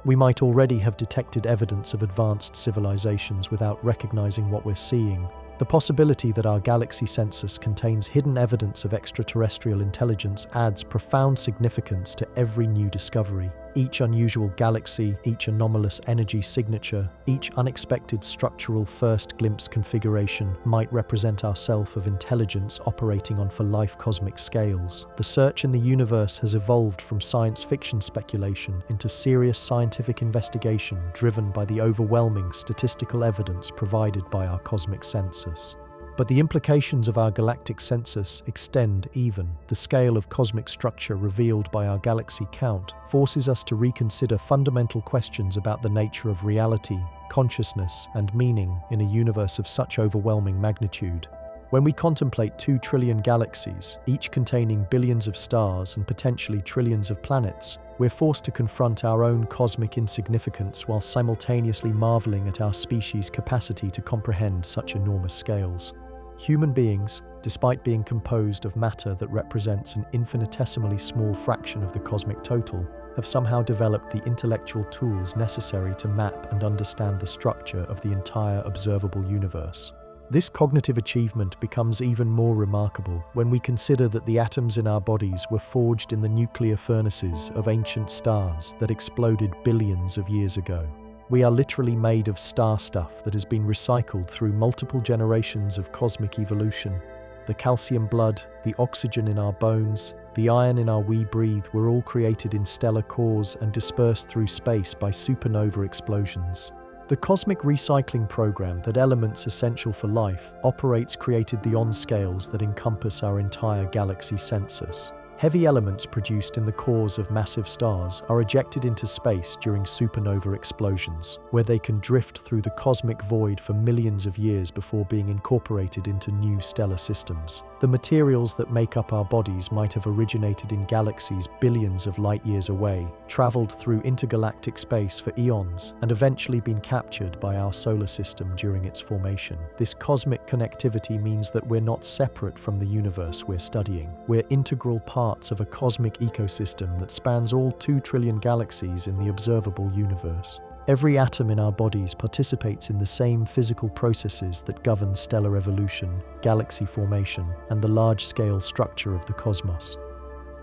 We might already have detected evidence of advanced civilizations without recognizing what we're seeing. The possibility that our galaxy census contains hidden evidence of extraterrestrial intelligence adds profound significance to every new discovery. Each unusual galaxy, each anomalous energy signature, each unexpected structural first glimpse configuration might represent our self of intelligence operating on for-life cosmic scales. The search in the universe has evolved from science fiction speculation into serious scientific investigation driven by the overwhelming statistical evidence provided by our cosmic census. But the implications of our galactic census extend even. The scale of cosmic structure revealed by our galaxy count forces us to reconsider fundamental questions about the nature of reality, consciousness, and meaning in a universe of such overwhelming magnitude. When we contemplate 2 trillion galaxies, each containing billions of stars and potentially trillions of planets, we're forced to confront our own cosmic insignificance while simultaneously marveling at our species' capacity to comprehend such enormous scales. Human beings, despite being composed of matter that represents an infinitesimally small fraction of the cosmic total, have somehow developed the intellectual tools necessary to map and understand the structure of the entire observable universe. This cognitive achievement becomes even more remarkable when we consider that the atoms in our bodies were forged in the nuclear furnaces of ancient stars that exploded billions of years ago. We are literally made of star stuff that has been recycled through multiple generations of cosmic evolution. The calcium blood, the oxygen in our bones, the iron in our we breathe were all created in stellar cores and dispersed through space by supernova explosions. The cosmic recycling program that elements essential for life operates created the on-scales that encompass our entire galaxy census. Heavy elements produced in the cores of massive stars are ejected into space during supernova explosions, where they can drift through the cosmic void for millions of years before being incorporated into new stellar systems. The materials that make up our bodies might have originated in galaxies billions of light years away, traveled through intergalactic space for eons, and eventually been captured by our solar system during its formation. This cosmic connectivity means that we're not separate from the universe we're studying. We're integral parts of a cosmic ecosystem that spans all 2 trillion galaxies in the observable universe. Every atom in our bodies participates in the same physical processes that govern stellar evolution, galaxy formation, and the large-scale structure of the cosmos.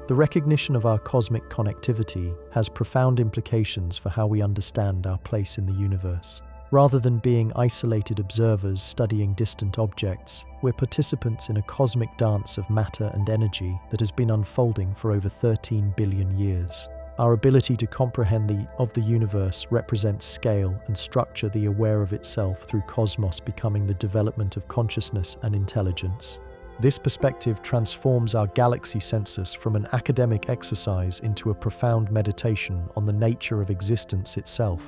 The recognition of our cosmic connectivity has profound implications for how we understand our place in the universe. Rather than being isolated observers studying distant objects, we're participants in a cosmic dance of matter and energy that has been unfolding for over 13 billion years. Our ability to comprehend the universe represents scale and structure, the aware of itself through cosmos becoming the development of consciousness and intelligence. This perspective transforms our galaxy census from an academic exercise into a profound meditation on the nature of existence itself.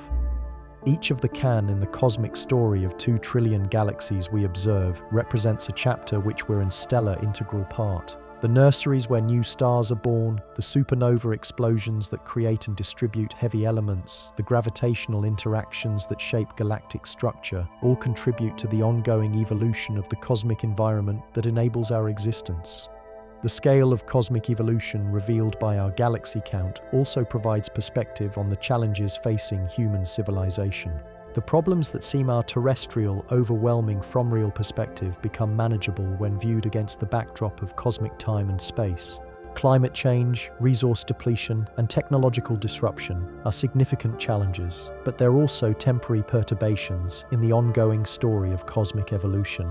Each of the can in the cosmic story of 2 trillion galaxies we observe represents a chapter which we're an stellar integral part. The nurseries where new stars are born, the supernova explosions that create and distribute heavy elements, the gravitational interactions that shape galactic structure, all contribute to the ongoing evolution of the cosmic environment that enables our existence. The scale of cosmic evolution revealed by our galaxy count also provides perspective on the challenges facing human civilization. The problems that seem our terrestrial, overwhelming from real perspective become manageable when viewed against the backdrop of cosmic time and space. Climate change, resource depletion, and technological disruption are significant challenges, but they're also temporary perturbations in the ongoing story of cosmic evolution.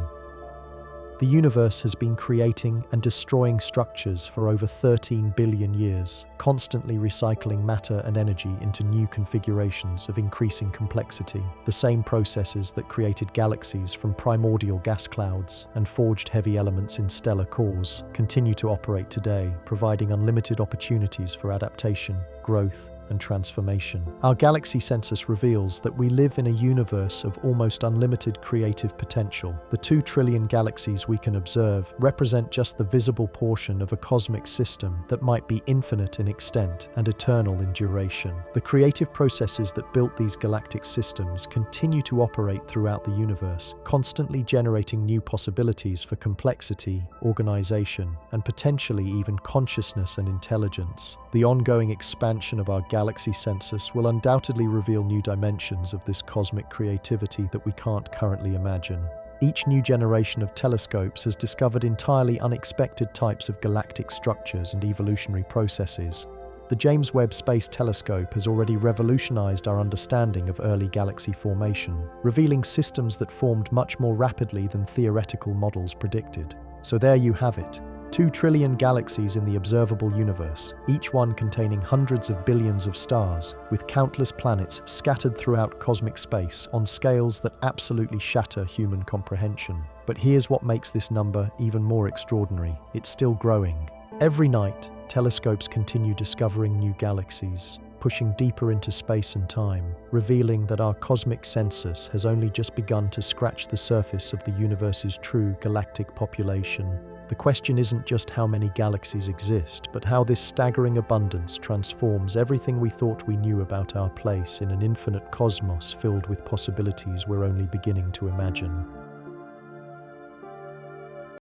The universe has been creating and destroying structures for over 13 billion years, constantly recycling matter and energy into new configurations of increasing complexity. The same processes that created galaxies from primordial gas clouds and forged heavy elements in stellar cores continue to operate today, providing unlimited opportunities for adaptation, growth, and transformation. Our galaxy census reveals that we live in a universe of almost unlimited creative potential. The 2 trillion galaxies we can observe represent just the visible portion of a cosmic system that might be infinite in extent and eternal in duration. The creative processes that built these galactic systems continue to operate throughout the universe, constantly generating new possibilities for complexity, organization, and potentially even consciousness and intelligence. The ongoing expansion of our galaxy census will undoubtedly reveal new dimensions of this cosmic creativity that we can't currently imagine. Each new generation of telescopes has discovered entirely unexpected types of galactic structures and evolutionary processes. The James Webb Space Telescope has already revolutionized our understanding of early galaxy formation, revealing systems that formed much more rapidly than theoretical models predicted. So there you have it. 2 trillion galaxies in the observable universe, each one containing hundreds of billions of stars, with countless planets scattered throughout cosmic space on scales that absolutely shatter human comprehension. But here's what makes this number even more extraordinary. It's still growing. Every night, telescopes continue discovering new galaxies, pushing deeper into space and time, revealing that our cosmic census has only just begun to scratch the surface of the universe's true galactic population. The question isn't just how many galaxies exist, but how this staggering abundance transforms everything we thought we knew about our place in an infinite cosmos filled with possibilities we're only beginning to imagine.